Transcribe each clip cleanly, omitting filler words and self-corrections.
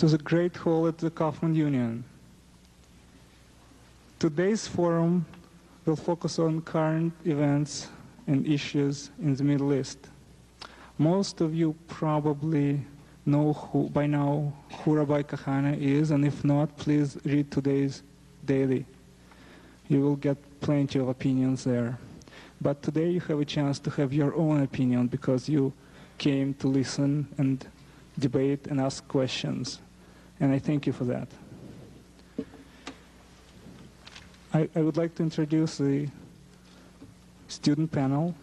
to the Great Hall at the Kaufman Union. Today's forum will focus on current events and issues in the Middle East. Most of you probably know by now who Rabbi Kehana is, and if not, please read today's daily. You will get plenty of opinions there. But today you have a chance to have your own opinion because you came to listen and debate and ask questions. And I thank you for that. I would like to introduce the student panel.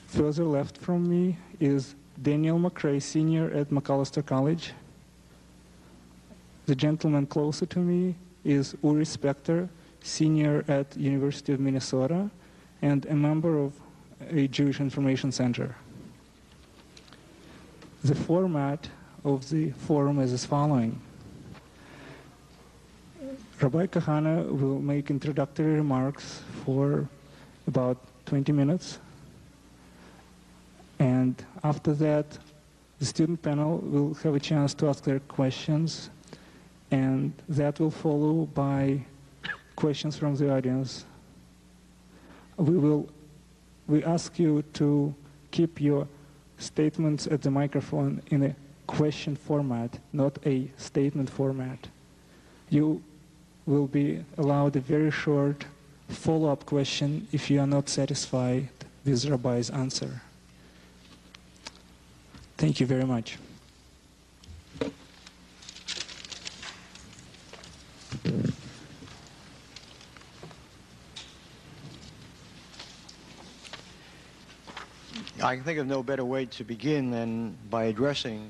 Further left from me is Daniel McRae, senior at Macalester College. The gentleman closer to me is Uri Spector, senior at University of Minnesota and a member of a Jewish Information Center. The format of the forum is as following. Rabbi Kehana will make introductory remarks for about 20 minutes. And after that, the student panel will have a chance to ask their questions, and that will follow by questions from the audience. We ask you to keep your statements at the microphone in a question format, not a statement format. You will be allowed a very short follow-up question if you are not satisfied with Rabbi's answer. Thank you very much. I can think of no better way to begin than by addressing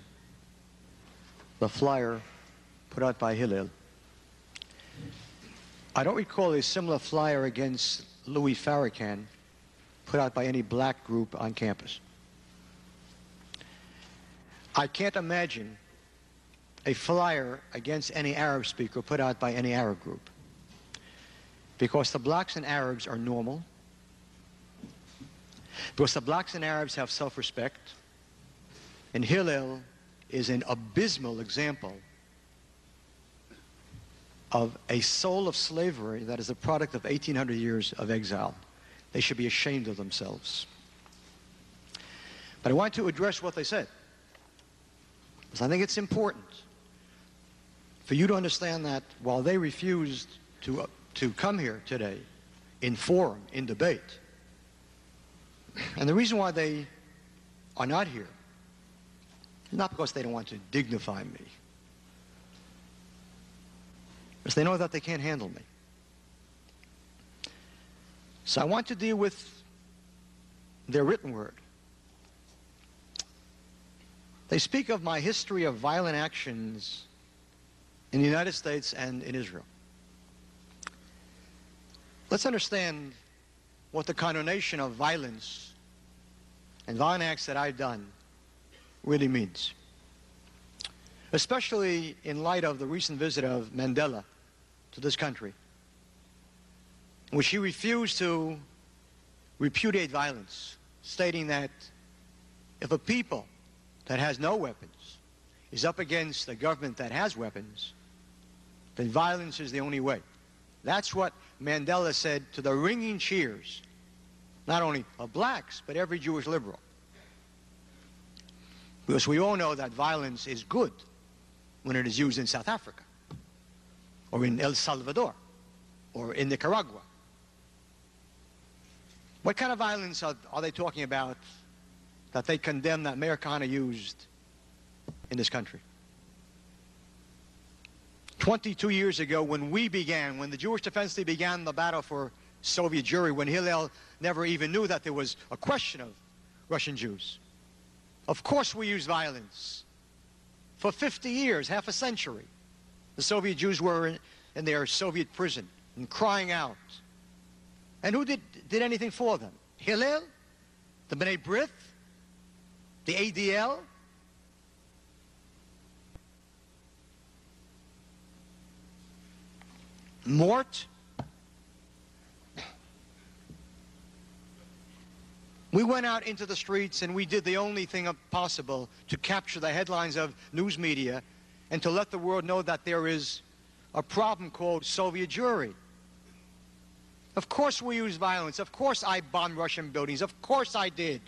the flyer put out by Hillel. I don't recall a similar flyer against Louis Farrakhan put out by any black group on campus. I can't imagine a flyer against any Arab speaker put out by any Arab group, because the blacks and Arabs are normal, because the blacks and Arabs have self-respect, and Hillel is an abysmal example of a soul of slavery that is the product of 1,800 years of exile. They should be ashamed of themselves. But I want to address what they said, because I think it's important for you to understand that while they refused to come here today in forum, in debate, and the reason why they are not here is not because they don't want to dignify me, because they know that they can't handle me. So I want to deal with their written word. They speak of my history of violent actions in the United States and in Israel. Let's understand what the connotation of violence and violent acts that I've done really means, especially in light of the recent visit of Mandela to this country, in which he refused to repudiate violence, stating that if a people that has no weapons is up against a government that has weapons, then violence is the only way. That's what Mandela said to the ringing cheers, not only of blacks, but every Jewish liberal. Because we all know that violence is good when it is used in South Africa, or in El Salvador, or in Nicaragua. What kind of violence are they talking about that they condemn that Mayor Kehana used in this country? 22 years ago, when the Jewish Defense League began the battle for Soviet Jewry, when Hillel never even knew that there was a question of Russian Jews, of course we used violence. For 50 years, half a century, the Soviet Jews were in their Soviet prison and crying out. And who did anything for them? Hillel? The B'nai B'rith? The ADL? Mort? We went out into the streets and we did the only thing possible to capture the headlines of news media and to let the world know that there is a problem called Soviet Jewry. Of course we used violence. Of course I bombed Russian buildings. Of course I did.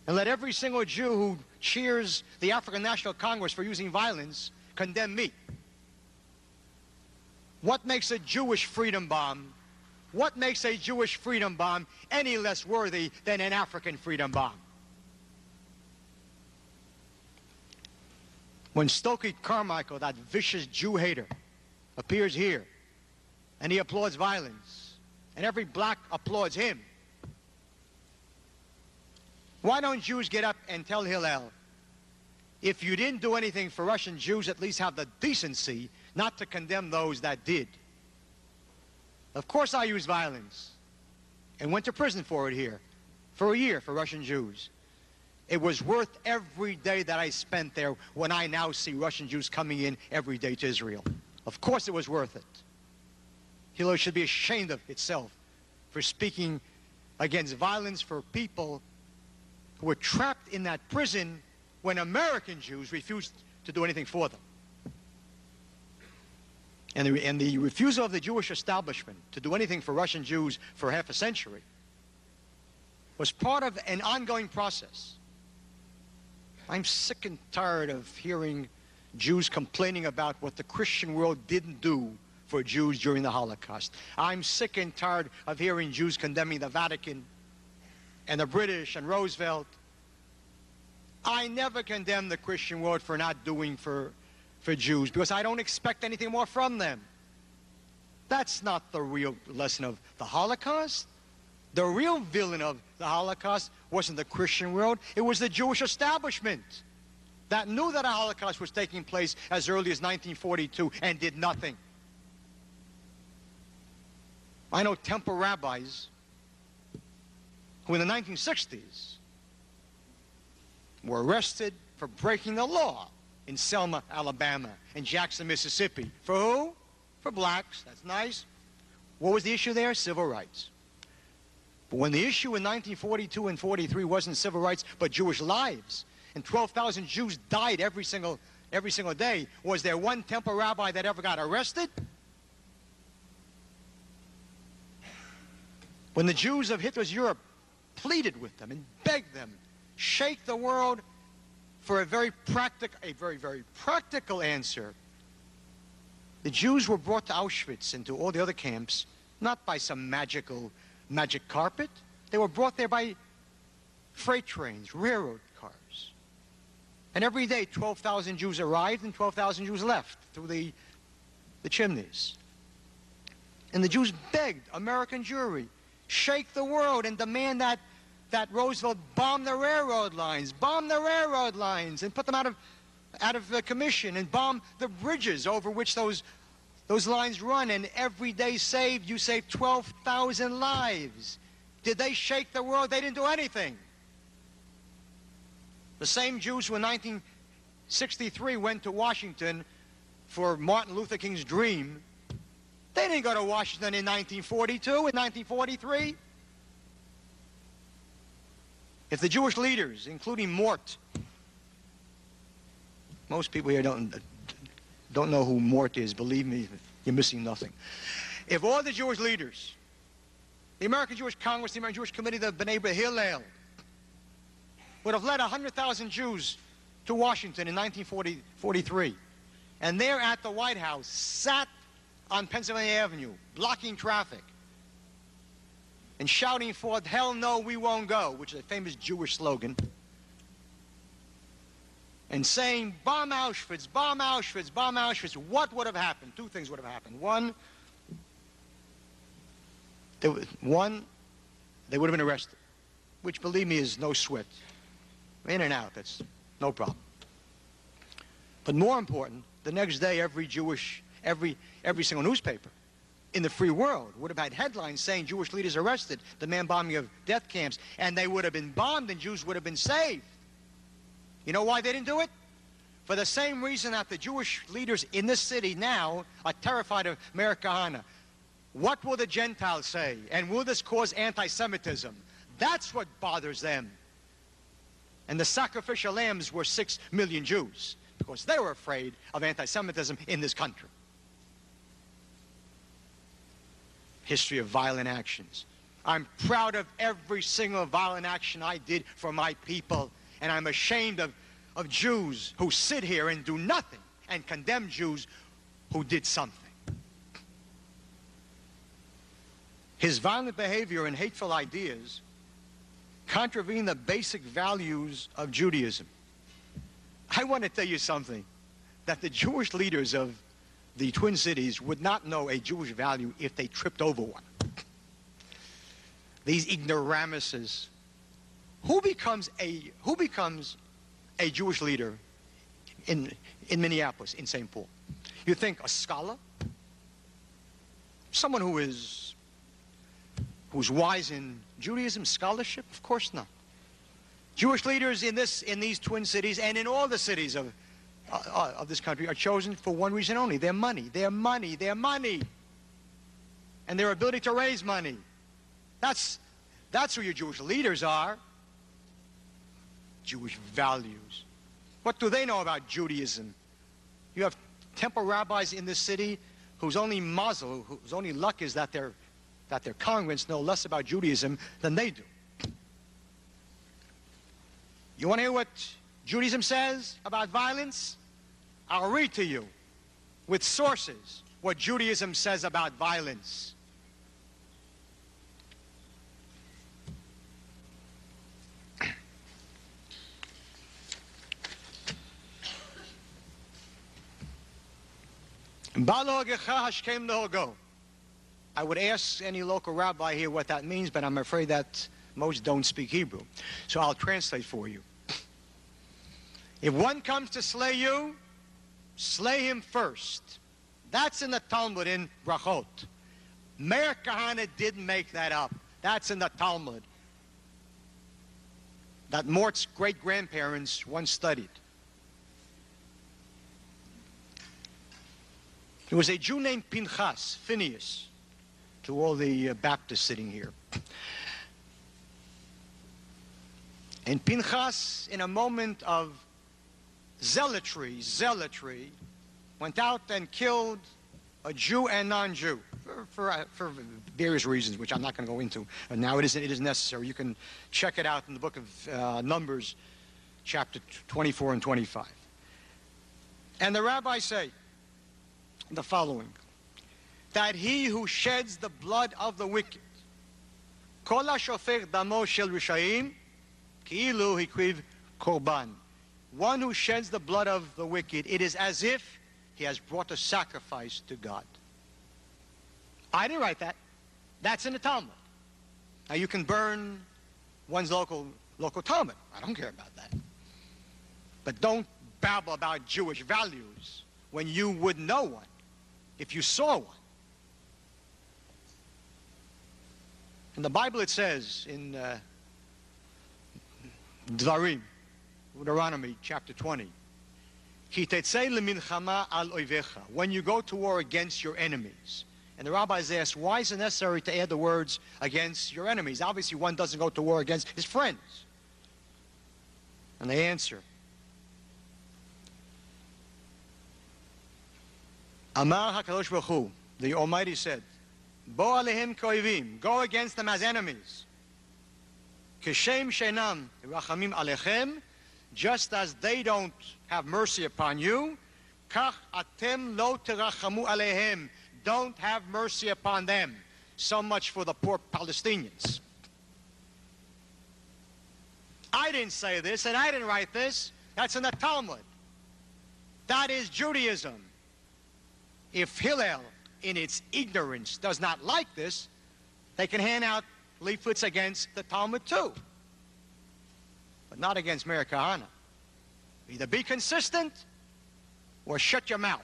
And let every single Jew who cheers the African National Congress for using violence condemn me. What makes a Jewish freedom bomb? What makes a Jewish freedom bomb any less worthy than an African freedom bomb? When Stokely Carmichael, that vicious Jew hater, appears here and he applauds violence and every black applauds him, why don't Jews get up and tell Hillel, if you didn't do anything for Russian Jews, at least have the decency not to condemn those that did? Of course I used violence and went to prison for it here for a year for Russian Jews. It was worth every day that I spent there when I now see Russian Jews coming in every day to Israel. Of course it was worth it. Hillel should be ashamed of itself for speaking against violence for people who were trapped in that prison when American Jews refused to do anything for them. And the refusal of the Jewish establishment to do anything for Russian Jews for half a century was part of an ongoing process. I'm sick and tired of hearing Jews complaining about what the Christian world didn't do for Jews during the Holocaust. I'm sick and tired of hearing Jews condemning the Vatican and the British and Roosevelt. I never condemn the Christian world for not doing for Jews, because I don't expect anything more from them. That's not the real lesson of the Holocaust. The real villain of the Holocaust wasn't the Christian world, it was the Jewish establishment that knew that a Holocaust was taking place as early as 1942 and did nothing. I know temple rabbis who in the 1960s were arrested for breaking the law in Selma, Alabama, and Jackson, Mississippi. For who? For blacks. That's nice. What was the issue there? Civil rights. But when the issue in 1942 and 43 wasn't civil rights, but Jewish lives, and 12,000 Jews died every single day, was there one temple rabbi that ever got arrested? When the Jews of Hitler's Europe pleaded with them and begged them, shake the world for a very practical answer, the Jews were brought to Auschwitz and to all the other camps, not by some magic carpet. They were brought there by freight trains, railroad cars. And every day 12,000 Jews arrived and 12,000 Jews left through the chimneys. And the Jews begged American Jewry, shake the world and demand that Roosevelt bomb the railroad lines, and put them out of commission, and bomb the bridges over which those lines run. And every day you saved 12,000 lives. Did they shake the world? They didn't do anything. The same Jews who in 1963 went to Washington for Martin Luther King's dream, they didn't go to Washington in 1942, in 1943. If the Jewish leaders, including Mort, most people here don't know who Mort is, believe me, you're missing nothing. If all the Jewish leaders, the American Jewish Congress, the American Jewish Committee, the B'nai B'rith Hillel, would have led 100,000 Jews to Washington in 1943, and there at the White House sat on Pennsylvania Avenue, blocking traffic, and shouting forth, "Hell no, we won't go," which is a famous Jewish slogan, and saying, "Bomb Auschwitz, bomb Auschwitz, bomb Auschwitz," what would have happened? Two things would have happened. One, they would have been arrested, which, believe me, is no sweat. In and out, that's no problem. But more important, the next day, every single newspaper in the free world would have had headlines saying Jewish leaders arrested, demand bombing of death camps, and they would have been bombed and Jews would have been saved. You know why they didn't do it? For the same reason that the Jewish leaders in this city now are terrified of Mayor Kehana. What will the Gentiles say? And will this cause anti-Semitism? That's what bothers them. And the sacrificial lambs were 6 million Jews because they were afraid of anti-Semitism in this country. History of violent actions. I'm proud of every single violent action I did for my people, and I'm ashamed of Jews who sit here and do nothing and condemn Jews who did something. His violent behavior and hateful ideas contravene the basic values of Judaism. I want to tell you something, that the Jewish leaders of the Twin Cities would not know a Jewish value if they tripped over one. These ignoramuses. Who becomes a Jewish leader in Minneapolis, in St. Paul? You think a scholar? Someone who's wise in Judaism, scholarship? Of course not. Jewish leaders in these Twin Cities and in all the cities of this country are chosen for one reason only: their money, their money, their money, and their ability to raise money. That's who your Jewish leaders are. Jewish values. What do they know about Judaism? You have temple rabbis in this city whose only mazel, whose only luck is that their congregants know less about Judaism than they do. You want to hear what Judaism says about violence? I'll read to you with sources what Judaism says about violence. I would ask any local rabbi here what that means, but I'm afraid that most don't speak Hebrew. So I'll translate for you. If one comes to slay you, slay him first. That's in the Talmud in Brachot. Meir Kehana didn't make that up. That's in the Talmud that Mort's great-grandparents once studied. There was a Jew named Pinchas, Phineas, to all the Baptists sitting here. And Pinchas, in a moment of zealotry, went out and killed a Jew and non-Jew for various reasons, which I'm not going to go into. And now it isn't necessary. You can check it out in the book of Numbers, chapter 24 and 25. And the rabbis say the following: that he who sheds the blood of the wicked, kol hashofech damo shel rishayim, ki'ilu hikriv korban. One who sheds the blood of the wicked, it is as if he has brought a sacrifice to God. I didn't write that. That's in the Talmud. Now you can burn one's local Talmud. I don't care about that. But don't babble about Jewish values when you would know one, if you saw one. In the Bible it says in Deuteronomy chapter 20, Ki tetzei leminchama al oivecha, when you go to war against your enemies. And the rabbis asked, why is it necessary to add the words against your enemies? Obviously one doesn't go to war against his friends. And they answer, Amar HaKadosh Baruch Hu, the Almighty said, Bo alehim koivim, go against them as enemies. Kishem shenam rachamim alechem, just as they don't have mercy upon you, kach atem lo terachamu alehem, don't have mercy upon them. So much for the poor Palestinians. I didn't say this, and I didn't write this. That's in the Talmud. That is Judaism. If Hillel, in its ignorance, does not like this, they can hand out leaflets against the Talmud too, but not against Meir Kehana. Either be consistent or shut your mouth.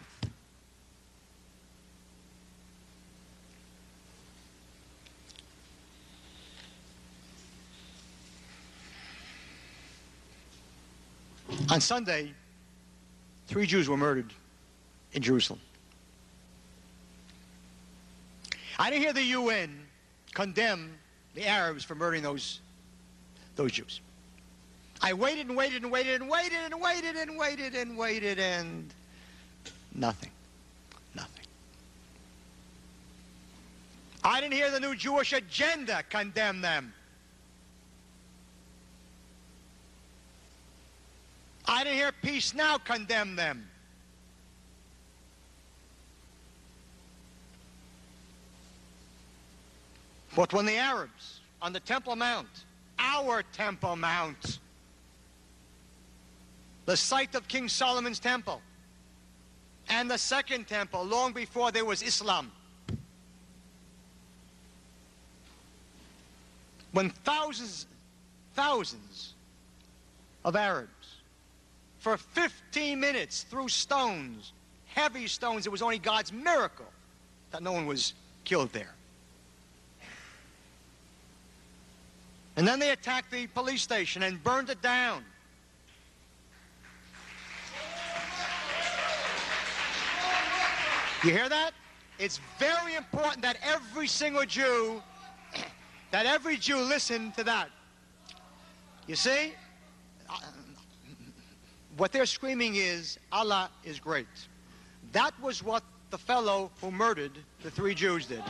On Sunday, 3 Jews were murdered in Jerusalem. I didn't hear the UN condemn the Arabs for murdering those those Jews. I waited and waited and waited and waited and waited and waited and waited and nothing. Nothing. I didn't hear the new Jewish agenda condemn them. I didn't hear Peace Now condemn them. But when the Arabs on the Temple Mount, our Temple Mount, the site of King Solomon's temple, and the second temple, long before there was Islam, when thousands of Arabs, for 15 minutes, threw stones, heavy stones, it was only God's miracle that no one was killed there. And then they attacked the police station and burned it down. You hear that? It's very important that every single Jew, listen to that. You see? What they're screaming is, Allah is great. That was what the fellow who murdered the 3 Jews did.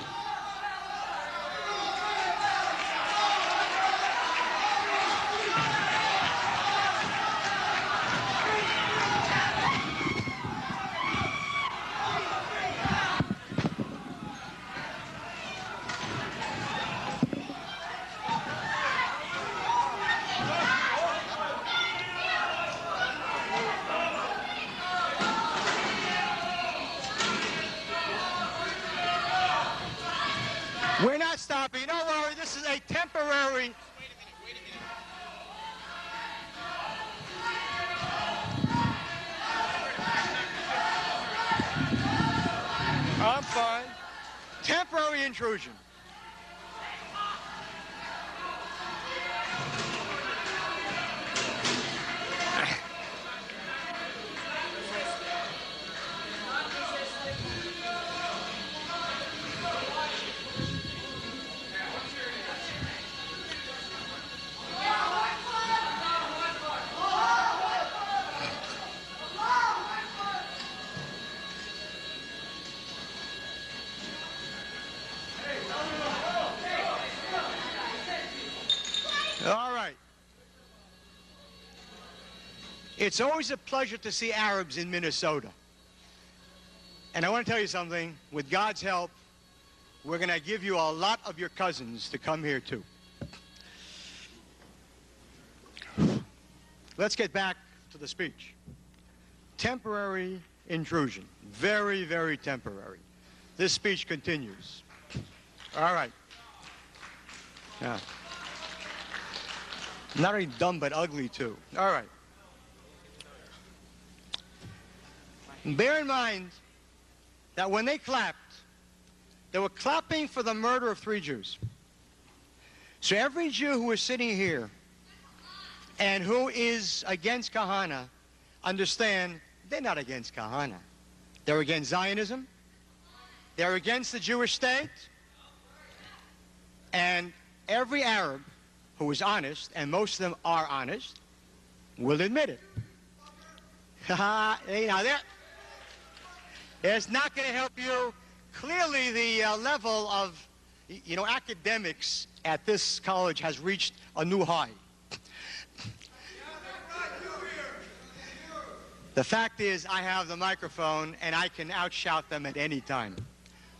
We're not stopping. Don't worry. This is a temporary. Wait a minute. I'm fine. Temporary intrusion. All right. It's always a pleasure to see Arabs in Minnesota. And I want to tell you something. With God's help, we're going to give you a lot of your cousins to come here too. Let's get back to the speech. Temporary intrusion. Very, very temporary. This speech continues. All right. Yeah. Not only dumb, but ugly, too. All right. And bear in mind that when they clapped, they were clapping for the murder of 3 Jews. So every Jew who is sitting here and who is against Kehana, understand they're not against Kehana. They're against Zionism. They're against the Jewish state. And every Arab who is honest, and most of them are honest, will admit it. Now, it's not going to help you. Clearly, the level of, academics at this college has reached a new high. The fact is, I have the microphone, and I can outshout them at any time.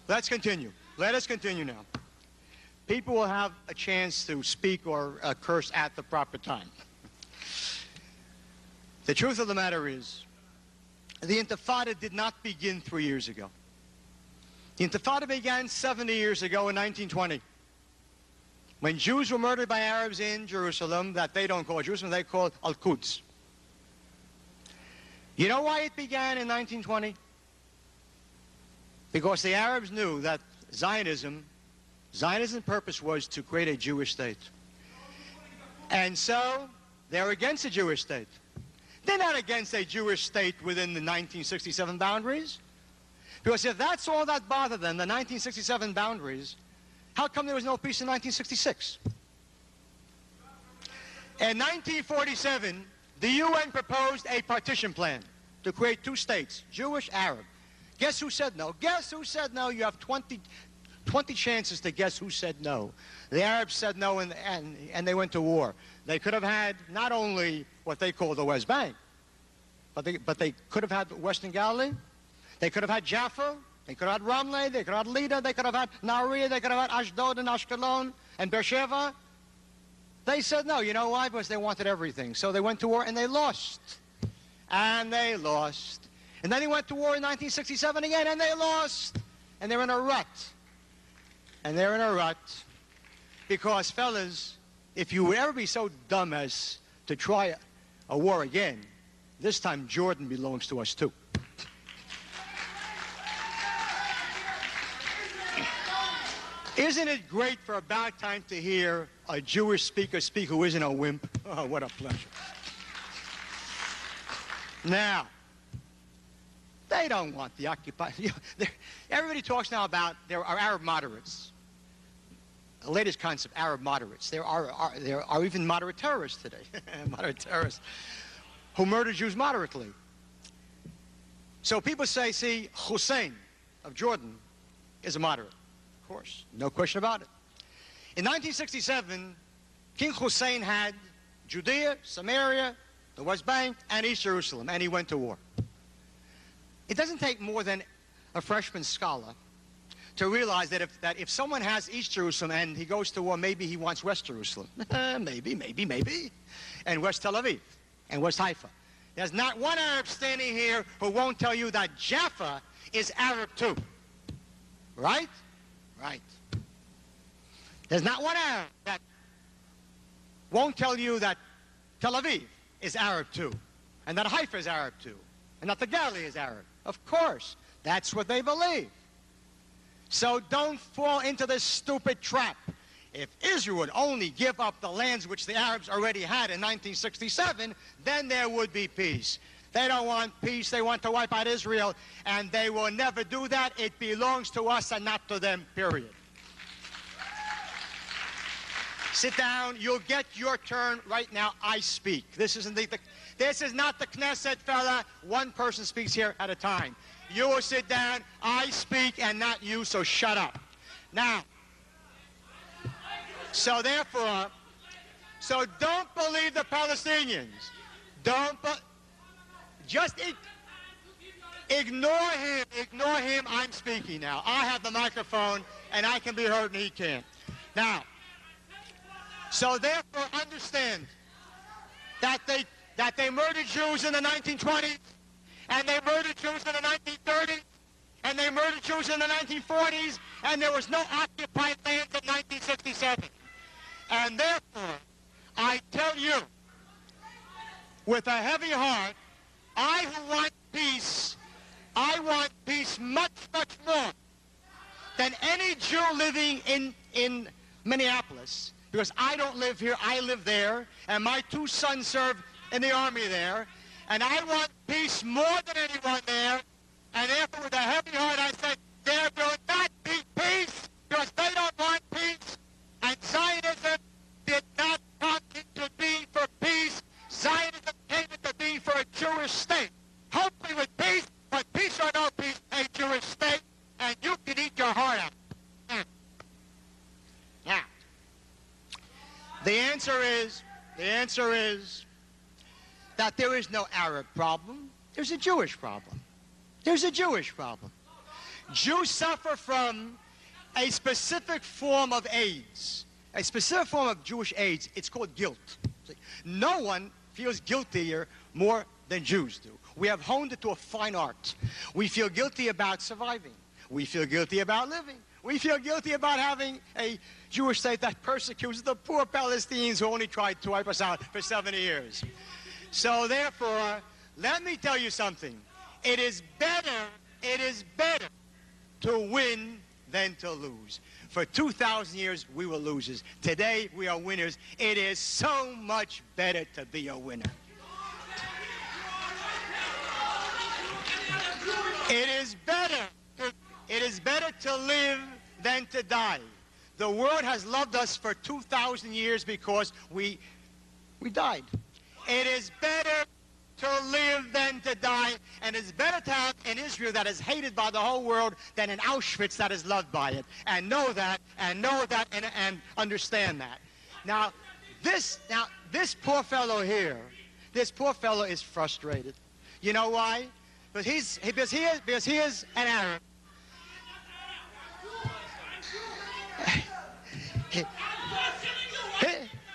Let's continue. Let us continue now. People will have a chance to speak or curse at the proper time. The truth of the matter is, the Intifada did not begin 3 years ago. The Intifada began 70 years ago in 1920, when Jews were murdered by Arabs in Jerusalem, that they don't call Jerusalem, they call Al-Quds. You know why it began in 1920? Because the Arabs knew that Zionism's purpose was to create a Jewish state. And so, they're against a Jewish state. They're not against a Jewish state within the 1967 boundaries. Because if that's all that bothered them, the 1967 boundaries, how come there was no peace in 1966? In 1947, the UN proposed a partition plan to create two states, Jewish, Arab. Guess who said no? Guess who said no? You have 20 chances to guess who said no. The Arabs said no, and they went to war. They could have had not only what they call the West Bank, but they could have had Western Galilee. They could have had Jaffa. They could have had Ramleh. They could have had Lida. They could have had Nahariya. They could have had Ashdod and Ashkelon and Beersheba. They said no. You know why? Because they wanted everything. So they went to war, and they lost. And they lost. And then they went to war in 1967 again, and they lost. And they're in a rut. And they're in a rut because, fellas, if you would ever be so dumb as to try a war again, this time Jordan belongs to us too. Isn't it great for about time to hear a Jewish speaker speak who isn't a wimp? Oh, what a pleasure. Now, they don't want the occupied. Everybody talks now about there are Arab moderates. The latest concept, Arab moderates. There are even moderate terrorists today, moderate terrorists, who murder Jews moderately. So people say, see, Hussein of Jordan is a moderate. Of course, no question about it. In 1967, King Hussein had Judea, Samaria, the West Bank, and East Jerusalem, and he went to war. It doesn't take more than a freshman scholar to realize that if someone has East Jerusalem and he goes to war, maybe he wants West Jerusalem. maybe. And West Tel Aviv and West Haifa. There's not one Arab standing here who won't tell you that Jaffa is Arab too. Right? Right. There's not one Arab that won't tell you that Tel Aviv is Arab too, and that Haifa is Arab too, and that the Galilee is Arab. Of course, that's what they believe. So don't fall into this stupid trap. If Israel would only give up the lands which the Arabs already had in 1967, then there would be peace. They don't want peace. They want to wipe out Israel, and they will never do that. It belongs to us and not to them, period. Sit down. You'll get your turn right now. I speak. This is not the Knesset, fella. One person speaks here at a time. You will sit down. I speak and not you, so shut up. Now, so therefore, so don't believe the Palestinians. Just ignore him. Ignore him. I'm speaking now. I have the microphone, and I can be heard, and he can't. Now, so therefore, understand that they murdered Jews in the 1920s, and they murdered Jews in the 1930s, and they murdered Jews in the 1940s, and there was no occupied land in 1967. And therefore, I tell you, with a heavy heart, I who want peace, I want peace much, much more than any Jew living in Minneapolis, because I don't live here, I live there, and my two sons serve in the army there, and I want peace more than anyone there, and therefore with a heavy heart I said, there will not be peace, because they don't want peace, and Zionism did not come into being for peace. Zionism came into being for a Jewish state, hopefully with peace, but peace or no peace, a Jewish state, and you can eat your heart out. Now, the answer is that there is no Arab problem. There's a Jewish problem. There's a Jewish problem. Jews suffer from a specific form of AIDS, a specific form of Jewish AIDS. It's called guilt. No one feels guiltier more than Jews do. We have honed it to a fine art. We feel guilty about surviving. We feel guilty about living. We feel guilty about having a Jewish state that persecutes the poor Palestinians who only tried to wipe us out for 70 years. So therefore, let me tell you something. It is better to win than to lose. For 2,000 years, we were losers. Today, we are winners. It is so much better to be a winner. It is better to live than to die. The world has loved us for 2,000 years because we We died. It is better to live than to die, and it's better to have an Israel that is hated by the whole world than an Auschwitz that is loved by it. And know that, and understand that. Now, this poor fellow here, this poor fellow is frustrated. You know why? Because he is an Arab.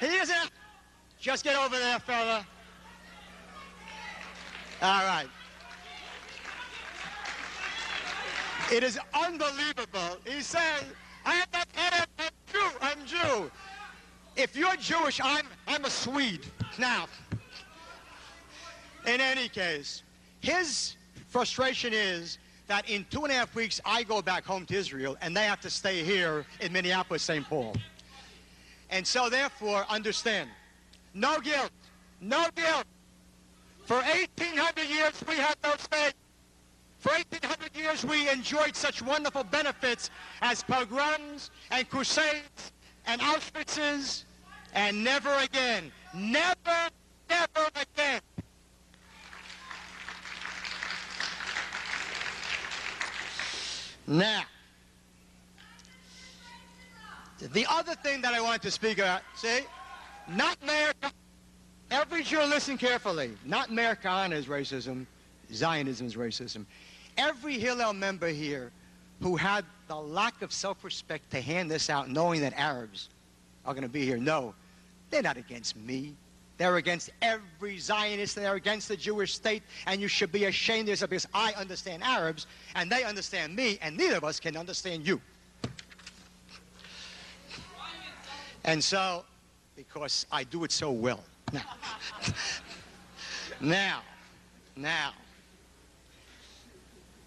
He isn't. Just get over there, fella. All right. It is unbelievable. He says, I'm not Arab, I'm Jew. If you're Jewish, I'm a Swede. Now, in any case, his frustration is that in 2.5 weeks, I go back home to Israel, and they have to stay here in Minneapolis, St. Paul. And so, therefore, understand, no guilt, no guilt. For 1,800 years, we had no state. For 1,800 years, we enjoyed such wonderful benefits as pogroms and crusades and Auschwitzes, and never again. Never, never again. Now, the other thing that I want to speak about, see, not America. Every Jew, listen carefully. Not Meir Kahana's racism, Zionism's racism. Every Hillel member here who had the lack of self-respect to hand this out, knowing that Arabs are going to be here, no, they're not against me. They're against every Zionist. They're against the Jewish state, and you should be ashamed of yourself, because I understand Arabs, and they understand me, and neither of us can understand you. And so, because I do it so well. Now,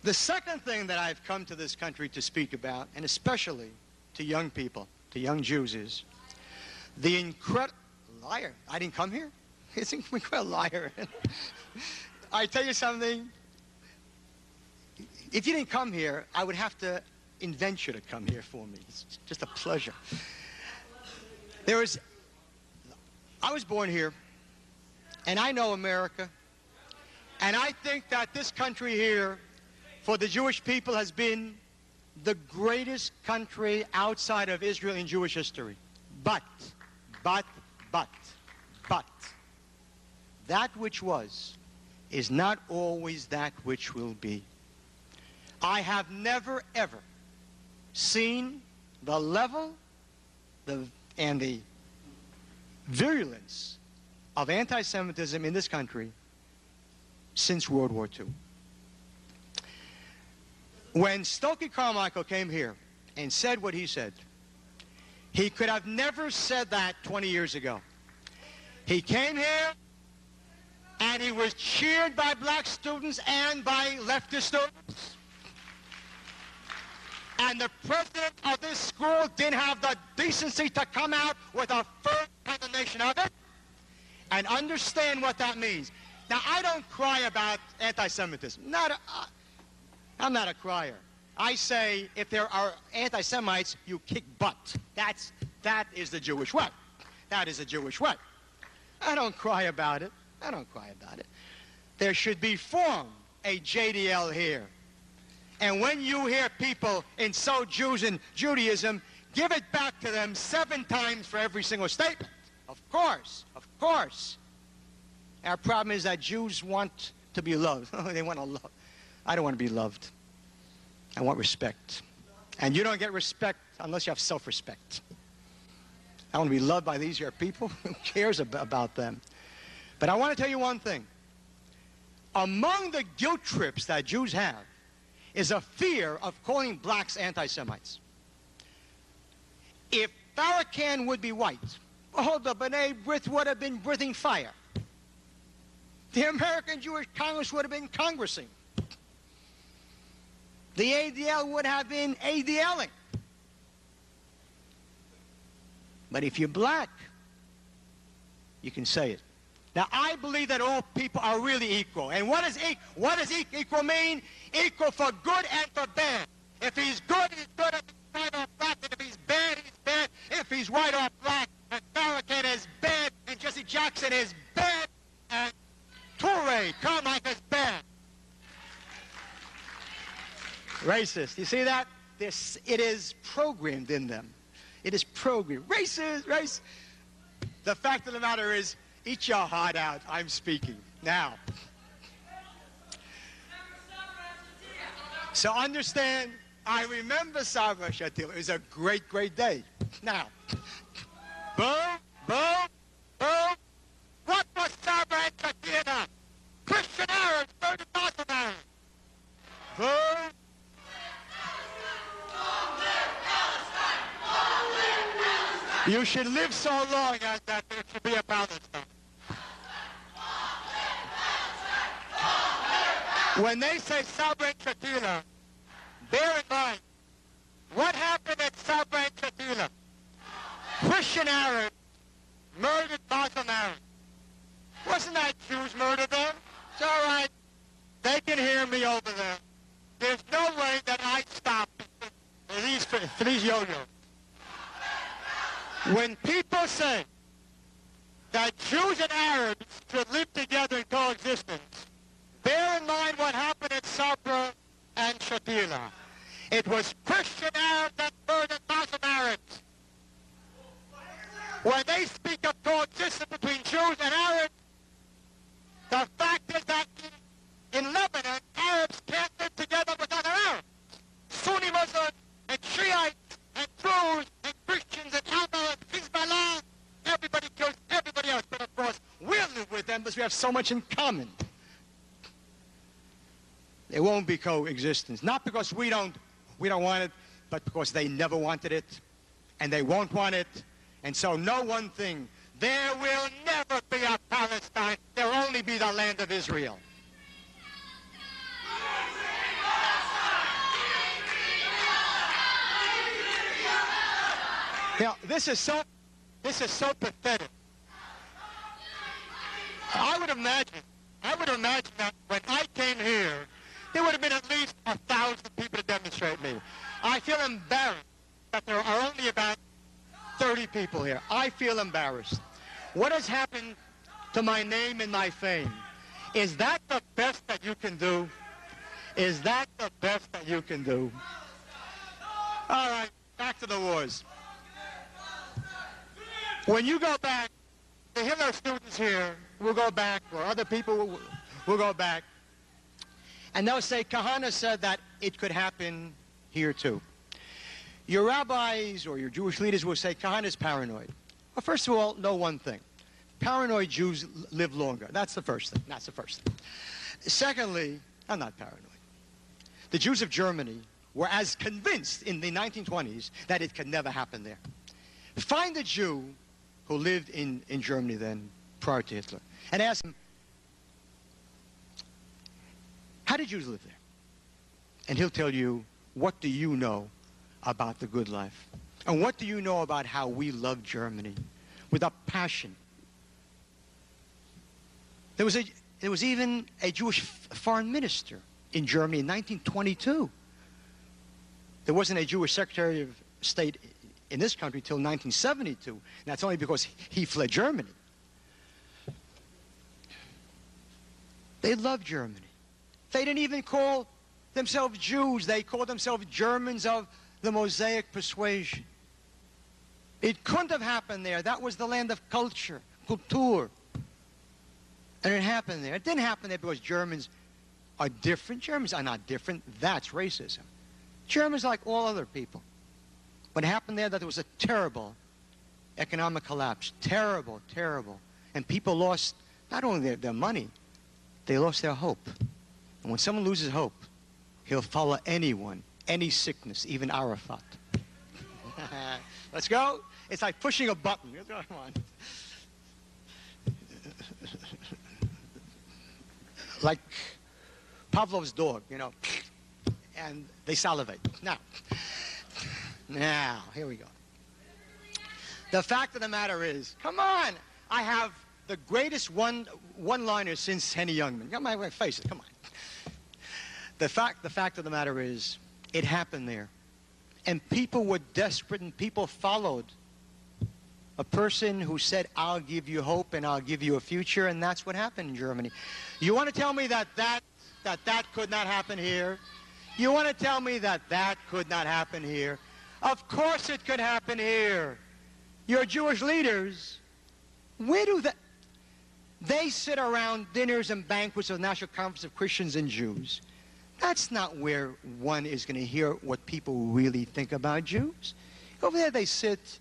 the second thing that I've come to this country to speak about, and especially to young people, to young Jews, is the incredible liar. I didn't come here? It's an incredible liar. I tell you something. If you didn't come here, I would have to invent you to come here for me. It's just a pleasure. I was born here, and I know America, and I think that this country here, for the Jewish people, has been the greatest country outside of Israel in Jewish history. But, that which was is not always that which will be. I have never, ever seen the level and the virulence of anti-Semitism in this country since World War II. When Stokely Carmichael came here and said what he said, he could have never said that 20 years ago. He came here and he was cheered by black students and by leftist students. And the president of this school didn't have the decency to come out with a firm condemnation of it and understand what that means. Now, I don't cry about anti-Semitism. I'm not a crier. I say, if there are anti-Semites, you kick butt. That is the Jewish way. That is the Jewish way. I don't cry about it. I don't cry about it. There should be formed a JDL here. And when you hear people insult Jews and Judaism, give it back to them 7 times for every single statement. Of course, of course. Our problem is that Jews want to be loved. They want to love. I don't want to be loved. I want respect. And you don't get respect unless you have self-respect. I want to be loved by these here people. Who cares about them? But I want to tell you one thing. Among the guilt trips that Jews have is a fear of calling blacks anti-Semites. If Farrakhan would be white, oh, the B'nai B'rith would have been breathing fire. The American Jewish Congress would have been congressing. The ADL would have been ADLing. But if you're black, you can say it. Now, I believe that all people are really equal. And what does equal mean? Equal for good and for bad. If he's good, he's good. If he's white or black. And if he's bad, he's bad. If he's white or black. And Farrakhan is bad. And Jesse Jackson Jackson is bad and Toure Carmichael's bad. Racist. You see that? It is programmed in them. It is programmed. Racist, race. The fact of the matter is, eat your heart out. I'm speaking. Now. So understand, I remember Sabra Shatila. It was a great, great day. Now. Boom, boom, boom. What was Sabra and Shatila? Christian Arabs, murdered Muslim Arabs. Boom. You should live so long as that there should be a Palestine. When they say Sabra and Shatila, bear in mind, what happened at Sabra and Shatila? Christian Arabs murdered Muslim Arabs. Wasn't that Jews murdered them? It's all right. They can hear me over there. There's no way that I stop for these yo-yos. When people say that Jews and Arabs should live together in coexistence, bear in mind what happened at Sabra and Shatila. It was Christian Arabs that murdered Muslim Arabs. When they speak of coexistence between Jews and Arabs, the fact is that in Lebanon, Arabs can't live together with other Arabs. Sunni Muslims and Shiites and Druze and Christians and Alba and Hezbollah, everybody kills everybody else. But of course, we'll live with them because we have so much in common. There won't be coexistence. Not because we don't want it, but because they never wanted it, and they won't want it. And so know one thing, there will never be a Palestine. There will only be the land of Israel. Now, this is so pathetic. I would imagine that when I came here, there would have been at least 1,000 people to demonstrate me. I feel embarrassed that there are only about 30 people here. I feel embarrassed. What has happened to my name and my fame? Is that the best that you can do? Is that the best that you can do? All right, back to the wars. When you go back, the Hitler students here will go back, or other people will go back, and they'll say, Kehana said that it could happen here too. Your rabbis or your Jewish leaders will say, Kehana's paranoid. Well, first of all, know one thing. Paranoid Jews live longer. That's the first thing. That's the first thing. Secondly, I'm not paranoid. The Jews of Germany were as convinced in the 1920s that it could never happen there. Find a Jew who lived in Germany then, prior to Hitler, and ask him, how did Jews live there? And he'll tell you, what do you know about the good life? And what do you know about how we love Germany with a passion? There was even a Jewish foreign minister in Germany in 1922. There wasn't a Jewish Secretary of State in this country till 1972. And that's only because he fled Germany. They loved Germany. They didn't even call themselves Jews. They called themselves Germans of the Mosaic persuasion. It couldn't have happened there. That was the land of culture, Kultur. And it happened there. It didn't happen there because Germans are different. Germans are not different. That's racism. Germans like all other people. What happened there, that there was a terrible economic collapse. Terrible, terrible. And people lost not only their money, they lost their hope. And when someone loses hope, he'll follow anyone, any sickness, even Arafat. Let's go. It's like pushing a button. Come on. Like Pavlov's dog, you know, and they salivate. Now, here we go. The fact of the matter is, come on, I have the greatest one-liner since Henny Youngman. Come on, face it, come on. The fact of the matter is, it happened there. And people were desperate and people followed A person who said, I'll give you hope and I'll give you a future, and that's what happened in Germany. You want to tell me that could not happen here? You want to tell me that could not happen here? Of course it could happen here. Your Jewish leaders, where do they sit around dinners and banquets of the National Conference of Christians and Jews. That's not where one is going to hear what people really think about Jews. Over there they sit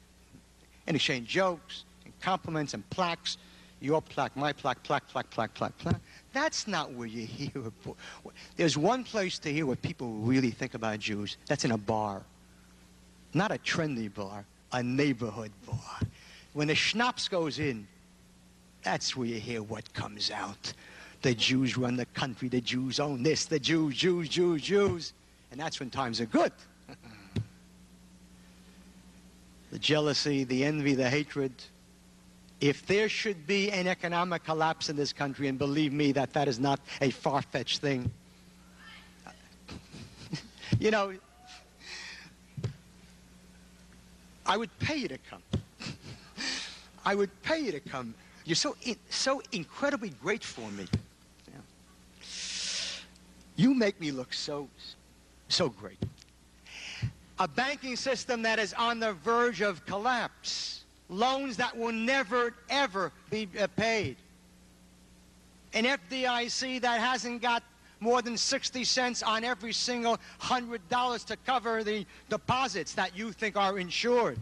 and exchange jokes and compliments and plaques. Your plaque, my plaque, plaque, plaque, plaque, plaque, plaque. That's not where you hear it. There's one place to hear what people really think about Jews. That's in a bar. Not a trendy bar, a neighborhood bar. When the schnapps goes in, that's where you hear what comes out. The Jews run the country, the Jews own this, the Jews. And that's when times are good. The jealousy, the envy, the hatred. If there should be an economic collapse in this country, and believe me that is not a far-fetched thing, you know, I would pay you to come. I would pay you to come. You're so incredibly great for me. Yeah. You make me look so great. A banking system that is on the verge of collapse. Loans that will never, ever be paid. An FDIC that hasn't got more than 60 cents on every single $100 to cover the deposits that you think are insured.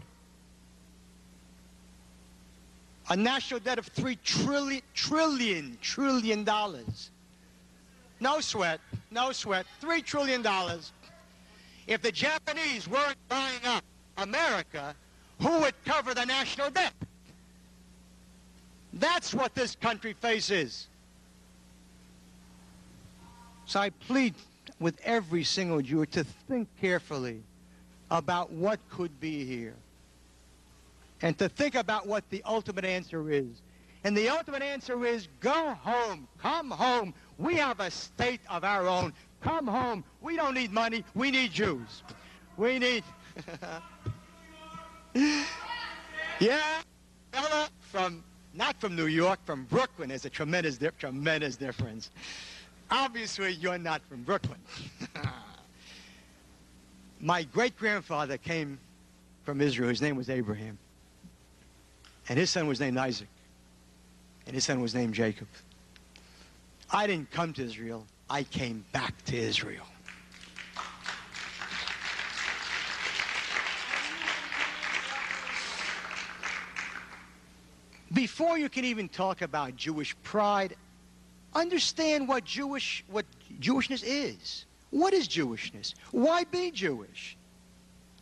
A national debt of $3 trillion. No sweat, $3 trillion. If the Japanese weren't buying up America, who would cover the national debt? That's what this country faces. So I plead with every single Jew to think carefully about what could be here. And to think about what the ultimate answer is. And the ultimate answer is, go home, come home. We have a state of our own. Come home. We don't need money. We need Jews. We need... Yeah, fella not from New York, from Brooklyn. There's a tremendous difference. Obviously, you're not from Brooklyn. My great-grandfather came from Israel. His name was Abraham. And his son was named Isaac. And his son was named Jacob. I didn't come to Israel. I came back to Israel. Before you can even talk about Jewish pride, understand what Jewishness is. What is Jewishness? Why be Jewish?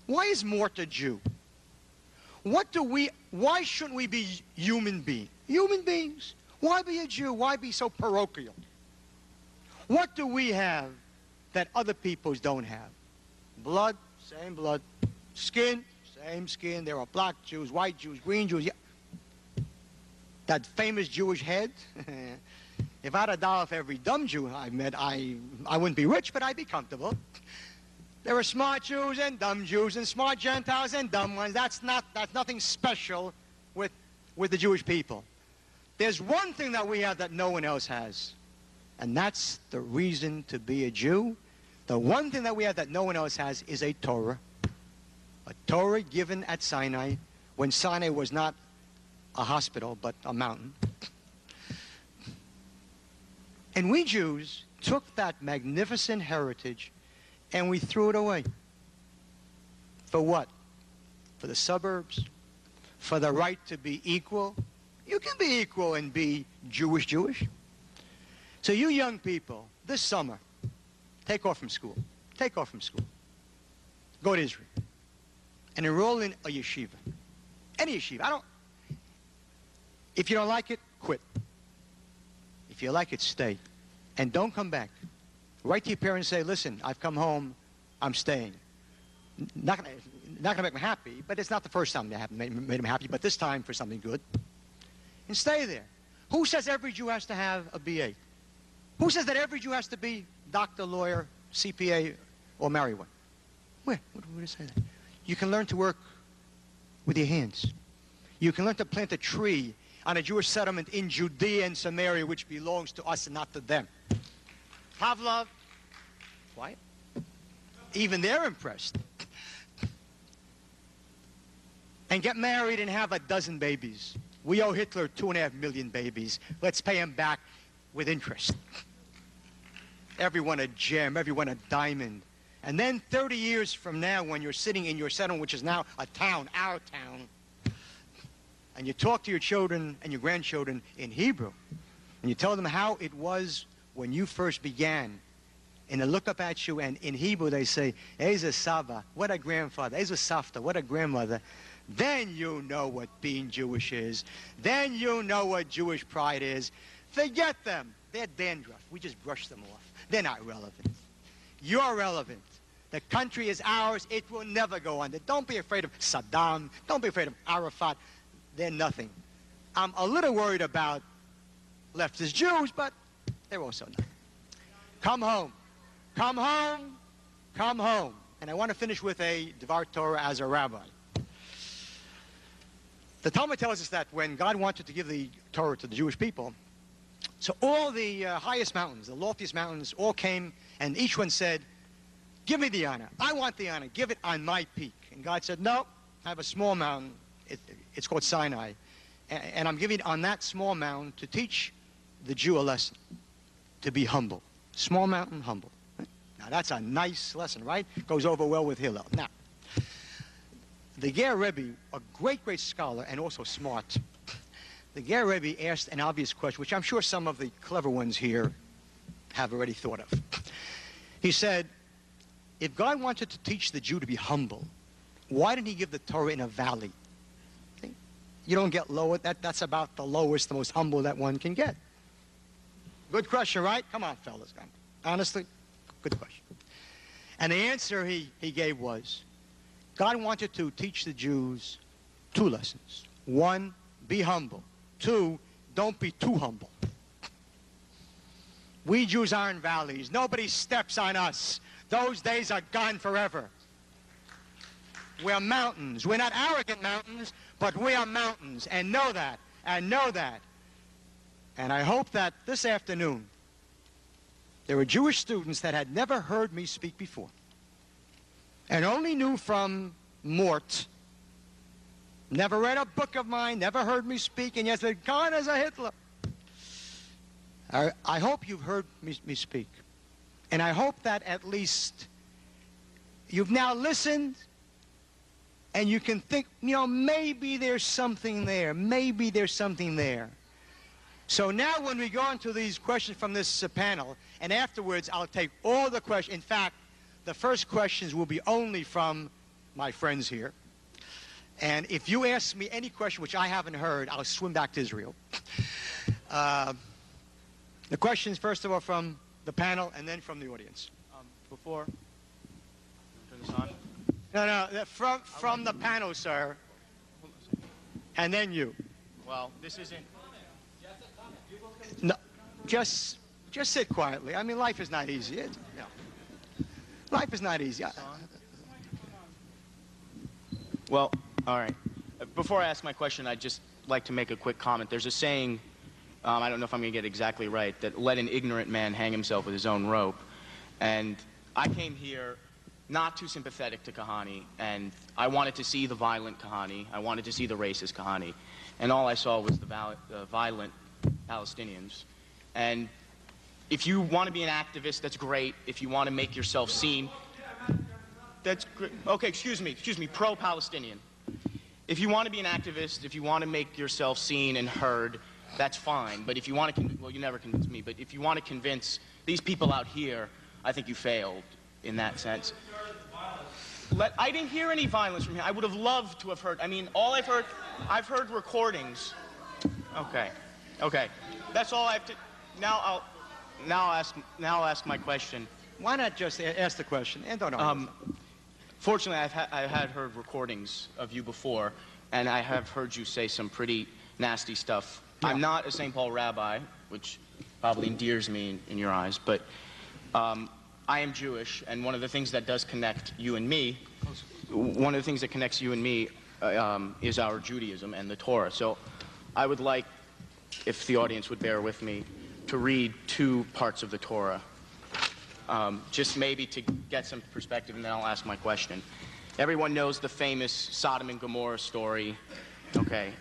Why is Morta Jew? Why shouldn't we be human beings? Human beings. Why be a Jew? Why be so parochial? What do we have that other peoples don't have? Blood, same blood. Skin, same skin. There are black Jews, white Jews, green Jews. Yeah. That famous Jewish head. If I had $1 for every dumb Jew I met, I wouldn't be rich, but I'd be comfortable. There are smart Jews and dumb Jews and smart Gentiles and dumb ones. That's nothing special with the Jewish people. There's one thing that we have that no one else has, and that's the reason to be a Jew. The one thing that we have that no one else has is a Torah. A Torah given at Sinai, when Sinai was not a hospital, but a mountain. And we Jews took that magnificent heritage and we threw it away. For what? For the suburbs? For the right to be equal? You can be equal and be Jewish. So you young people, this summer, take off from school. Take off from school. Go to Israel. And enroll in a yeshiva. Any yeshiva. If you don't like it, quit. If you like it, stay. And don't come back. Write to your parents and say, listen, I've come home, I'm staying. Not gonna make them happy, but it's not the first time they have made them happy, but this time for something good. And stay there. Who says every Jew has to have a BA? Who says that every Jew has to be doctor, lawyer, CPA, or marry one? Where? Where does it say that? You can learn to work with your hands. You can learn to plant a tree on a Jewish settlement in Judea and Samaria, which belongs to us and not to them. Pavlov, quiet. Even they're impressed. And get married and have a dozen babies. We owe Hitler 2.5 million babies. Let's pay him back with interest. Everyone a gem, everyone a diamond. And then 30 years from now, when you're sitting in your settlement, which is now a town, our town, and you talk to your children and your grandchildren in Hebrew, and you tell them how it was when you first began, and they look up at you, and in Hebrew they say, Eza Saba, what a grandfather, Eza Safta, what a grandmother, then you know what being Jewish is. Then you know what Jewish pride is. Forget them. They're dandruff. We just brush them off. They're not relevant. You're relevant. The country is ours. It will never go under. Don't be afraid of Saddam. Don't be afraid of Arafat. They're nothing. I'm a little worried about leftist Jews, but they're also nothing. Come home. Come home. Come home. And I want to finish with a Dvar Torah as a rabbi. The Talmud tells us that when God wanted to give the Torah to the Jewish people, so all the highest mountains, the loftiest mountains, all came, and each one said, give me the honor. I want the honor. Give it on my peak. And God said, no, I have a small mountain. It's called Sinai. And I'm giving it on that small mountain to teach the Jew a lesson, to be humble. Small mountain, humble. Now, that's a nice lesson, right? Goes over well with Hillel. Now, the Ger Rebbe, a great, great scholar and also smart, the Ger Rebbe asked an obvious question, which I'm sure some of the clever ones here have already thought of. He said, if God wanted to teach the Jew to be humble, why didn't he give the Torah in a valley? See? You don't get lower. That's about the lowest, the most humble that one can get. Good question, right? Come on, fellas. Honestly, good question. And the answer he gave was, God wanted to teach the Jews two lessons. One, be humble. Two, don't be too humble. We Jews are in valleys. Nobody steps on us. Those days are gone forever. We're mountains. We're not arrogant mountains, but we are mountains. And know that. And know that. And I hope that this afternoon, there were Jewish students that had never heard me speak before, and only knew from Mort, never read a book of mine, never heard me speak, and yet said, Kehana's a Hitler. I hope you've heard me speak. And I hope that at least you've now listened, and you can think, you know, maybe there's something there. Maybe there's something there. So now when we go into these questions from this panel, and afterwards I'll take all the questions. In fact, the first questions will be only from my friends here. And if you ask me any question which I haven't heard, I'll swim back to Israel. The questions, first of all, from the panel and then from the audience. Before, turn this on. No, from the panel, sir. And then you. Well, this isn't. No, just sit quietly. I mean, life is not easy. Life is not easy. Well, all right. Before I ask my question, I'd just like to make a quick comment. There's a saying, I don't know if I'm going to get it exactly right, that let an ignorant man hang himself with his own rope. And I came here not too sympathetic to Kehana, and I wanted to see the violent Kehana. I wanted to see the racist Kehana. And all I saw was the violent Palestinians. And if you want to be an activist, that's great. If you want to make yourself seen, that's great. Okay, excuse me, pro-Palestinian. If you want to be an activist, if you want to make yourself seen and heard, that's fine. But if you want to, well, you never convince me, but if you want to convince these people out here, I think you failed in that sense. I didn't hear any violence from here. I would have loved to have heard. I mean, all I've heard recordings. Okay. That's all I have to. Now I'll ask my question. Why not just ask the question and don't argue? Fortunately, I had heard recordings of you before, and I have heard you say some pretty nasty stuff. Yeah. I'm not a St. Paul rabbi, which probably endears me in your eyes, but I am Jewish, and one of the things that does connect you and me, one of the things that connects you and me is our Judaism and the Torah. So I would like, if the audience would bear with me, to read two parts of the Torah, just maybe to get some perspective, and then I'll ask my question. Everyone knows the famous Sodom and Gomorrah story. Okay.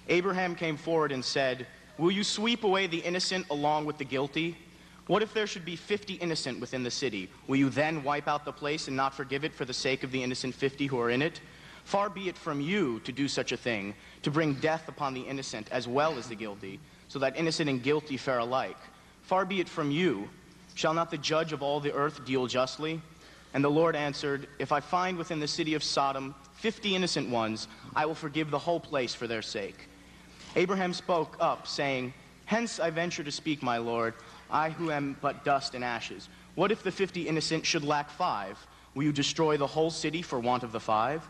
Abraham came forward and said, "Will you sweep away the innocent along with the guilty? What if there should be 50 innocent within the city? Will you then wipe out the place and not forgive it for the sake of the innocent 50 who are in it? Far be it from you to do such a thing, to bring death upon the innocent as well as the guilty, so that innocent and guilty fare alike. Far be it from you. Shall not the judge of all the earth deal justly?" And the Lord answered, "If I find within the city of Sodom 50 innocent ones, I will forgive the whole place for their sake." Abraham spoke up, saying, "Hence I venture to speak, my Lord, I who am but dust and ashes. What if the 50 innocent should lack 5? Will you destroy the whole city for want of the 5?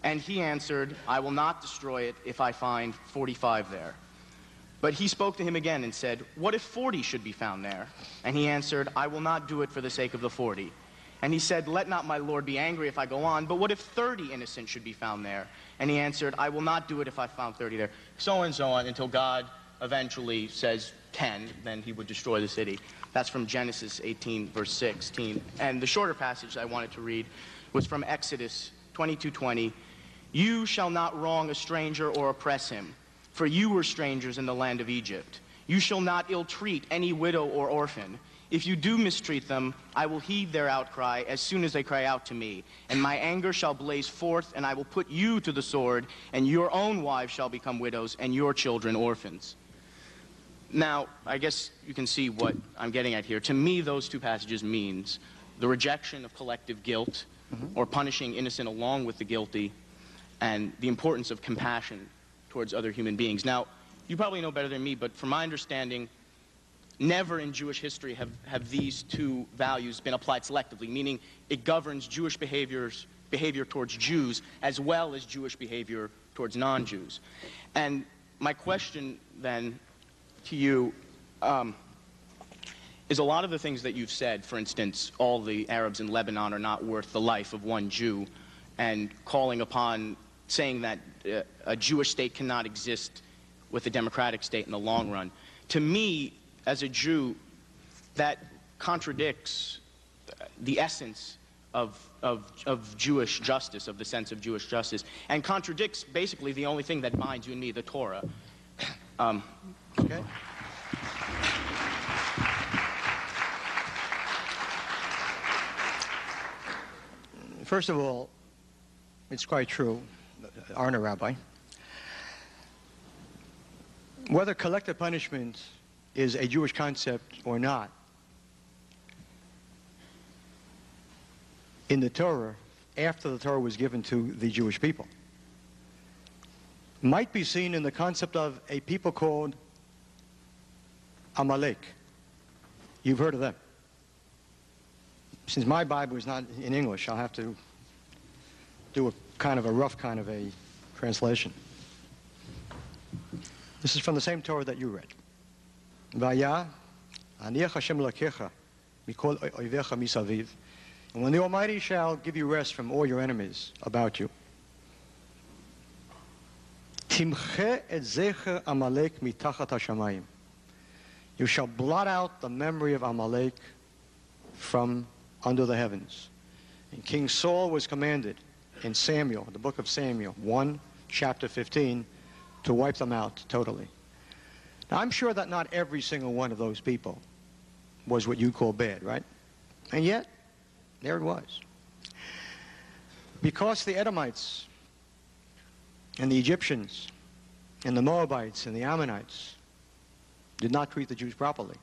And he answered, "I will not destroy it if I find 45 there." But he spoke to him again and said, "What if 40 should be found there?" And he answered, "I will not do it for the sake of the 40. And he said, "Let not my Lord be angry if I go on, but what if 30 innocent should be found there?" And he answered, "I will not do it if I found 30 there." So on, until God eventually says 10, then he would destroy the city. That's from Genesis 18, verse 16. And the shorter passage I wanted to read was from Exodus 22:20. "You shall not wrong a stranger or oppress him, for you were strangers in the land of Egypt. You shall not ill-treat any widow or orphan. If you do mistreat them, I will heed their outcry as soon as they cry out to me. And my anger shall blaze forth, and I will put you to the sword, and your own wives shall become widows, and your children orphans." Now, I guess you can see what I'm getting at here. To me, those two passages means the rejection of collective guilt, or punishing innocent along with the guilty, and the importance of compassion towards other human beings. Now, you probably know better than me, but from my understanding, never in Jewish history have these two values been applied selectively, meaning it governs Jewish behavior towards Jews as well as Jewish behavior towards non-Jews. And my question then to you is, a lot of the things that you've said, for instance, all the Arabs in Lebanon are not worth the life of one Jew, and calling upon, saying that a Jewish state cannot exist with a democratic state in the long run. To me, as a Jew, that contradicts the essence of Jewish justice, of the sense of Jewish justice, and contradicts basically the only thing that binds you and me, the Torah. Okay. First of all, it's quite true, aren't a rabbi, whether collective punishment is a Jewish concept or not, in the Torah, after the Torah was given to the Jewish people, might be seen in the concept of a people called Amalek. You've heard of them. Since my Bible is not in English, I'll have to do a rough kind of a translation. This is from the same Torah that you read. Vaya, aniach Hashem lakecha, mikol oivecha misaviv. And when the Almighty shall give you rest from all your enemies about you, timche et zecher Amalek mitachat hashamayim. You shall blot out the memory of Amalek from under the heavens. And King Saul was commanded in Samuel, the book of Samuel, 1, chapter 15, to wipe them out totally. Now, I'm sure that not every single one of those people was what you call bad, right? And yet, there it was. Because the Edomites and the Egyptians and the Moabites and the Ammonites did not treat the Jews properly.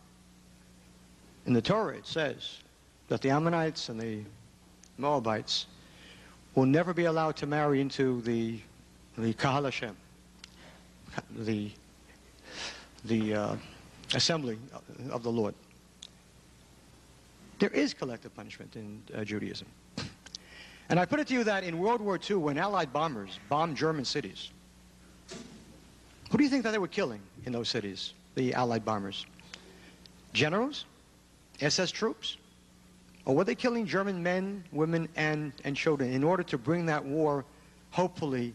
In the Torah, it says that the Ammonites and the Moabites will never be allowed to marry into the Kahal Hashem, the assembly of the Lord. There is collective punishment in Judaism. And I put it to you that in World War II, when Allied bombers bombed German cities, who do you think that they were killing in those cities, the Allied bombers? Generals? SS troops? Or were they killing German men, women, and children in order to bring that war hopefully,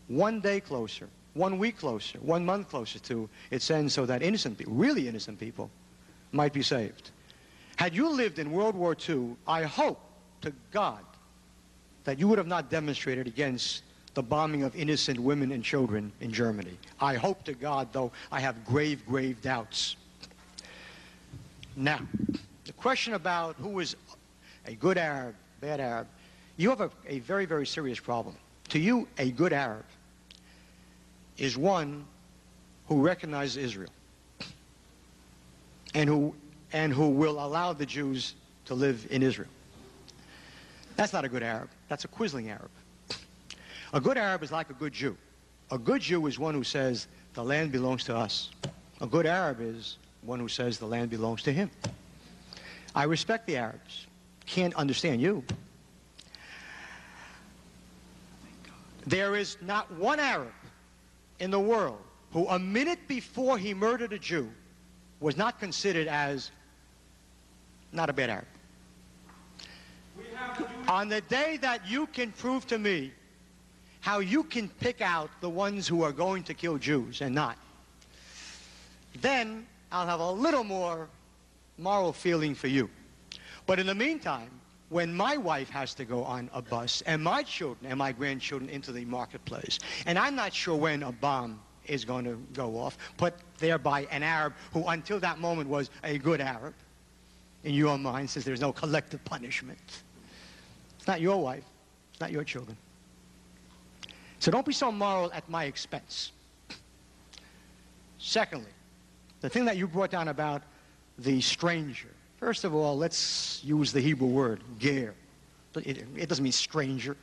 one day closer, 1 week closer, 1 month closer to its end, so that innocent people, really innocent people, might be saved. Had you lived in World War II, I hope to God that you would have not demonstrated against the bombing of innocent women and children in Germany. I hope to God, though I have grave, grave doubts. Now, the question about who is a good Arab, bad Arab, you have a very, very serious problem. To you, a good Arab is one who recognizes Israel and who will allow the Jews to live in Israel. That's not a good Arab. That's a quisling Arab. A good Arab is like a good Jew. A good Jew is one who says, the land belongs to us. A good Arab is one who says the land belongs to him. I respect the Arabs. Can't understand you. There is not one Arab in the world who a minute before he murdered a Jew was not considered as not a bad Arab. On the day that you can prove to me how you can pick out the ones who are going to kill Jews and not, then I'll have a little more moral feeling for you. But in the meantime, when my wife has to go on a bus and my children and my grandchildren into the marketplace, and I'm not sure when a bomb is going to go off, put there by an Arab who until that moment was a good Arab, in your mind, since there's no collective punishment. It's not your wife. It's not your children. So don't be so moral at my expense. Secondly, the thing that you brought down about the stranger. First of all, let's use the Hebrew word, ger. It doesn't mean stranger.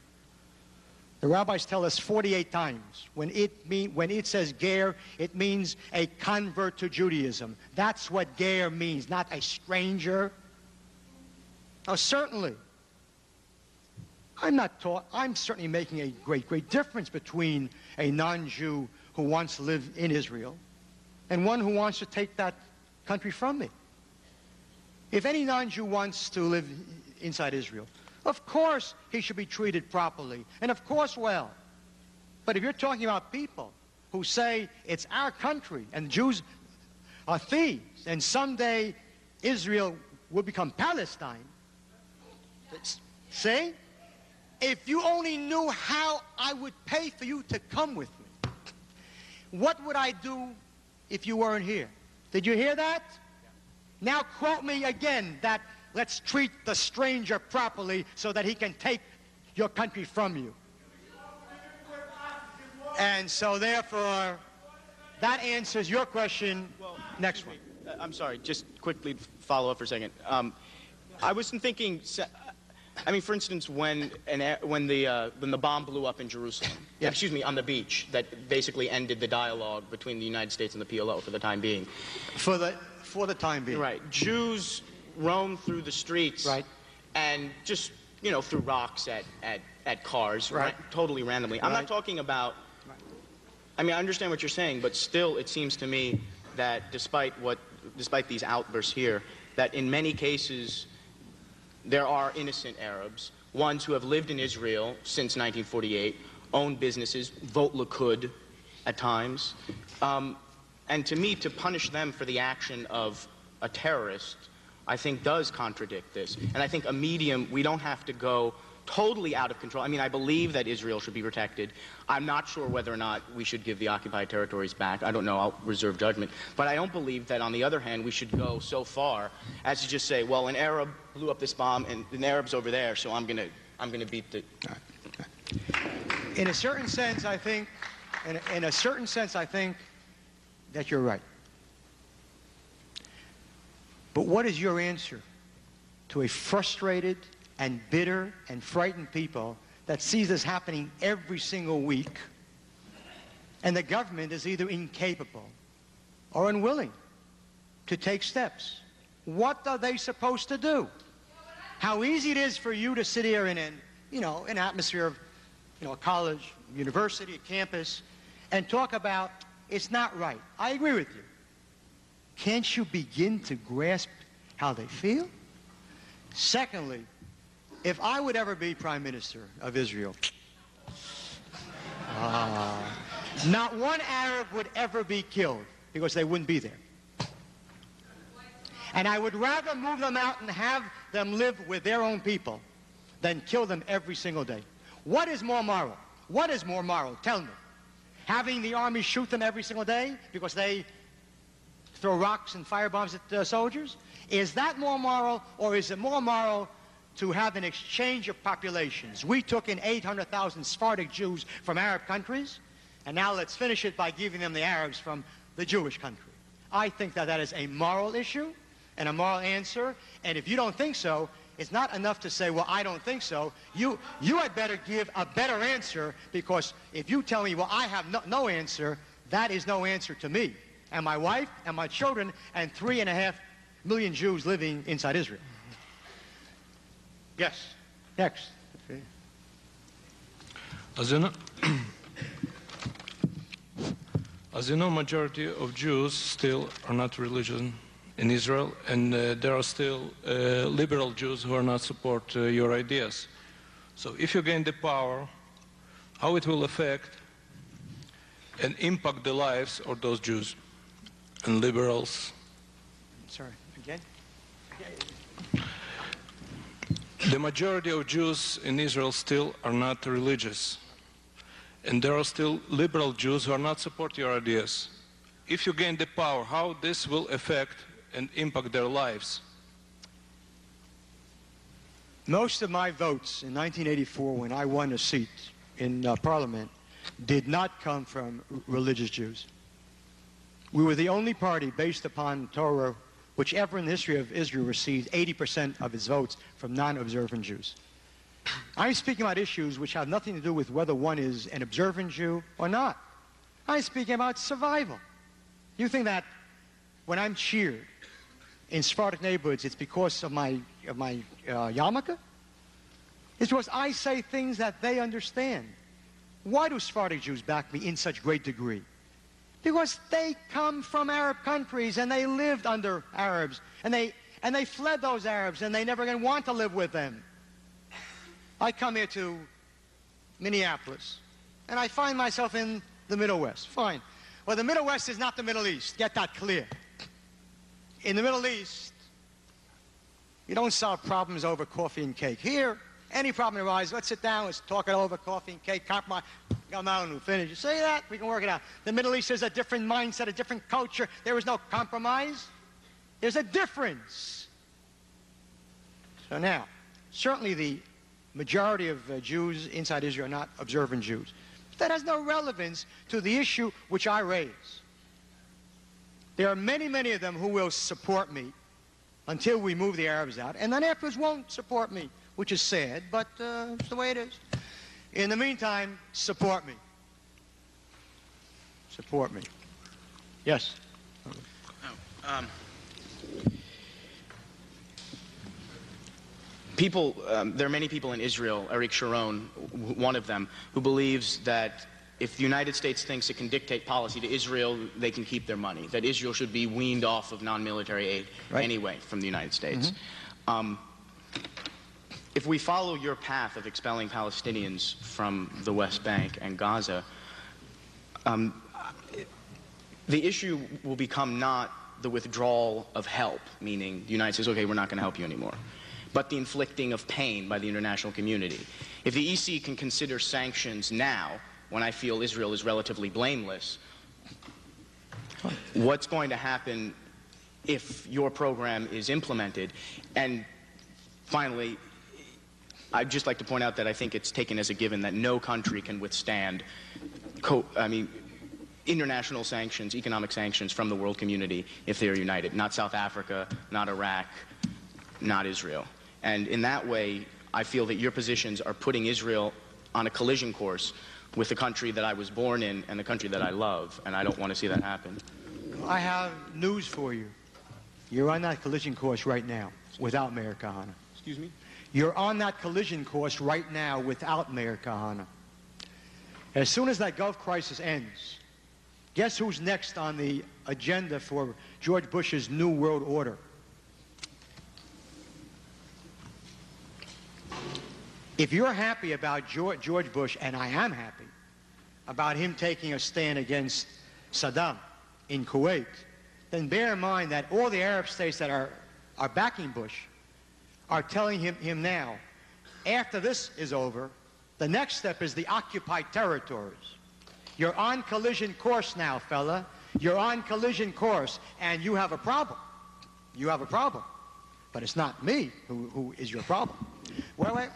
The rabbis tell us 48 times when it says ger, it means a convert to Judaism. That's what ger means, not a stranger. Now, certainly, I'm certainly making a great, great difference between a non-Jew who wants to live in Israel and one who wants to take that country from me. If any non-Jew wants to live inside Israel, of course he should be treated properly, and of course well. But if you're talking about people who say it's our country and Jews are thieves and someday Israel will become Palestine, see? If you only knew how I would pay for you to come with me, what would I do if you weren't here? Did you hear that? Now quote me again that let's treat the stranger properly so that he can take your country from you. And so therefore, that answers your question. Well, next one. I'm sorry, just quickly follow up for a second. I was thinking, I mean, for instance, when the bomb blew up in Jerusalem, yes. Excuse me, on the beach, that basically ended the dialogue between the United States and the PLO for the time being. For the time being. Right. Jews roamed through the streets. Right. And just, threw rocks at cars. Right. Totally randomly. Right. I'm not talking about, I mean, I understand what you're saying, but still it seems to me that despite these outbursts here, that in many cases there are innocent Arabs, ones who have lived in Israel since 1948, own businesses, vote Likud at times. And to me, to punish them for the action of a terrorist, I think does contradict this. And I think a medium, we don't have to go totally out of control. I mean, I believe that Israel should be protected. I'm not sure whether or not we should give the occupied territories back. I don't know. I'll reserve judgment. But I don't believe that, on the other hand, we should go so far as to just say, well, an Arab blew up this bomb, and an Arab's over there, so I'm gonna beat the... In a certain sense, I think, that you're right. But what is your answer to a frustrated and bitter and frightened people that sees this happening every single week, and the government is either incapable or unwilling to take steps? What are they supposed to do? How easy it is for you to sit here in an atmosphere of a college, university, a campus, and talk about it's not right. I agree with you. Can't you begin to grasp how they feel? Secondly, if I would ever be Prime Minister of Israel, Not one Arab would ever be killed because they wouldn't be there. And I would rather move them out and have them live with their own people than kill them every single day. What is more moral? What is more moral? Tell me. Having the army shoot them every single day because they throw rocks and firebombs at soldiers? Is that more moral, or is it more moral to have an exchange of populations? We took in 800,000 Sephardic Jews from Arab countries, and now let's finish it by giving them the Arabs from the Jewish country. I think that that is a moral issue and a moral answer, and if you don't think so, it's not enough to say, well, I don't think so. You had better give a better answer, because if you tell me, well, I have no answer, that is no answer to me, and my wife, and my children, and 3.5 million Jews living inside Israel. Yes. Next. Okay. As you know, majority of Jews still are not religious in Israel, and there are still liberal Jews who are not support your ideas. So if you gain the power, how it will affect and impact the lives of those Jews and liberals? Sorry, again? The majority of Jews in Israel still are not religious, and there are still liberal Jews who are not support your ideas. If you gain the power, how this will affect and impact their lives? Most of my votes in 1984, when I won a seat in Parliament, did not come from religious Jews. We were the only party based upon Torah which ever in the history of Israel received 80% of its votes from non-observant Jews. I'm speaking about issues which have nothing to do with whether one is an observant Jew or not. I'm speaking about survival. You think that when I'm cheered in Sephardic neighborhoods, it's because of my yarmulke? It's because I say things that they understand. Why do Sephardic Jews back me in such great degree? Because they come from Arab countries and they lived under Arabs, and they fled those Arabs, and they never again want to live with them. I come here to Minneapolis, and I find myself in the Middle West. Fine. Well, the Middle West is not the Middle East. Get that clear. In the Middle East, you don't solve problems over coffee and cake. Here, any problem arises, let's sit down, let's talk it over, coffee and cake, compromise, come out and we'll finish. You say that, we can work it out. The Middle East is a different mindset, a different culture. There is no compromise. There's a difference. So now, certainly the majority of Jews inside Israel are not observant Jews. But that has no relevance to the issue which I raise. There are many, many of them who will support me until we move the Arabs out, and then afterwards won't support me, which is sad, but it's the way it is. In the meantime, support me. Support me. Yes? There are many people in Israel, Eric Sharon, one of them, who believes that if the United States thinks it can dictate policy to Israel, they can keep their money, that Israel should be weaned off of non-military aid anyway from the United States. If we follow your path of expelling Palestinians from the West Bank and Gaza, the issue will become not the withdrawal of help, meaning the United States, okay, we're not going to help you anymore, but the inflicting of pain by the international community. If the EC can consider sanctions now, when I feel Israel is relatively blameless, what's going to happen if your program is implemented? And finally, I'd just like to point out that I think it's taken as a given that no country can withstand international sanctions, economic sanctions from the world community if they are united. Not South Africa, not Iraq, not Israel. And in that way, I feel that your positions are putting Israel on a collision course with the country that I was born in and the country that I love, and I don't want to see that happen. I have news for you. You're on that collision course right now without Mayor Kehana. Excuse me? You're on that collision course right now without Mayor Kehana. As soon as that Gulf crisis ends, guess who's next on the agenda for George Bush's New World Order? If you're happy about George Bush, and I am happy, about him taking a stand against Saddam in Kuwait, then bear in mind that all the Arab states that are backing Bush are telling him now, after this is over, the next step is the occupied territories. You're on collision course now, fella. You're on collision course, and you have a problem. You have a problem. But it's not me who is your problem. Wait.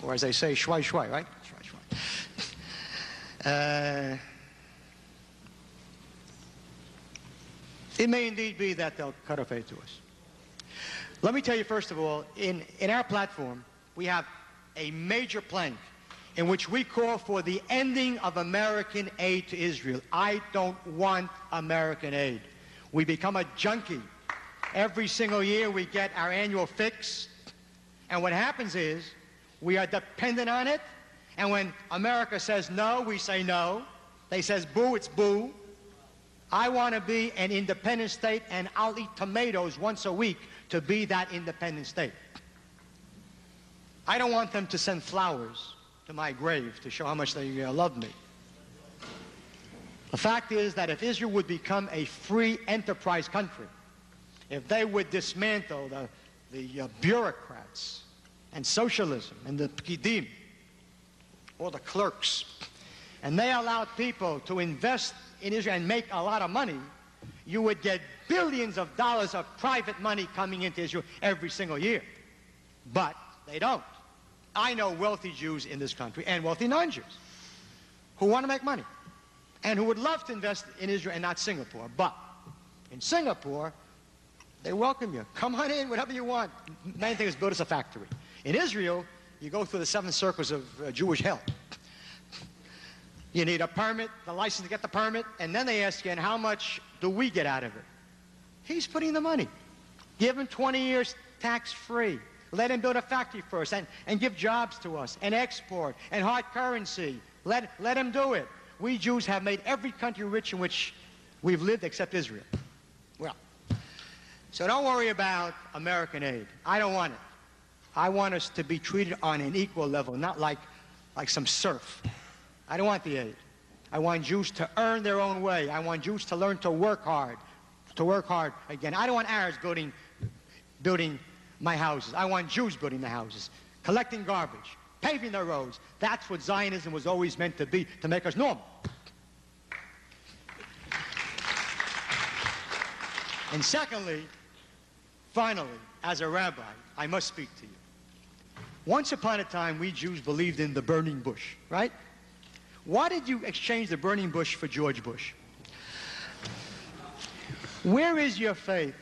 Or as they say, shwai shwai, right? Shwai shwai. It may indeed be that they'll cut off aid to us. Let me tell you, first of all, in our platform, we have a major plank in which we call for the ending of American aid to Israel. I don't want American aid. We become a junkie. Every single year we get our annual fix, and what happens is we are dependent on it, and when America says no, we say no. They says boo, it's boo. I want to be an independent state, and I'll eat tomatoes once a week to be that independent state. I don't want them to send flowers to my grave to show how much they love me. The fact is that if Israel would become a free enterprise country, if they would dismantle the bureaucrats and socialism and the pkidim, or the clerks, and they allowed people to invest in Israel and make a lot of money, you would get billions of dollars of private money coming into Israel every single year. But they don't. I know wealthy Jews in this country and wealthy non-Jews who want to make money and who would love to invest in Israel and not Singapore. But in Singapore, they welcome you. Come on in, whatever you want. Main thing is build us a factory. In Israel, you go through the 7 circles of Jewish hell. You need a permit, the license to get the permit, and then they ask you, and how much do we get out of it? He's putting the money. Give him 20 years tax-free. Let him build a factory first and give jobs to us and export and hard currency. Let him do it. We Jews have made every country rich in which we've lived except Israel. Well, so don't worry about American aid. I don't want it. I want us to be treated on an equal level, not like some serf. I don't want the aid. I want Jews to earn their own way. I want Jews to learn to work hard again. I don't want Arabs building my houses. I want Jews building the houses, collecting garbage, paving the roads. That's what Zionism was always meant to be, to make us normal. And secondly, finally, as a rabbi, I must speak to you. Once upon a time, we Jews believed in the burning bush, right? Why did you exchange the burning bush for George Bush? Where is your faith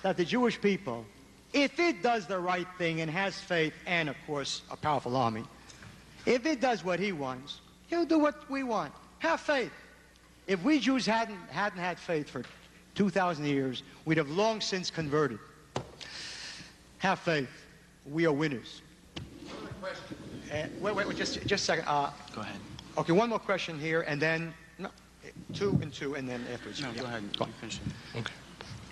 that the Jewish people, if it does the right thing and has faith and, of course, a powerful army, if it does what he wants, he'll do what we want. Have faith. If we Jews hadn't had faith for 2,000 years, we'd have long since converted. Have faith. We are winners. Wait, just a second. Go ahead. Okay, one more question here, and then, no, 2 and 2, and then afterwards. No, go ahead. Go on. You finish it. Okay.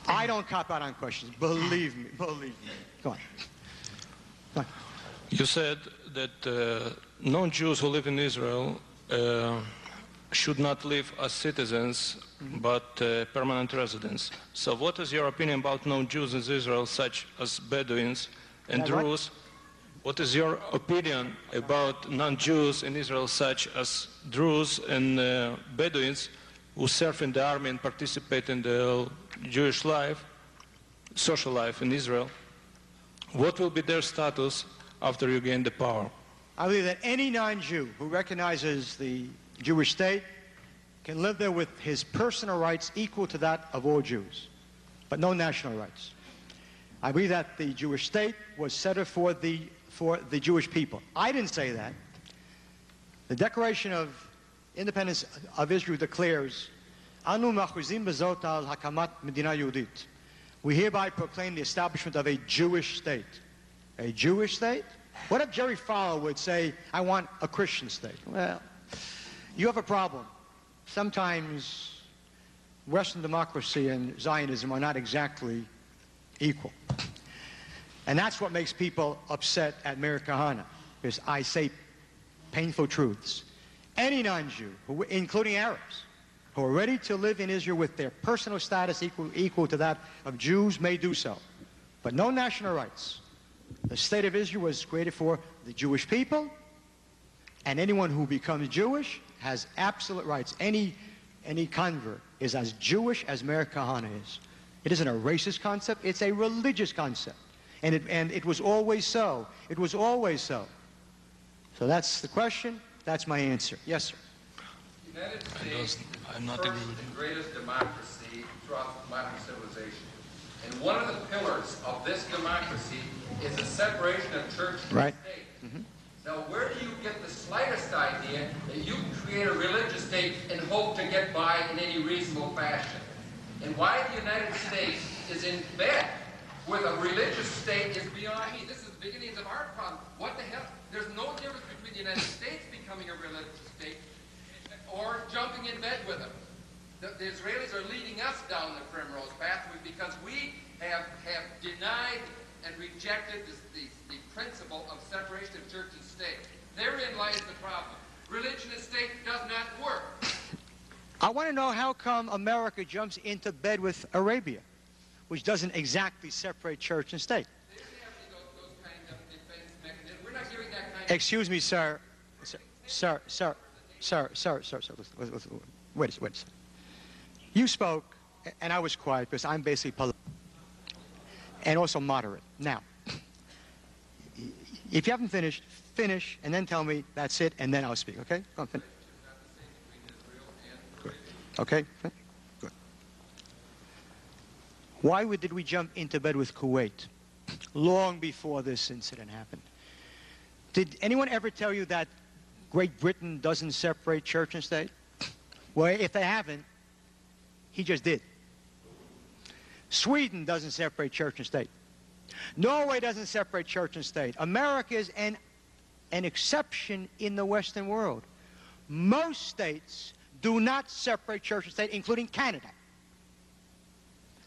I don't cop out on questions. Believe me. Go on. You said that non-Jews who live in Israel should not live as citizens, but permanent residents. So what is your opinion about non-Jews in Israel, such as Bedouins and Druze? What is your opinion about non-Jews in Israel, such as Druze and Bedouins, who serve in the army and participate in the Jewish life, social life in Israel? What will be their status after you gain the power? I believe that any non-Jew who recognizes the Jewish state can live there with his personal rights equal to that of all Jews, but no national rights. I believe that the Jewish state was set up for the Jewish people. I didn't say that. The Declaration of Independence of Israel declares, Anu machuzim bezot al hakamat medina Yehudit. We hereby proclaim the establishment of a Jewish state. A Jewish state? What if Jerry Fowler would say, I want a Christian state? Well, you have a problem. Sometimes Western democracy and Zionism are not exactly equal. And that's what makes people upset at Mir Kehana. Because I say painful truths. Any non-Jew, including Arabs, who are ready to live in Israel with their personal status equal to that of Jews may do so. But no national rights. The state of Israel was created for the Jewish people, and anyone who becomes Jewish has absolute rights. Any convert is as Jewish as Mir Kehana is. It isn't a racist concept, it's a religious concept. And it was always so. It was always so. So that's the question, that's my answer. Yes, sir. The United States I'm not is agree with the greatest democracy throughout modern civilization. And one of the pillars of this democracy is the separation of church and Right. state. Now, where do you get the slightest idea that you can create a religious state and hope to get by in any reasonable fashion? And why the United States is in bed with a religious state is beyond me. This is the beginnings of our problem. What the hell? There's no difference between the United States becoming a religious state or jumping in bed with them. The Israelis are leading us down the primrose pathway because we have denied and rejected the principle of separation of church and state. Therein lies the problem. Religion and state does not work. I want to know how come America jumps into bed with Arabia, which doesn't exactly separate church and state. They have those kinds of defense mechanisms. We're not giving that kind of... Excuse me, sir. Sir. Listen. Wait a second. You spoke, and I was quiet because I'm basically polite and also moderate. Now, if you haven't finished, finish, and then tell me that's it, and then I'll speak, okay? Go on, finish. Good. Okay? Good. Why did we jump into bed with Kuwait long before this incident happened? Did anyone ever tell you that Great Britain doesn't separate church and state? Well, if they haven't, he just did. Sweden doesn't separate church and state. Norway doesn't separate church and state. America is an exception in the Western world. Most states do not separate church and state, including Canada.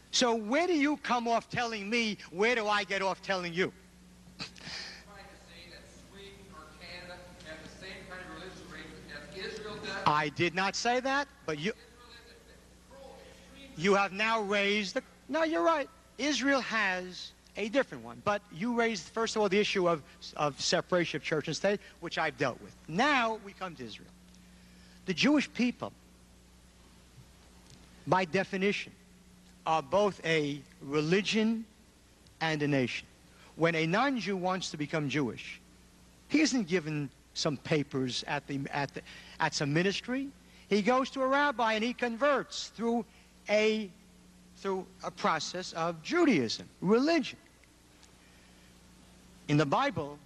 So where do you come off telling me, where do I get off telling you? Trying to say that Sweden or Canada have the same kind of religious arrangement as Israel does. I did not say that, but you have now raised the... No, you're right. Israel has a different one. But you raised, first of all, the issue of separation of church and state, which I've dealt with. Now we come to Israel. The Jewish people, by definition, are both a religion and a nation. When a non-Jew wants to become Jewish, he isn't given some papers at some ministry. He goes to a rabbi and he converts through a process of Judaism, religion. In the Bible,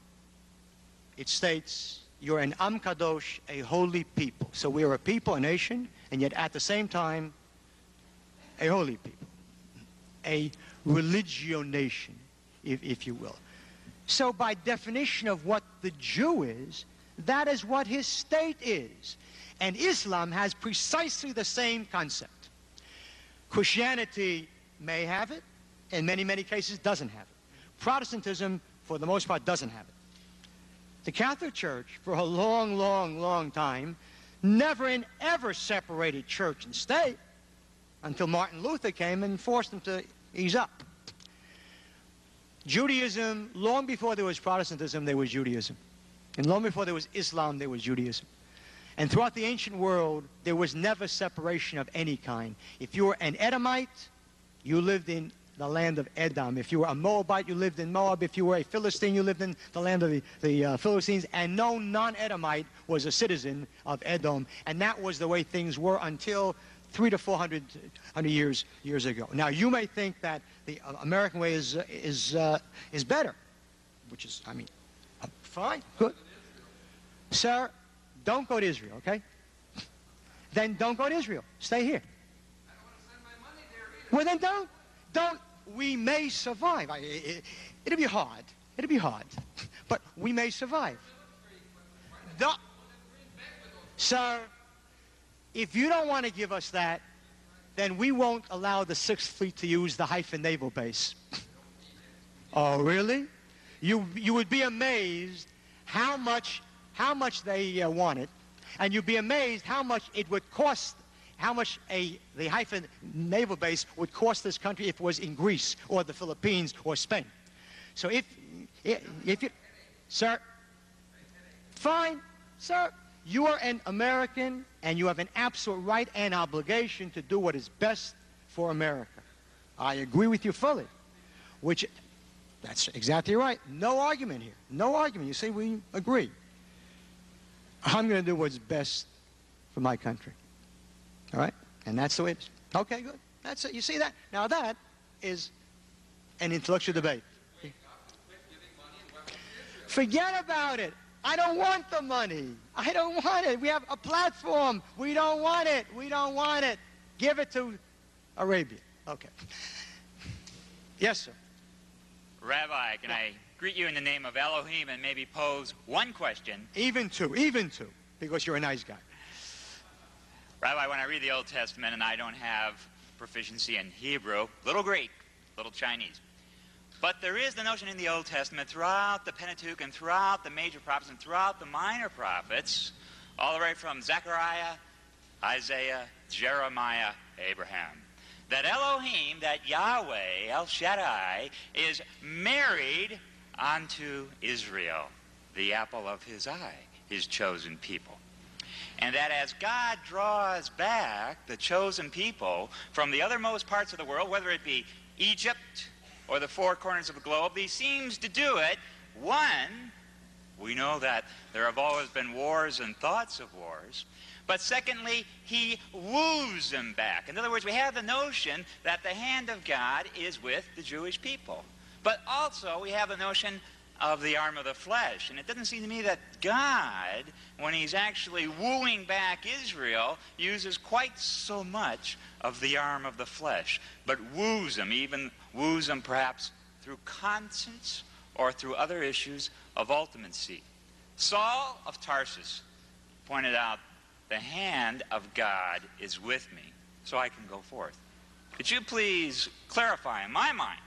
it states, you're an Am Kadosh, a holy people. So we are a people, a nation, and yet at the same time, a holy people. A religio nation, if you will. So by definition of what the Jew is, that is what his state is. And Islam has precisely the same concept. Christianity may have it, in many, many cases doesn't have it. Protestantism, for the most part, doesn't have it. The Catholic Church, for a long, long, long time, never and ever separated church and state until Martin Luther came and forced them to ease up. Judaism, long before there was Protestantism, there was Judaism. And long before there was Islam, there was Judaism. And throughout the ancient world, there was never separation of any kind. If you were an Edomite, you lived in the land of Edom. If you were a Moabite, you lived in Moab. If you were a Philistine, you lived in the land of the Philistines. And no non-Edomite was a citizen of Edom. And that was the way things were until 300 to 400 years ago. Now, you may think that the American way is better, which is, I mean, fine, good. Sir, don't go to Israel, okay? Then don't go to Israel. Stay here. I don't want to send my money there either. Well, then don't. We may survive. It'll be hard. It'll be hard. But we may survive. Sir, if you don't want to give us that, then we won't allow the 6th Fleet to use the Haifa Naval Base. Oh, really? You would be amazed how much how much they want it, and you'd be amazed how much it would cost, how much the Haifa naval base would cost this country if it was in Greece or the Philippines or Spain. So if you, sir, fine, sir, you are an American and you have an absolute right and obligation to do what is best for America. I agree with you fully, which, that's exactly right. No argument here. No argument. You say we agree. I'm going to do what's best for my country. All right? And that's the way it is. Okay, good. That's it. You see that? Now that is an intellectual debate. Forget about it. I don't want the money. I don't want it. We have a platform. We don't want it. We don't want it. Give it to Arabia. Okay. Yes, sir. Rabbi, can I greet you in the name of Elohim and maybe pose one question? Even two, because you're a nice guy. Rabbi, when I read the Old Testament and I don't have proficiency in Hebrew, little Greek, little Chinese, but there is the notion in the Old Testament throughout the Pentateuch and throughout the major prophets and throughout the minor prophets, all the way from Zechariah, Isaiah, Jeremiah, Abraham, that Elohim, that Yahweh, El Shaddai, is married unto Israel, the apple of his eye, his chosen people. And that as God draws back the chosen people from the othermost parts of the world, whether it be Egypt or the four corners of the globe, he seems to do it. One, we know that there have always been wars and thoughts of wars. But secondly, he woos them back. In other words, we have the notion that the hand of God is with the Jewish people. But also we have the notion of the arm of the flesh. And it doesn't seem to me that God, when he's actually wooing back Israel, uses quite so much of the arm of the flesh, but woos them, even woos them perhaps through conscience or through other issues of ultimacy. Saul of Tarsus pointed out, the hand of God is with me, so I can go forth. Could you please clarify in my mind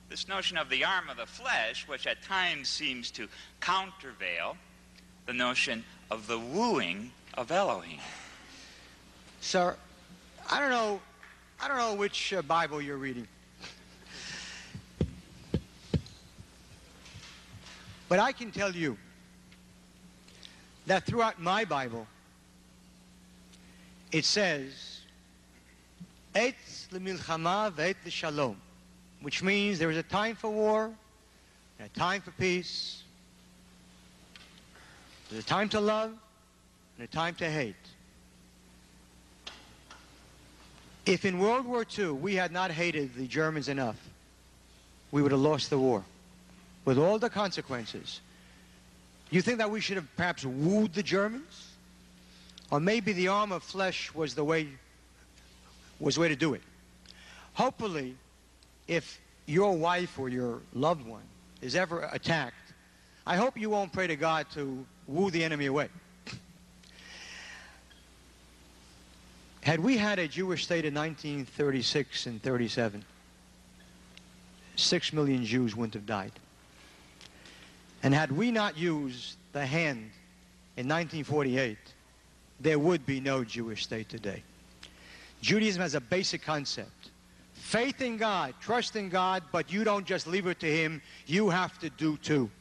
this notion of the arm of the flesh, which at times seems to countervail the notion of the wooing of Elohim? Sir, I don't know which Bible you're reading. But I can tell you that throughout my Bible, it says, Et lemilchama ve'et leshalom, which means there is a time for war and a time for peace. There's a time to love and a time to hate. If in World War II we had not hated the Germans enough, we would have lost the war with all the consequences. You think that we should have perhaps wooed the Germans? Or maybe the arm of flesh was the way to do it. Hopefully, if your wife or your loved one is ever attacked, I hope you won't pray to God to woo the enemy away. Had we had a Jewish state in 1936 and 37, 6 million Jews wouldn't have died. And had we not used the hand in 1948, there would be no Jewish state today. Judaism has a basic concept. Faith in God, trust in God, but you don't just leave it to him, you have to do too.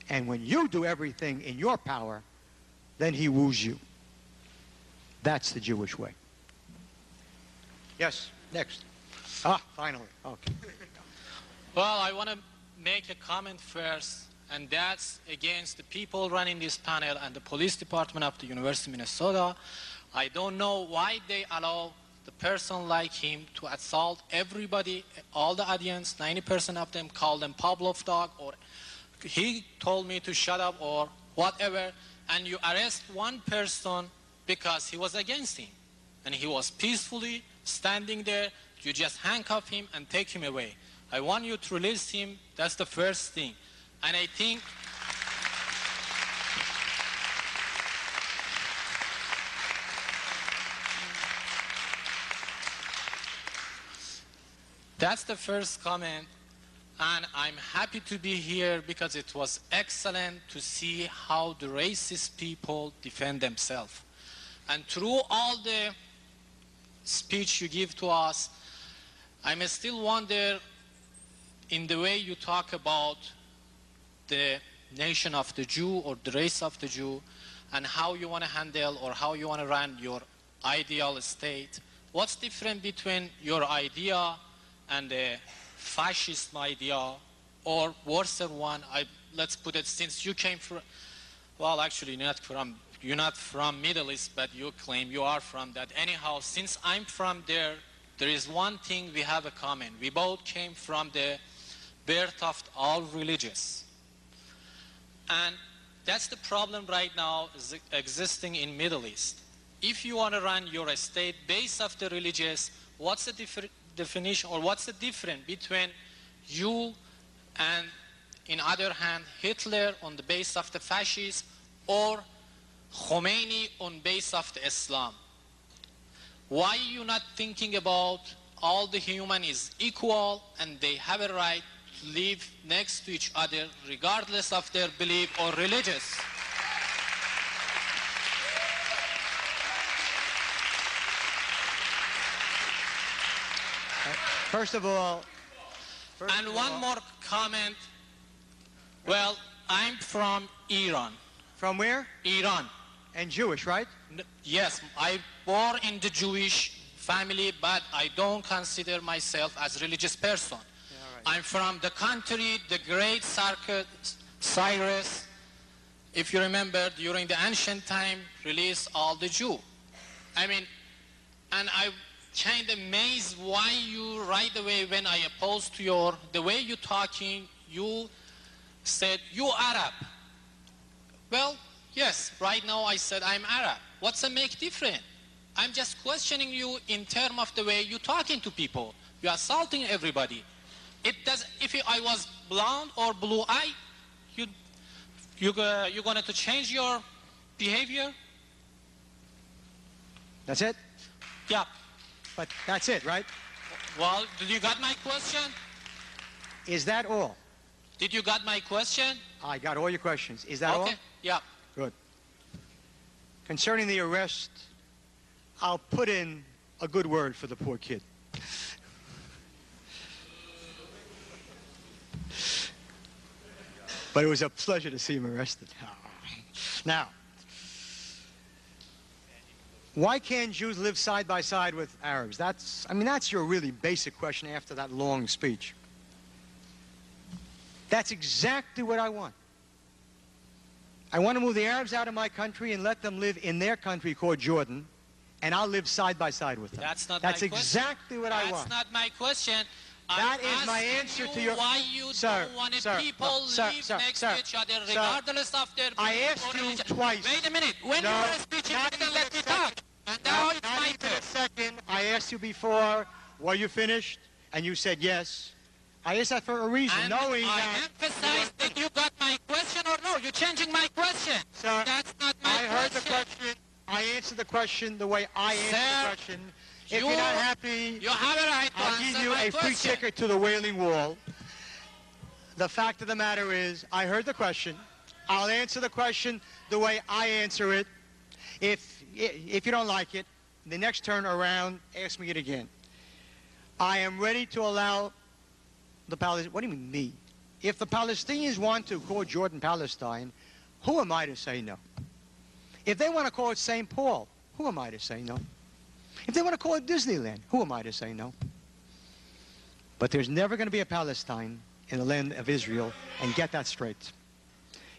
And when you do everything in your power, then he woos you. That's the Jewish way. Yes, next. Ah, finally. Okay. Well, I want to make a comment first, and that's against the people running this panel and the police department of the University of Minnesota. I don't know why they allow the person like him to assault everybody, all the audience. 90% of them call them Pavlov dog, or he told me to shut up or whatever, and you arrest one person because he was against him. And he was peacefully standing there. You just handcuff him and take him away. I want you to release him. That's the first thing. And I think that's the first comment. And I'm happy to be here because it was excellent to see how the racist people defend themselves. And through all the speech you give to us, I may still wonder in the way you talk about the nation of the Jew or the race of the Jew and how you want to handle or how you want to run your ideal state. What's different between your idea and the fascist idea, or worse one, let's put it, since you came from, well, actually you're not from Middle East, but you claim you are from that. Anyhow, since I'm from there, there is one thing we have in common. We both came from the birth of all religious. And that's the problem right now is existing in Middle East. If you want to run your state based off the religious, what's the definition or what's the difference between you and, in other hand, Hitler on the base of the fascism or Khomeini on base of the Islam? Why are you not thinking about all the human is equal and they have a right to live next to each other regardless of their belief or religious? First of all... And one more comment. Well, I'm from Iran. From where? Iran. And Jewish, right? Yes, I born in the Jewish family, but I don't consider myself as a religious person. Yeah, right. I'm from the country, the great Cyrus, if you remember, during the ancient time, released all the Jew. I mean, and I kind of amazed why you right away when I opposed to the way you talking, you said, you Arab. Well, yes, right now I said I'm Arab. What's the make different? I'm just questioning you in terms of the way you're talking to people. You're assaulting everybody. It does. If I was blonde or blue eye, you're going to change your behavior? That's it? Yeah. But that's it, right? Well, did you got my question? Is that all? Did you got my question? I got all your questions. Is that all? Okay. Yeah. Good. Concerning the arrest, I'll put in a good word for the poor kid. But it was a pleasure to see him arrested. Now, why can't Jews live side by side with Arabs? That's your really basic question after that long speech. That's exactly what I want. I want to move the Arabs out of my country and let them live in their country called Jordan, and I'll live side by side with them. That's not my question. That's exactly what I want. That's not my question. That is my answer to your... Why you don't want people live next to each other regardless of their... I asked you twice. Wait a minute. When you were speaking, you didn't let me talk. And now it's my turn. A second. I asked you before, were you finished? And you said yes. I asked that for a reason, and knowing I that... emphasized that you got my question or no. You're changing my question. Sir, that's not my question. I heard the question. I answered the question the way I answered the question. If you're not happy, you have a right to I'll give you a free ticket to the Wailing Wall. The fact of the matter is, I heard the question. I'll answer the question the way I answer it. If you don't like it, the next turn around, ask me it again. I am ready to allow the Palestinians... What do you mean, me? If the Palestinians want to call Jordan Palestine, who am I to say no? If they want to call it St. Paul, who am I to say no? If they want to call it Disneyland, who am I to say no? But there's never going to be a Palestine in the land of Israel, and get that straight.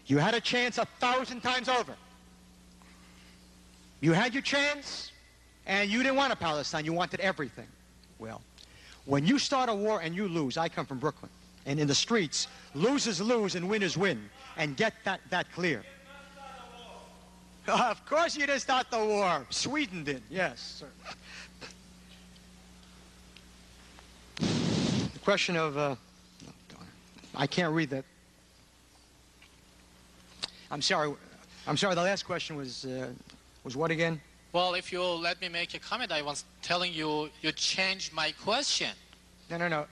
You had a chance 1,000 times over. You had your chance, and you didn't want a Palestine. You wanted everything. Well, when you start a war and you lose, I come from Brooklyn, and in the streets, losers lose and winners win, and get that clear. Of course you didn't start the war. Sweden did, yes, sir. The question of, I can't read that. I'm sorry, the last question was what again? Well, if you let me make a comment, I was telling you, you changed my question. No.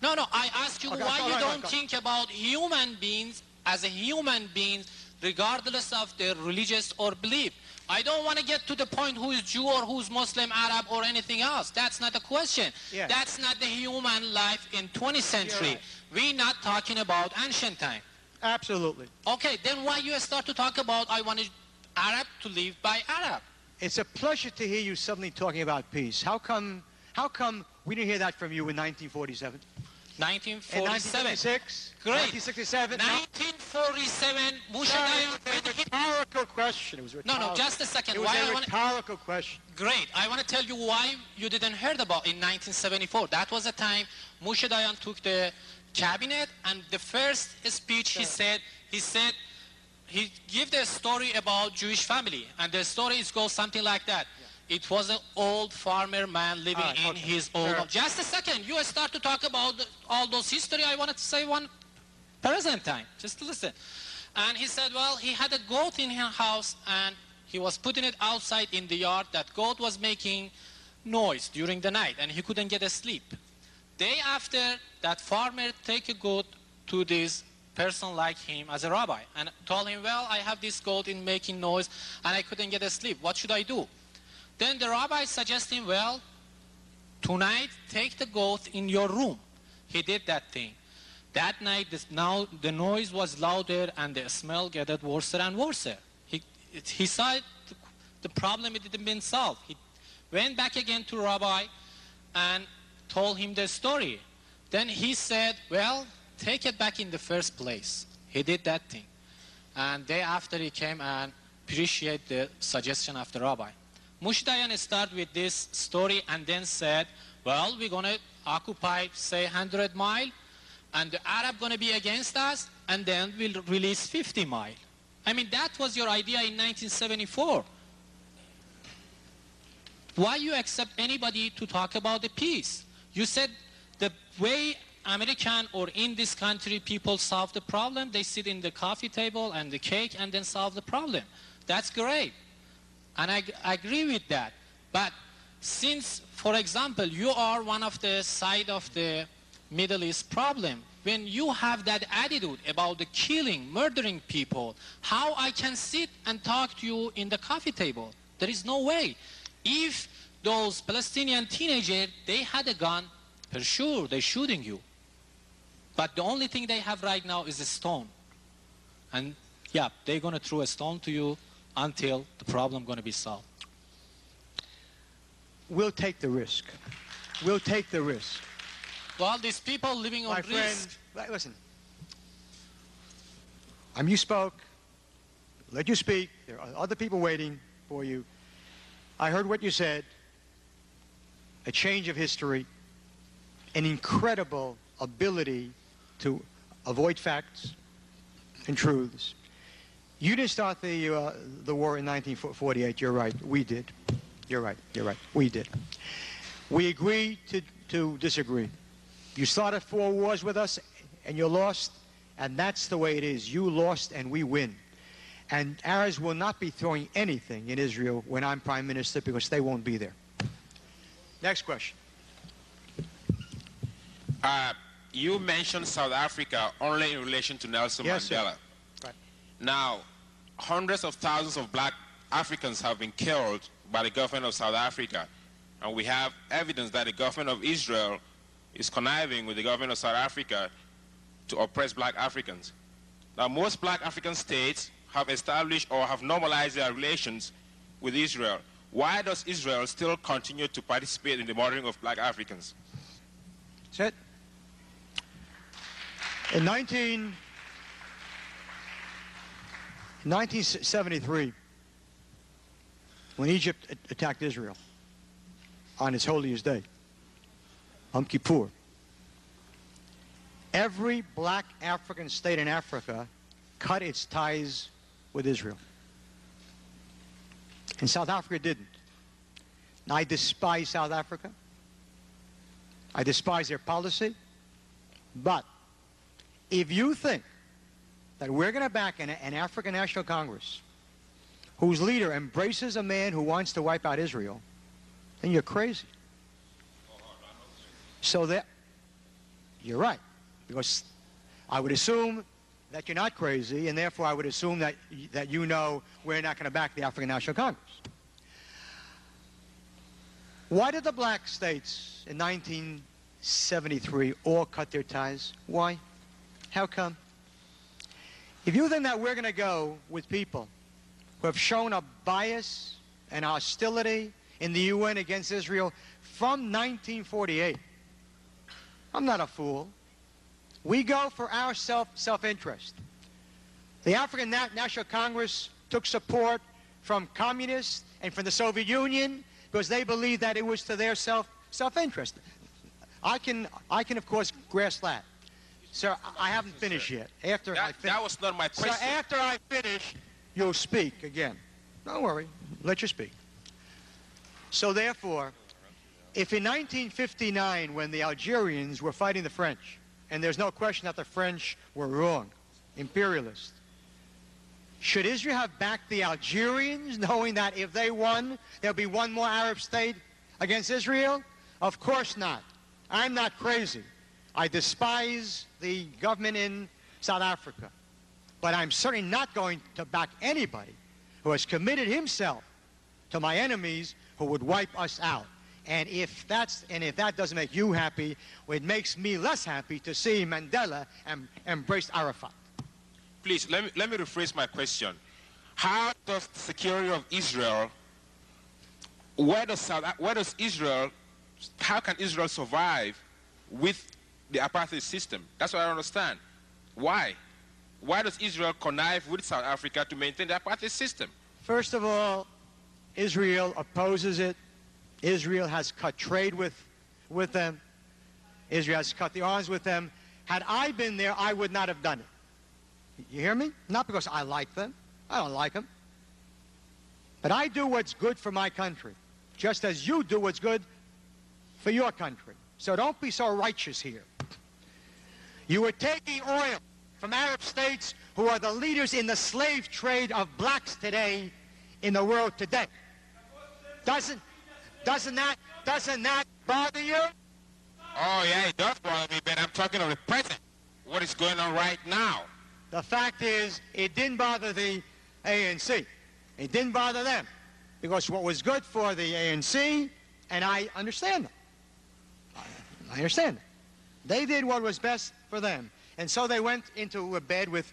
No, I ask you Okay, why all you right, don't go. think about human beings as a human beings, regardless of their religious or belief. I don't want to get to the point who is Jew or who's Muslim, Arab, or anything else. That's not the question. Yeah. That's not the human life in 20th century. right. We're not talking about ancient time. Absolutely. Okay, then why you start to talk about I want Arab to live by Arab? It's a pleasure to hear you suddenly talking about peace. How come we didn't hear that from you in 1947? 1947. In 1966? Great. 1967? 1947, Moshe No, Dayan, it was a rhetorical question. It was a No, rhetorical, just a second. It was Why a I wanna- rhetorical question. Great. I want to tell you why you didn't heard about in 1974. That was the time Moshe Dayan took the cabinet, and the first speech he gave the story about Jewish family, and the story goes something like that. It was an old farmer man living in his old home. Just a second. You start to talk about all those history. I wanted to say one present time. Just listen. And he said, well, he had a goat in his house, and he was putting it outside in the yard. That goat was making noise during the night, and he couldn't get a sleep. Day after, that farmer take a goat to this person like him as a rabbi and told him, well, I have this goat in making noise, and I couldn't get a sleep. What should I do? Then the rabbi suggested him, well, tonight take the goat in your room. He did that thing. That night, now the noise was louder and the smell got worse and worse. He saw the problem had not been solved. He went back again to rabbi and told him the story. Then he said, well, take it back in the first place. He did that thing. And day after he came and appreciated the suggestion of the rabbi. Moshe Dayan started with this story and then said, well, we're going to occupy, say, 100 miles, and the Arab going to be against us, and then we'll release 50 miles. I mean, that was your idea in 1974. Why you accept anybody to talk about the peace? You said the way American or in this country people solve the problem, they sit in the coffee table and the cake and then solve the problem. That's great. And I agree with that. But since, for example, you are one of the side of the Middle East problem, when you have that attitude about the killing, murdering people, how I can sit and talk to you in the coffee table? There is no way. If those Palestinian teenagers, they had a gun, for sure, they're shooting you. But the only thing they have right now is a stone. And yeah, they're going to throw a stone to you until the problem going to be solved. We'll take the risk. We'll take the risk. Well, these people living on My risk. friend, listen. You spoke. Let you speak. There are other people waiting for you. I heard what you said. A change of history. An incredible ability to avoid facts and truths. You didn't start the war in 1948. You're right. We did. You're right. You're right. We did. We agreed to disagree. You started 4 wars with us, and you lost, and that's the way it is. You lost, and we win. And Arabs will not be throwing anything in Israel when I'm prime minister because they won't be there. Next question. You mentioned South Africa only in relation to Nelson Mandela. Right. Now, hundreds of thousands of black Africans have been killed by the government of South Africa. And we have evidence that the government of Israel is conniving with the government of South Africa to oppress black Africans. Now, most black African states have established or have normalized their relations with Israel. Why does Israel still continue to participate in the murdering of black Africans? That's it. In 1973, when Egypt attacked Israel on its holiest day, Yom Kippur, every black African state in Africa cut its ties with Israel. And South Africa didn't. Now, I despise South Africa. I despise their policy. But if you think that we're going to back an African National Congress whose leader embraces a man who wants to wipe out Israel, then you're crazy. So that you're right. Because I would assume that you're not crazy, and therefore I would assume that you know we're not going to back the African National Congress. Why did the black states in 1973 all cut their ties? Why? How come? If you think that we're going to go with people who have shown a bias and hostility in the UN against Israel from 1948, I'm not a fool. We go for our self-interest. The African National Congress took support from communists and from the Soviet Union because they believed that it was to their self-interest. I can of course grasp that. Sir, I haven't finished yet. That was not my question. So after I finish, you'll speak again. Don't worry. Let you speak. So therefore, if in 1959, when the Algerians were fighting the French, and there's no question that the French were wrong, imperialists, should Israel have backed the Algerians, knowing that if they won, there'll be one more Arab state against Israel? Of course not. I'm not crazy. I despise the government in South Africa. But I'm certainly not going to back anybody who has committed himself to my enemies who would wipe us out. And if that doesn't make you happy, well, it makes me less happy to see Mandela embrace Arafat. Please, let me rephrase my question. How does the security of Israel, how can Israel survive with the apartheid system? That's what I don't understand. Why? Why does Israel connive with South Africa to maintain the apartheid system? First of all, Israel opposes it. Israel has cut trade with them. Israel has cut the arms with them. Had I been there, I would not have done it. You hear me? Not because I like them. I don't like them. But I do what's good for my country, just as you do what's good for your country. So don't be so righteous here. You are taking oil from Arab states who are the leaders in the slave trade of blacks today in the world today. Doesn't that bother you? Oh yeah, it does bother me, but I'm talking of the present. What is going on right now? The fact is, it didn't bother the ANC. It didn't bother them. Because what was good for the ANC, and I understand them. I understand them. They did what was best for them. And so they went into a bed with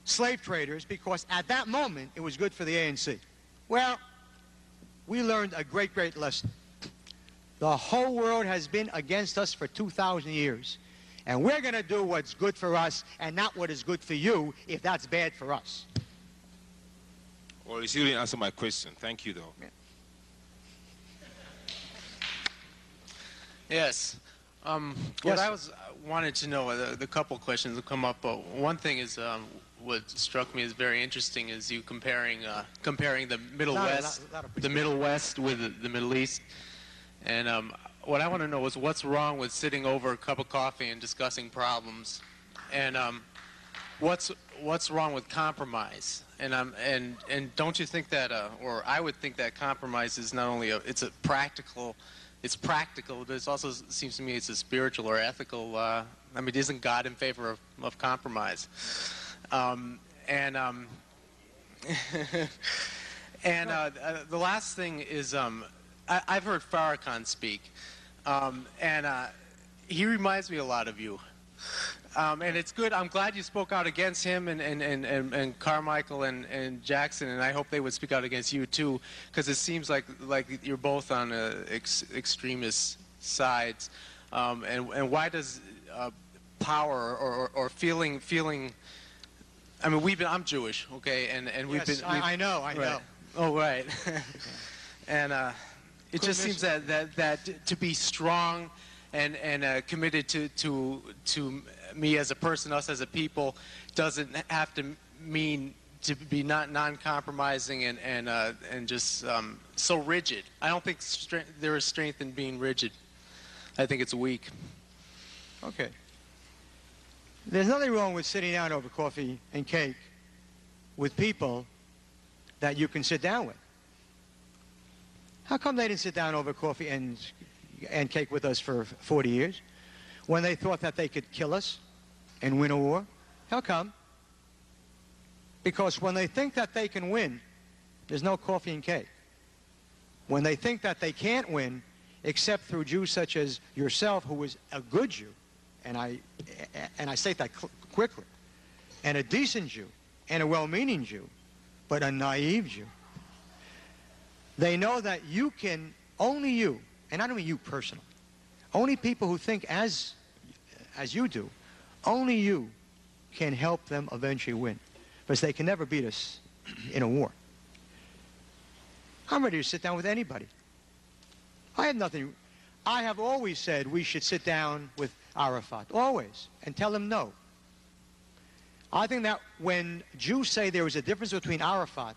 slave traders because at that moment it was good for the ANC. Well, we learned a great, great lesson. The whole world has been against us for 2,000 years. And we're going to do what's good for us and not what is good for you if that's bad for us. Well, you didn't answer my question. Thank you, though. Yeah. Yes. What I wanted to know, the couple questions that come up. One thing is what struck me as very interesting is you comparing the Middle West with the Middle East. And what I want to know is what's wrong with sitting over a cup of coffee and discussing problems, and what's wrong with compromise? And don't you think that, or I would think that compromise is not only it's practical, but it also seems to me it's a spiritual or ethical. I mean, isn't God in favor of compromise? And the last thing is I've heard Farrakhan speak, and he reminds me a lot of you. And it's good. I'm glad you spoke out against him and Carmichael and Jackson, and I hope they would speak out against you too, because it seems like you're both on extremist sides. And why does power or feeling? I mean, I'm Jewish, okay, and we've been. I know. Right. Oh, right. And it just seems that to be strong and committed to me as a person, us as a people, doesn't have to mean to be not non-compromising and just so rigid. I don't think there is strength in being rigid. I think it's weak. Okay. There's nothing wrong with sitting down over coffee and cake with people that you can sit down with. How come they didn't sit down over coffee and cake with us for 40 years? when they thought that they could kill us and win a war? How come? Because when they think that they can win, there's no coffee and cake. When they think that they can't win, except through Jews such as yourself, who is a good Jew, and I say that quickly, and a decent Jew, and a well-meaning Jew, but a naive Jew. They know that you can, only you, and I don't mean you personally, only people who think as you do, only you can help them eventually win, because they can never beat us in a war. I'm ready to sit down with anybody. I have always said we should sit down with Arafat, always, and tell him no. I think that when Jews say there is a difference between Arafat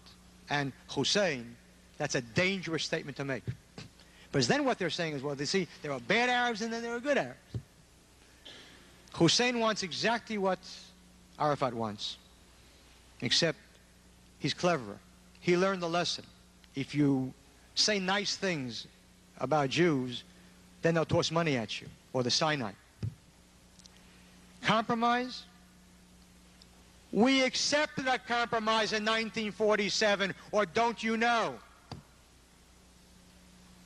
and Hussein, that's a dangerous statement to make. Because then what they're saying is, well, they see, there are bad Arabs and then there are good Arabs. Hussein wants exactly what Arafat wants, except he's cleverer. He learned the lesson. If you say nice things about Jews, then they'll toss money at you, or the Sinai. Compromise? We accepted a compromise in 1947, or don't you know?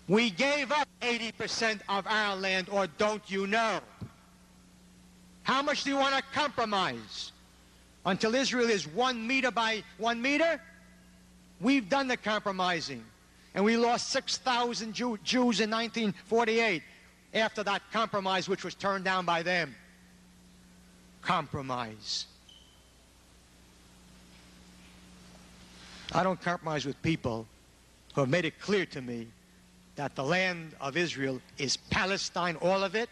We gave up 80% of our land, or don't you know? How much do you want to compromise? Until Israel is 1 meter by 1 meter? We've done the compromising. And we lost 6,000 Jews in 1948 after that compromise, which was turned down by them. Compromise. I don't compromise with people who have made it clear to me that the land of Israel is Palestine, all of it,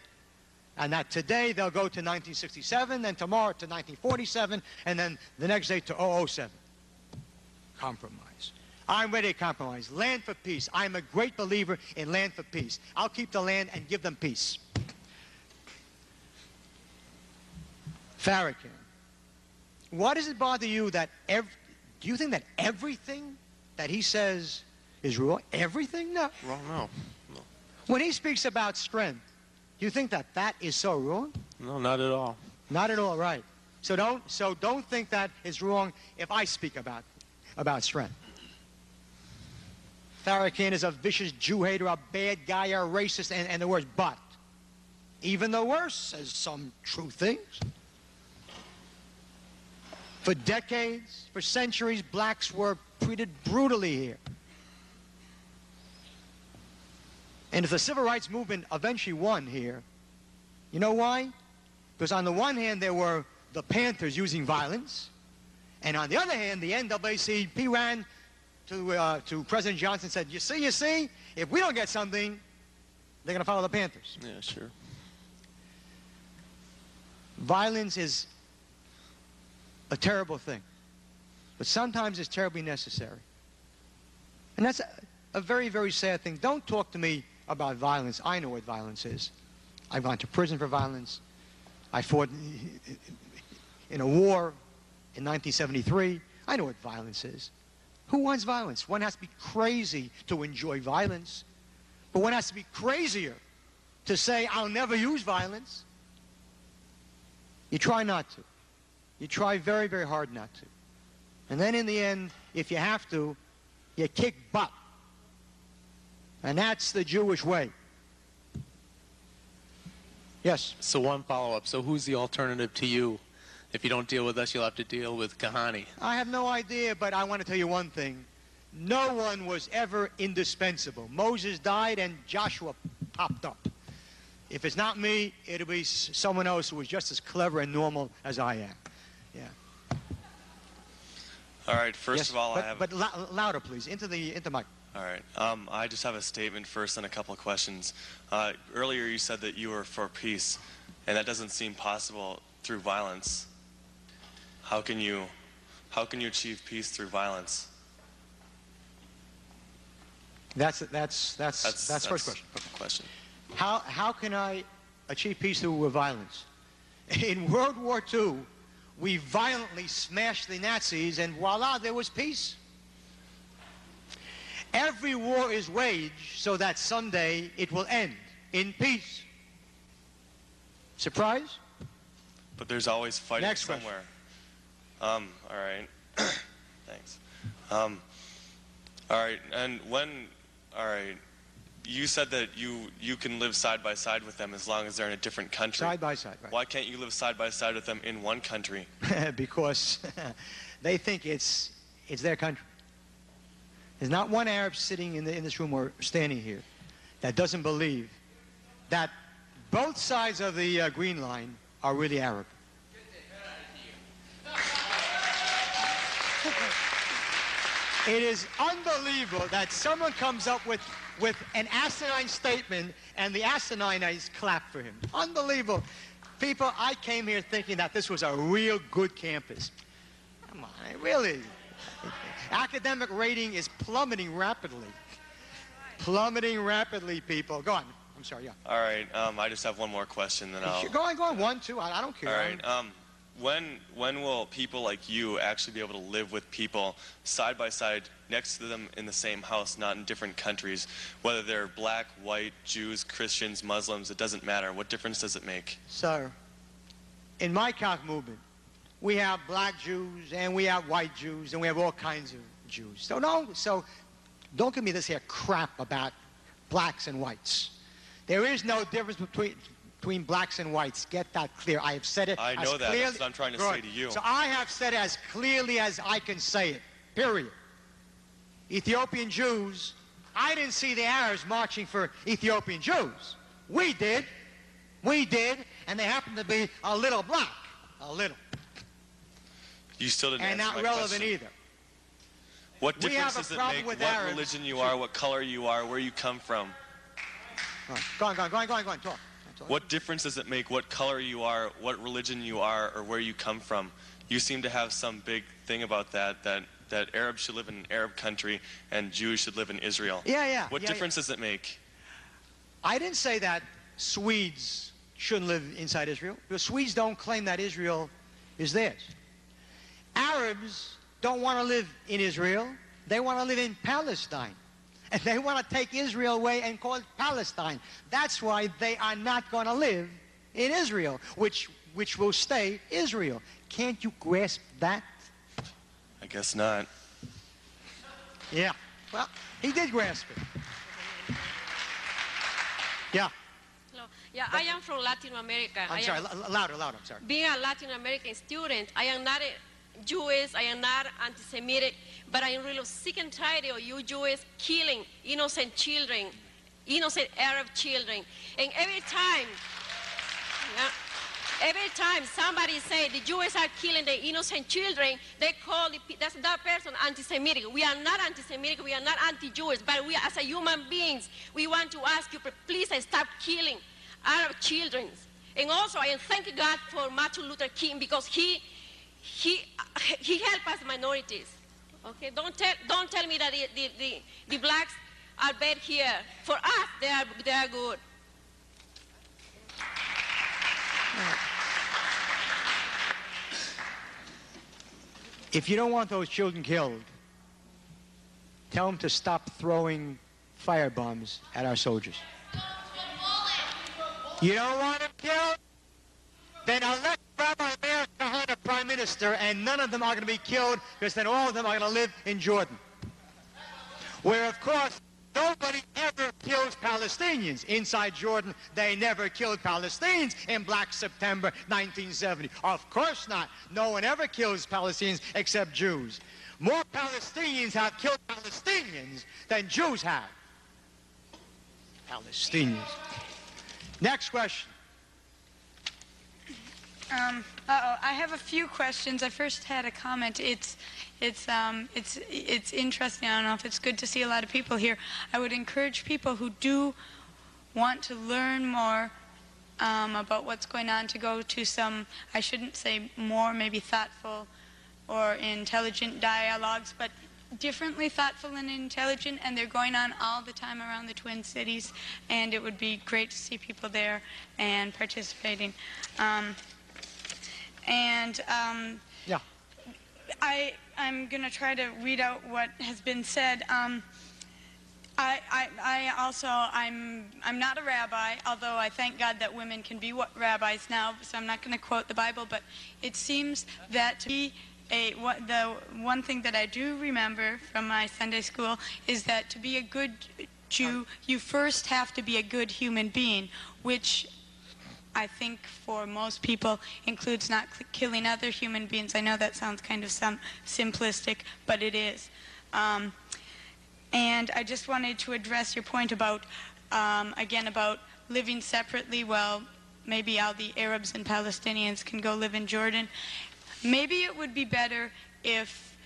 and that today they'll go to 1967, then tomorrow to 1947, and then the next day to 007. Compromise. I'm ready to compromise. Land for peace. I'm a great believer in land for peace. I'll keep the land and give them peace. Farrakhan. Why does it bother you that do you think that everything that he says is wrong? Everything? No. Wrong, no. When he speaks about strength, do you think that that is so wrong? No, not at all. Not at all, right. So don't think that it's wrong if I speak about strength. Farrakhan is a vicious Jew hater, a bad guy, a racist, and the worst. But even the worst says some true things. For decades, for centuries, blacks were treated brutally here. And if the civil rights movement eventually won here, you know why? Because on the one hand, there were the Panthers using violence, and on the other hand, the NAACP ran to President Johnson and said, you see, if we don't get something, they're going to follow the Panthers. Yeah, sure. Violence is a terrible thing, but sometimes it's terribly necessary. And that's a very, very sad thing. Don't talk to me about violence. I know what violence is. I've gone to prison for violence. I fought in a war in 1973. I know what violence is. Who wants violence? One has to be crazy to enjoy violence. But one has to be crazier to say, I'll never use violence. You try not to. You try very, very hard not to. And then in the end, if you have to, you kick butt. And that's the Jewish way. Yes? So one follow-up. So who's the alternative to you? If you don't deal with us, you'll have to deal with Kehani. I have no idea, but I want to tell you one thing. No one was ever indispensable. Moses died and Joshua popped up. If it's not me, it'll be someone else who was just as clever and normal as I am. Yeah. All right, first of all, I have... But louder, please, into mic. All right, I just have a statement first and a couple of questions. Earlier you said that you were for peace, and that doesn't seem possible through violence. How can you achieve peace through violence? That's first question. How can I achieve peace through violence? In World War II, we violently smashed the Nazis, and voila, there was peace. Every war is waged so that someday it will end in peace. Surprise? But there's always fighting Next question. somewhere. All right. Thanks. All right, and all right, you said that you can live side by side with them as long as they're in a different country. Side by side, right. Why can't you live side by side with them in one country? Because they think it's their country. There's not one Arab sitting in this room or standing here that doesn't believe that both sides of the green line are really Arab. It is unbelievable that someone comes up with an asinine statement and the asinines clap for him. Unbelievable. People, I came here thinking that this was a real good campus. Come on, really. Academic rating is plummeting rapidly. Plummeting rapidly, people. Go on. I'm sorry, yeah. All right, I just have one more question, then I'll... Go on. 1, 2, I don't care. All right, when will people like you actually be able to live with people side by side next to them in the same house, not in different countries, whether they're black, white, Jews, Christians, Muslims, it doesn't matter. What difference does it make? Sir, in my Catholic movement, we have black Jews and we have white Jews and we have all kinds of Jews. So don't give me this here crap about blacks and whites. There is no difference between blacks and whites. Get that clear. I have said it. I know that. That's what I'm trying to say to you. So I have said it as clearly as I can say it. Period. Ethiopian Jews, I didn't see the Arabs marching for Ethiopian Jews. We did. We did. And they happened to be a little black. A little. You still didn't answer my And not relevant question. either. What difference does it make what Arabs. religion you are, what color you are, where you come from? Go on, talk. What difference does it make what color you are, what religion you are, or where you come from? You seem to have some big thing about that Arabs should live in an Arab country and Jews should live in Israel. Yeah. What difference does it make? I didn't say that Swedes shouldn't live inside Israel, because Swedes don't claim that Israel is theirs. Arabs don't want to live in Israel. They want to live in Palestine. And they want to take Israel away and call it Palestine. That's why they are not going to live in Israel, which will stay Israel. Can't you grasp that? I guess not. Yeah. Well, he did grasp it. Yeah. Hello. Yeah, I am from Latin America. I'm sorry, louder, I'm sorry. Being a Latin American student, I am not Jewish, I am not anti-Semitic, but I am really sick and tired of you Jews killing innocent children, innocent Arab children. And every time somebody say the Jews are killing the innocent children, they call that person anti-Semitic. We are not anti-Semitic, we are not anti-Jewish, but we as a human beings, we want to ask you, please stop killing Arab children. And also I am thanking God for Martin Luther King, because he helped us minorities. Okay, don't tell me that the blacks are bad here. For us, they are good. If you don't want those children killed, tell them to stop throwing firebombs at our soldiers. You don't want them killed? Then elect Rabbi Meir Kehunah Prime Minister, and none of them are going to be killed, because then all of them are going to live in Jordan. Where, of course, nobody ever kills Palestinians. Inside Jordan, they never killed Palestinians in Black September 1970. Of course not. No one ever kills Palestinians except Jews. More Palestinians have killed Palestinians than Jews have. Palestinians. Next question. I have a few questions. I first had a comment. It's interesting. I don't know if it's good to see a lot of people here. I would encourage people who do want to learn more about what's going on to go to some, I shouldn't say more, maybe thoughtful or intelligent dialogues, but differently thoughtful and intelligent, and they're going on all the time around the Twin Cities, and it would be great to see people there and participating. Yeah. I'm going to try to read out what has been said. I'm not a rabbi, although I thank God that women can be rabbis now, so I'm not going to quote the Bible, but it seems that to be the one thing that I do remember from my Sunday school is that to be a good Jew, you first have to be a good human being, which I think for most people includes not killing other human beings. I know that sounds kind of simplistic, but it is. And I just wanted to address your point about, again, about living separately. Well, maybe all the Arabs and Palestinians can go live in Jordan. Maybe it would be better if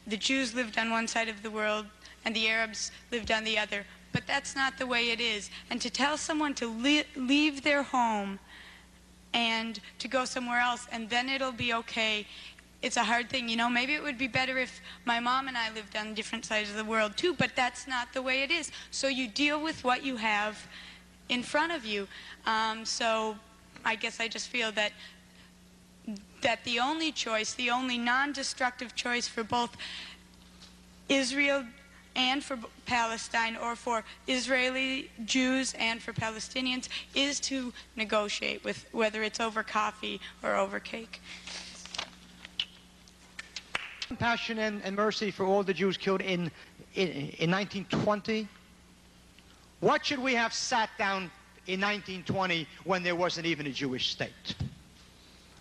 the Jews lived on one side of the world and the Arabs lived on the other. But that's not the way it is. And to tell someone to leave their home and to go somewhere else and then it'll be okay, it's a hard thing. You know, maybe it would be better if my mom and I lived on different sides of the world too, but that's not the way it is. So you deal with what you have in front of you. So I guess I just feel that the only choice, the only non-destructive choice for both Israel and for Palestine, or for Israeli Jews and for Palestinians, is to negotiate, with whether it's over coffee or over cake. Compassion and mercy for all the Jews killed in 1920. What should we have sat down in 1920 when there wasn't even a Jewish state?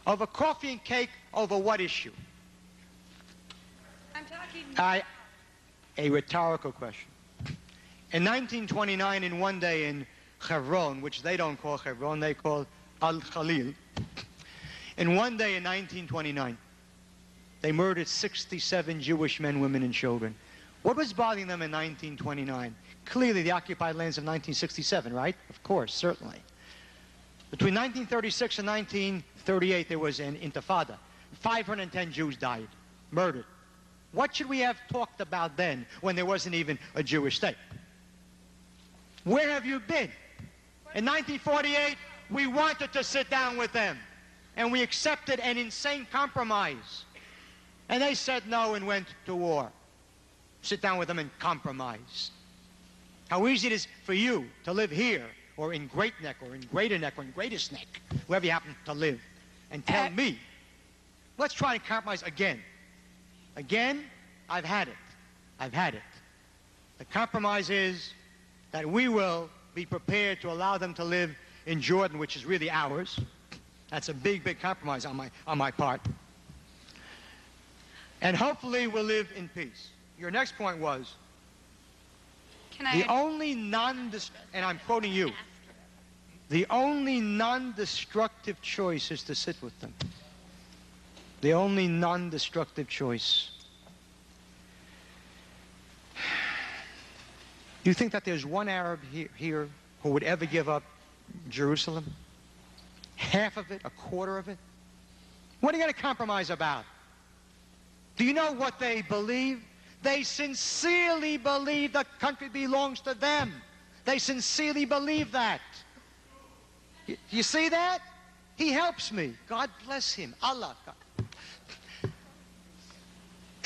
Over coffee and cake, over what issue? I'm talking... A rhetorical question. In 1929, in one day in Hebron, which they don't call Hebron, they call Al-Khalil, in one day in 1929, they murdered 67 Jewish men, women, and children. What was bothering them in 1929? Clearly the occupied lands of 1967, right? Of course, certainly. Between 1936 and 1938, there was an intifada. 510 Jews died, murdered. What should we have talked about then when there wasn't even a Jewish state? Where have you been? In 1948, we wanted to sit down with them, and we accepted an insane compromise. And they said no and went to war. Sit down with them and compromise. How easy it is for you to live here, or in Great Neck, or in Greater Neck, or in Greatest Neck, wherever you happen to live, and tell me, let's try and compromise again. Again, I've had it. I've had it. The compromise is that we will be prepared to allow them to live in Jordan, which is really ours. That's a big, big compromise on my part. And hopefully we'll live in peace. Your next point was, the only and I'm quoting you, the only non-destructive choice is to sit with them. The only non-destructive choice. Do you think that there's one Arab here who would ever give up Jerusalem? Half of it? A quarter of it? What are you going to compromise about? Do you know what they believe? They sincerely believe the country belongs to them. They sincerely believe that. You see that? He helps me. God bless him. Allah. God.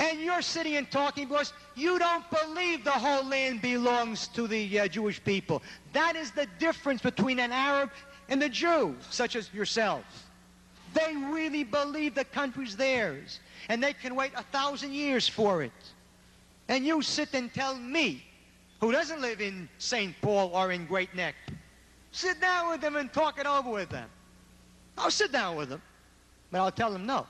And you're sitting and talking because you don't believe the whole land belongs to the Jewish people. That is the difference between an Arab and a Jew, such as yourself. They really believe the country's theirs, and they can wait 1,000 years for it. And you sit and tell me, who doesn't live in St. Paul or in Great Neck, sit down with them and talk it over with them. I'll sit down with them, but I'll tell them no.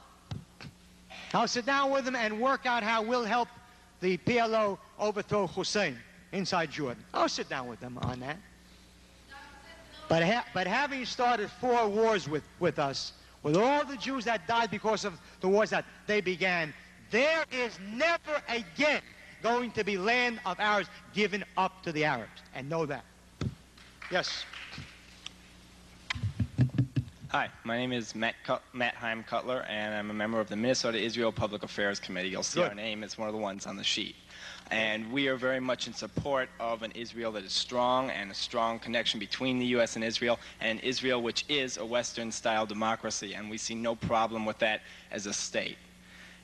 I'll sit down with them and work out how we'll help the PLO overthrow Hussein inside Jordan. I'll sit down with them on that. But having started 4 wars with us, with all the Jews that died because of the wars that they began, there is never again going to be land of ours given up to the Arabs. And know that. Yes. Hi, my name is Matt Haim Cutler, and I'm a member of the Minnesota Israel Public Affairs Committee. You'll see our name is one of the ones on the sheet. And we are very much in support of an Israel that is strong and a strong connection between the U.S. and Israel Israel, which is a Western-style democracy, and we see no problem with that as a state.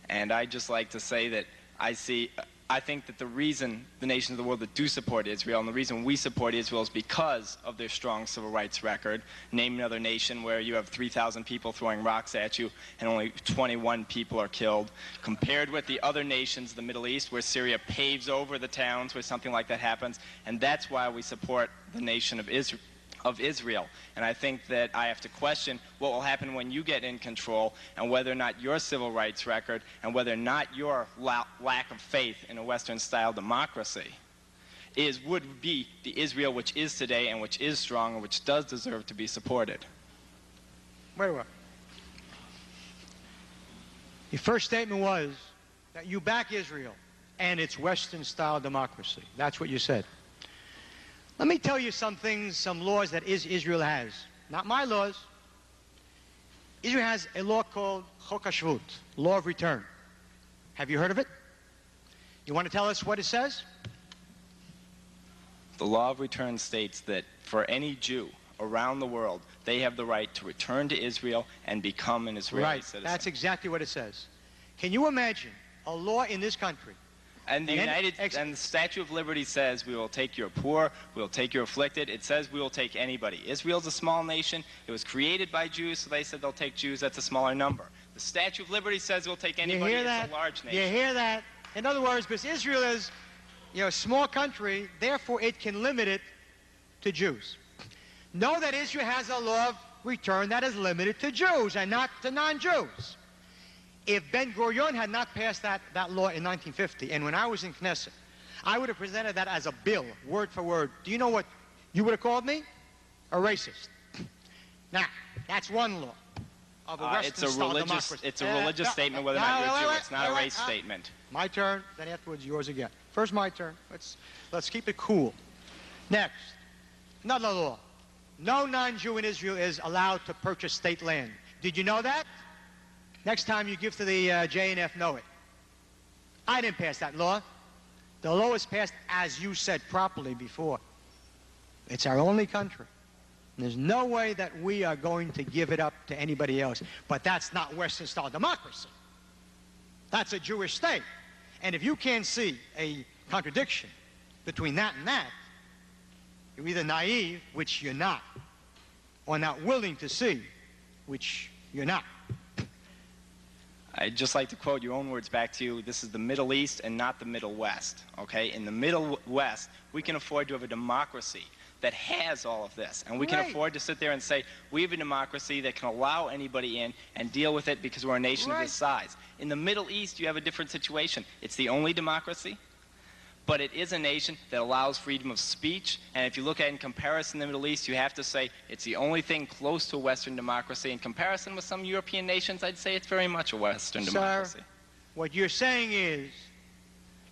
And I'd just like to say that I see I think that the reason the nations of the world that do support Israel, and the reason we support Israel, is because of their strong civil rights record. Name another nation where you have 3,000 people throwing rocks at you and only 21 people are killed, compared with the other nations of the Middle East, where Syria paves over the towns where something like that happens. And that's why we support the nation of Israel. And I think that I have to question what will happen when you get in control, and whether or not your civil rights record and whether or not your lack of faith in a Western-style democracy would be the Israel which is today and which is strong and which does deserve to be supported. Very well. Your first statement was that you back Israel and its Western-style democracy. That's what you said. Let me tell you some things, some laws that Israel has. Not my laws. Israel has a law called Chok HaShvut, Law of Return. Have you heard of it? You want to tell us what it says? The Law of Return states that for any Jew around the world, they have the right to return to Israel and become an Israeli citizen. That's exactly what it says. Can you imagine a law in this country? And the Statue of Liberty says we will take your poor, we will take your afflicted. It says we will take anybody. Israel's a small nation. It was created by Jews, so they said they'll take Jews. That's a smaller number. The Statue of Liberty says we'll take anybody. You hear that? It's a large nation. You hear that? In other words, because Israel is, a small country, therefore it can limit it to Jews. Know that Israel has a law of return that is limited to Jews and not to non-Jews. If Ben-Gurion had not passed that law in 1950, and when I was in Knesset, I would have presented that as a bill, word for word. Do you know what you would have called me? A racist. Now, that's one law of a Western-style democracy. It's a religious statement whether or not you're Jew. It's not a race statement. My turn, then afterwards yours again. First my turn. Let's keep it cool. Next, another law. No non-Jew in Israel is allowed to purchase state land. Did you know that? Next time you give to the JNF, know it. I didn't pass that law. The law was passed, as you said properly before. It's our only country. There's no way that we are going to give it up to anybody else. But that's not Western-style democracy. That's a Jewish state. And if you can't see a contradiction between that and that, you're either naive, which you're not, or not willing to see, which you're not. I'd just like to quote your own words back to you. This is the Middle East and not the Middle West, okay? In the Middle West, we can afford to have a democracy that has all of this. And we can afford to sit there and say, we have a democracy that can allow anybody in and deal with it because we're a nation of this size. In the Middle East, you have a different situation. It's the only democracy, but it is a nation that allows freedom of speech. And if you look at it in comparison to the Middle East, you have to say it's the only thing close to a Western democracy. In comparison with some European nations, I'd say it's very much a Western democracy. What you're saying is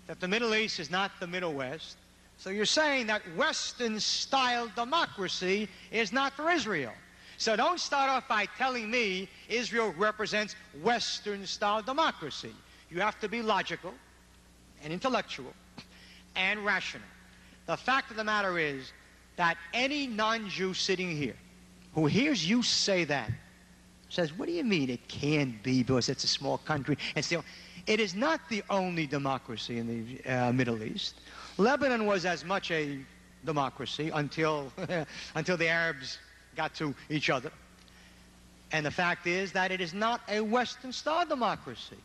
that the Middle East is not the Middle West. So you're saying that Western-style democracy is not for Israel. So don't start off by telling me Israel represents Western-style democracy. You have to be logical and intellectual and rational. The fact of the matter is that any non-Jew sitting here who hears you say that says, what do you mean it can't be because it's a small country? And still, it is not the only democracy in the Middle East. Lebanon was as much a democracy until the Arabs got to each other. And the fact is that it is not a Western-style democracy.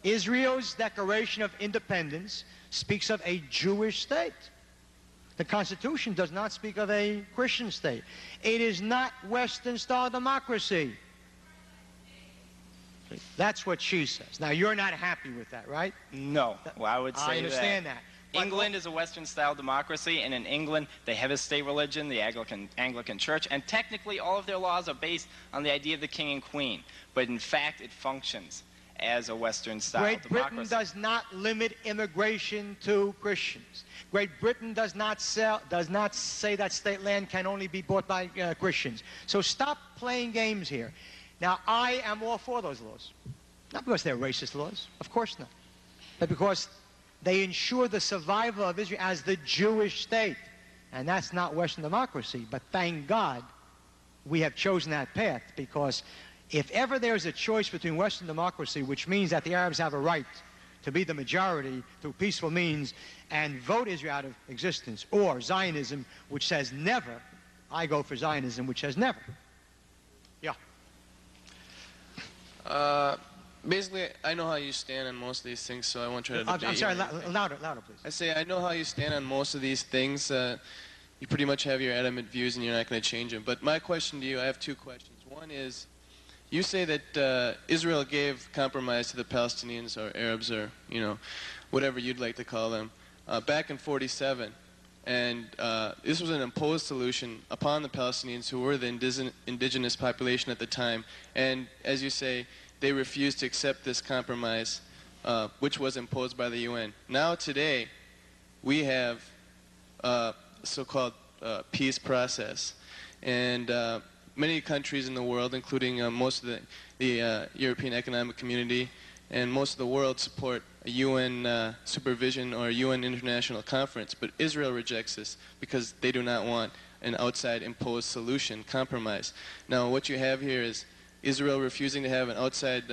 Israel's Declaration of Independence speaks of a Jewish state. The Constitution does not speak of a Christian state. It is not Western-style democracy. That's what she says. Now, you're not happy with that, right? No. Well, I would say I understand that. England is a Western-style democracy, and in England, they have a state religion, the Anglican Church, and technically all of their laws are based on the idea of the king and queen. But in fact, it functions as a Western-style democracy. Great Britain does not limit immigration to Christians. Great Britain does not say that state land can only be bought by Christians. So stop playing games here. Now, I am all for those laws. Not because they're racist laws, of course not, but because they ensure the survival of Israel as the Jewish state. And that's not Western democracy. But thank God we have chosen that path, because if ever there's a choice between Western democracy, which means that the Arabs have a right to be the majority through peaceful means and vote Israel out of existence, or Zionism, which says never. I go for Zionism, which says never. Yeah. Basically, I know how you stand on most of these things, so I won't try to debate I'm sorry, you. louder, please. I say I know how you stand on most of these things. You pretty much have your adamant views, and you're not going to change them. But my question to you, I have two questions. One is, you say that Israel gave compromise to the Palestinians or Arabs or, you know, whatever you'd like to call them, back in '47. And this was an imposed solution upon the Palestinians, who were the indigenous population at the time. And as you say, they refused to accept this compromise, which was imposed by the UN. Now today, we have a so-called peace process. And many countries in the world, including most of the European Economic Community and most of the world, support a UN supervision or a UN international conference. But Israel rejects this because they do not want an outside imposed solution, compromise. Now what you have here is Israel refusing to have an outside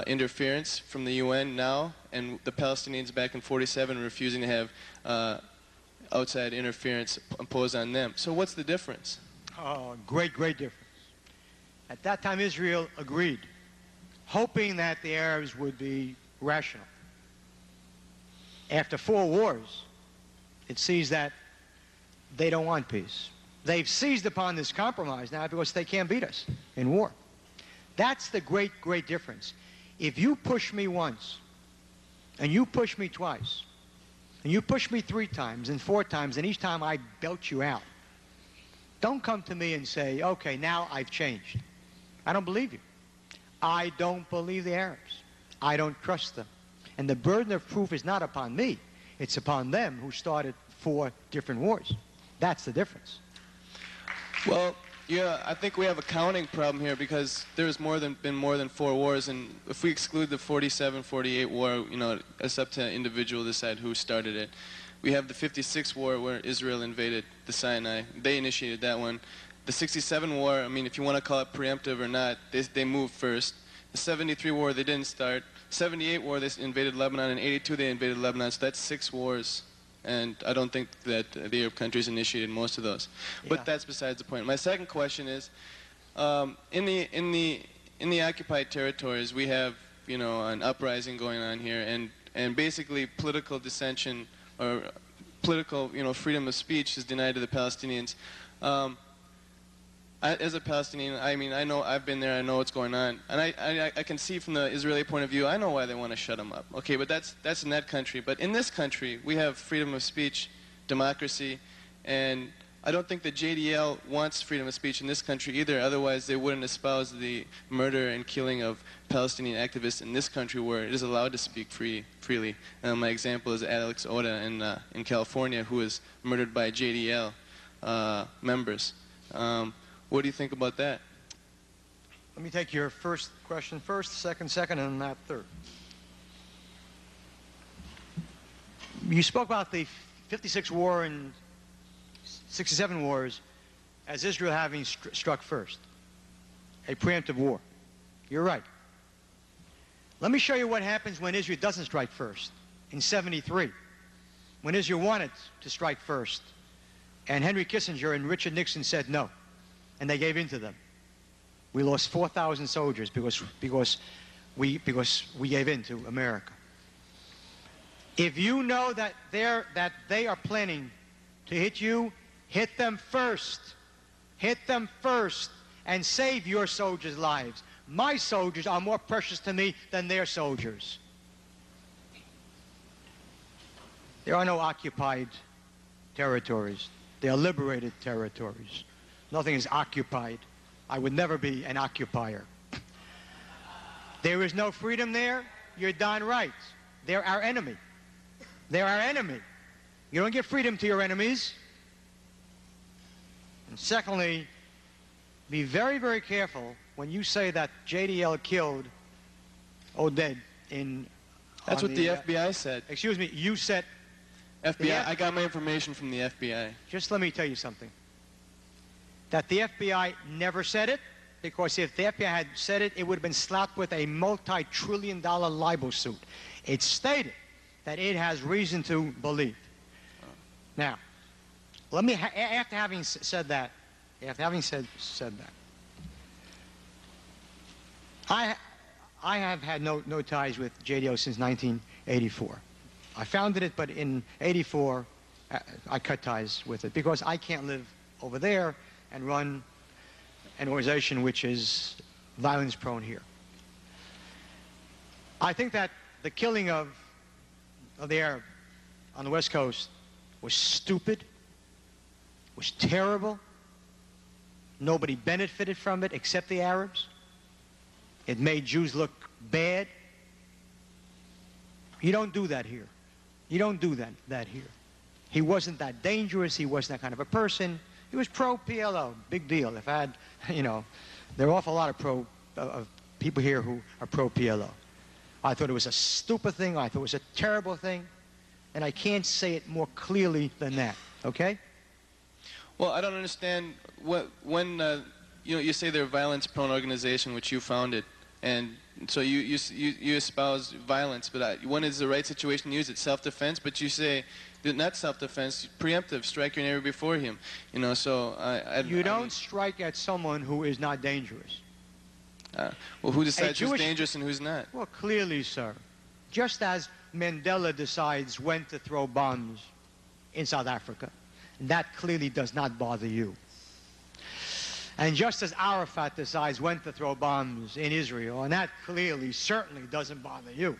interference from the UN now, and the Palestinians back in '47 refusing to have outside interference imposed on them. So what's the difference? Oh, great difference. At that time, Israel agreed, hoping that the Arabs would be rational. After 4 wars, it sees that they don't want peace. They've seized upon this compromise now because they can't beat us in war. That's the great difference. If you push me once, and you push me twice, and you push me 3 times and 4 times, and each time I belt you out, don't come to me and say, okay, now I've changed. I don't believe you. I don't believe the Arabs. I don't trust them. And the burden of proof is not upon me. It's upon them, who started 4 different wars. That's the difference. Well, yeah, I think we have a counting problem here, because there's been more than 4 wars, and if we exclude the '47-'48 war, you know, it's up to an individual to decide who started it. We have the '56 war where Israel invaded the Sinai. They initiated that one. The '67 war, I mean, if you want to call it preemptive or not, they moved first. The '73 war, they didn't start. '78 war, they invaded Lebanon. In '82, they invaded Lebanon. So that's 6 wars. And I don't think that the Arab countries initiated most of those. Yeah. But that's besides the point. My second question is, in the occupied territories, we have, you know, an uprising going on here, and basically political dissension or political, you know, freedom of speech is denied to the Palestinians. As a Palestinian, I mean, I know, I've been there, I know what's going on. And I can see from the Israeli point of view, I know why they want to shut them up. Okay, but that's in that country. But in this country, we have freedom of speech, democracy, and I don't think the JDL wants freedom of speech in this country either. Otherwise, they wouldn't espouse the murder and killing of Palestinian activists in this country, where it is allowed to speak freely. My example is Alex Oda in California, who was murdered by JDL members. What do you think about that? Let me take your first question first, second, and that third. You spoke about the '56 war and '67 wars as Israel having struck first, a preemptive war. You're right. Let me show you what happens when Israel doesn't strike first. In '73, when Israel wanted to strike first, and Henry Kissinger and Richard Nixon said no, and they gave in to them. We lost 4,000 soldiers because we gave in to America. If you know that they are planning to hit you, hit them first. Hit them first and save your soldiers' lives. My soldiers are more precious to me than their soldiers. There are no occupied territories. They are liberated territories. Nothing is occupied. I would never be an occupier. There is no freedom there. You're darn right. They're our enemy. They're our enemy. You don't give freedom to your enemies. And secondly, be very, very careful when you say that JDL killed Oded in... That's what the FBI said. Excuse me, you said... FBI, I got my information from the FBI. Just let me tell you something. That the FBI never said it, because if the FBI had said it, it would have been slapped with a multi-trillion-dollar libel suit. It stated that it has reason to believe. Now, let me, after having said that, I have had no ties with JDO since 1984. I founded it, but in 84, I cut ties with it because I can't live over there and run an organization which is violence-prone here. I think that the killing of the Arab on the West Coast was stupid, was terrible. Nobody benefited from it except the Arabs. It made Jews look bad. You don't do that here. You don't do that here. He wasn't that dangerous. He wasn't that kind of a person. He was pro-PLO. Big deal. If I had, you know, there are an awful lot of people here who are pro-PLO. I thought it was a stupid thing. I thought it was a terrible thing. And I can't say it more clearly than that. Okay? Well, I don't understand when you know, you say they're a violence-prone organization which you founded, and so you espouse violence. But when is the right situation to use it? Self-defense. But you say that not self-defense, preemptive, strike your neighbor before him. You know, so you don't strike at someone who is not dangerous. Well, who decides who's dangerous and who's not? Well, clearly, sir. Just as Mandela decides when to throw bombs in South Africa, that clearly does not bother you. And just as Arafat decides when to throw bombs in Israel, and that clearly, certainly doesn't bother you.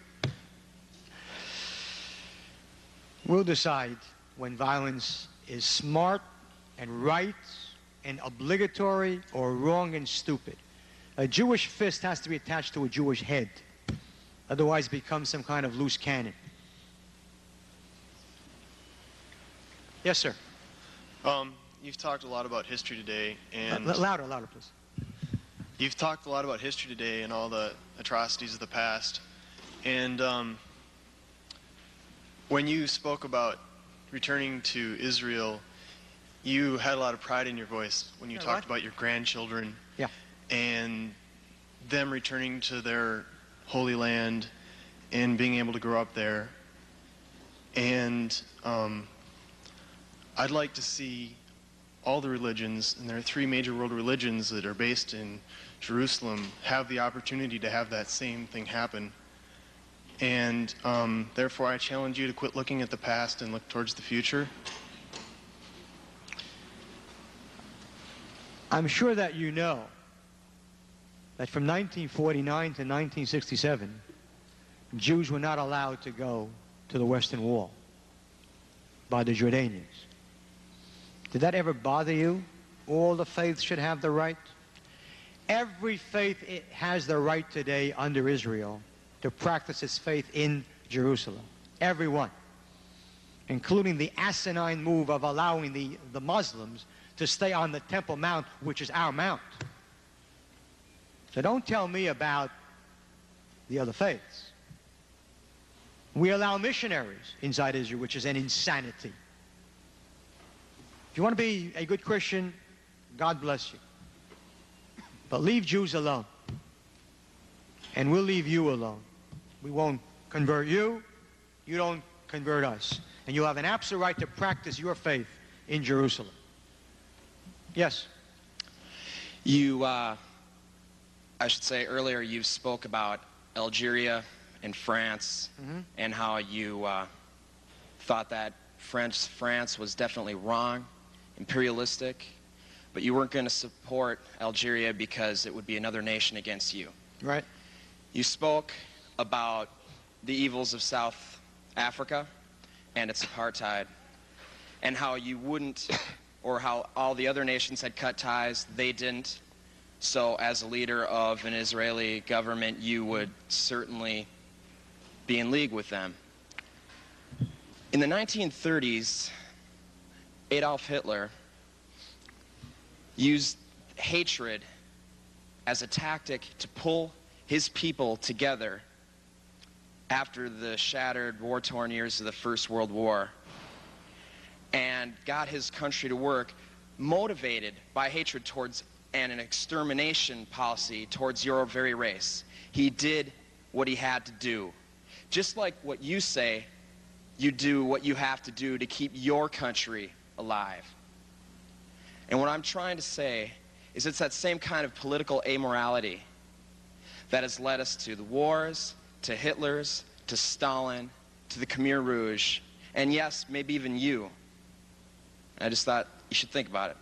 We'll decide when violence is smart and right and obligatory or wrong and stupid. A Jewish fist has to be attached to a Jewish head. Otherwise it becomes some kind of loose cannon. Yes, sir. You've talked a lot about history today, and louder, please. You've talked a lot about history today and all the atrocities of the past. And when you spoke about returning to Israel, you had a lot of pride in your voice when you talked about your grandchildren. Yeah. And them returning to their Holy Land and being able to grow up there. And I'd like to see all the religions, and there are 3 major world religions that are based in Jerusalem, have the opportunity to have that same thing happen. And therefore I challenge you to quit looking at the past and look towards the future. I'm sure that you know that from 1949 to 1967, Jews were not allowed to go to the Western Wall by the Jordanians. Did that ever bother you? All the faiths should have the right. Every faith has the right today under Israel to practice its faith in Jerusalem. Everyone. Including the asinine move of allowing the Muslims to stay on the Temple Mount, which is our mount. So don't tell me about the other faiths. We allow missionaries inside Israel, which is an insanity. If you want to be a good Christian, God bless you. But leave Jews alone. And we'll leave you alone. We won't convert you. You don't convert us. And you have an absolute right to practice your faith in Jerusalem. Yes? You, I should say earlier, you spoke about Algeria and France, and how you thought that France was definitely wrong, imperialistic, but you weren't going to support Algeria because it would be another nation against you. Right. You spoke about the evils of South Africa and its apartheid, and how you wouldn't, or how all the other nations had cut ties, they didn't. So as a leader of an Israeli government, you would certainly be in league with them. In the 1930s, Adolf Hitler used hatred as a tactic to pull his people together after the shattered, war-torn years of the First World War, and got his country to work, motivated by hatred towards and an extermination policy towards your very race. He did what he had to do. Just like what you say, you do what you have to do to keep your country alive. And what I'm trying to say is it's that same kind of political amorality that has led us to the wars, to Hitler's, to Stalin, to the Khmer Rouge, and yes, maybe even you. I just thought you should think about it.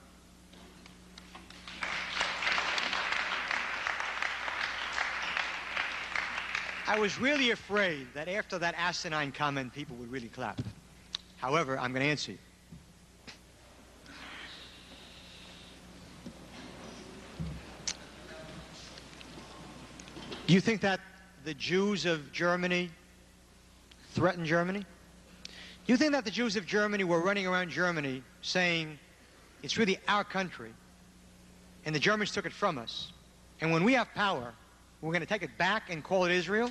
I was really afraid that after that asinine comment, people would really clap. However, I'm going to answer you. Do you think that the Jews of Germany threatened Germany? Do you think that the Jews of Germany were running around Germany saying, it's really our country, and the Germans took it from us, and when we have power, we're going to take it back and call it Israel?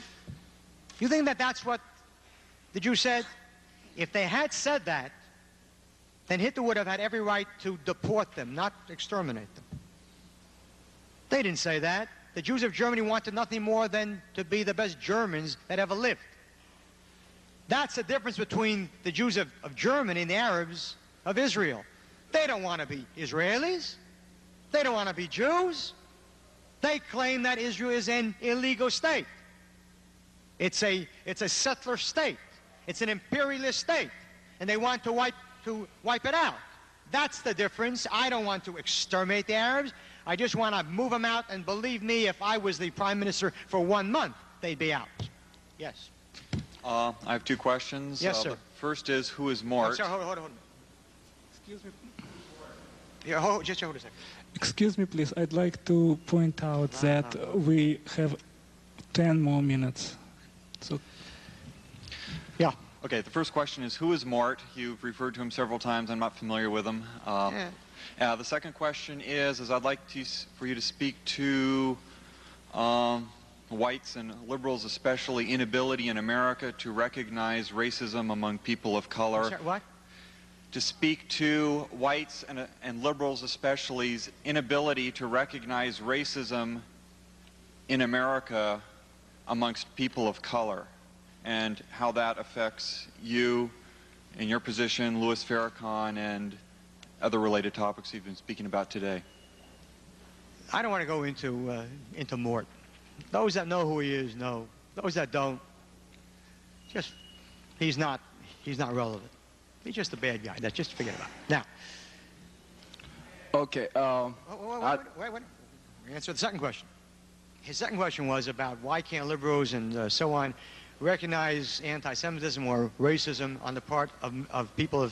You think that that's what the Jews said? If they had said that, then Hitler would have had every right to deport them, not exterminate them. They didn't say that. The Jews of Germany wanted nothing more than to be the best Germans that ever lived. That's the difference between the Jews of Germany and the Arabs of Israel. They don't want to be Israelis. They don't want to be Jews. They claim that Israel is an illegal state. It's a settler state. It's an imperialist state. And they want to wipe it out. That's the difference. I don't want to exterminate the Arabs. I just want to move them out, and believe me, if I was the prime minister for 1 month, they'd be out. Yes. I have two questions. Yes, sir. The first is, who is Mort? Sorry, hold on. Excuse me. Yeah, just hold a second. Excuse me, please. I'd like to point out that we have 10 more minutes. So. Yeah. Okay, the first question is, who is Mort? You've referred to him several times. I'm not familiar with him. The second question is I'd like for you to speak to whites and liberals, especially inability in America to recognize racism among people of color. Sorry, what? To speak to whites and liberals, especially's inability to recognize racism in America amongst people of color, and how that affects you in your position, Louis Farrakhan, and other related topics you've been speaking about today. I don't want to go into Mort. Those that know who he is know. Those that don't, just he's not relevant. He's just a bad guy. That's just forget about it. Now. Okay. Wait. Answer the second question. His second question was about why can't liberals and so on recognize anti-Semitism or racism on the part of people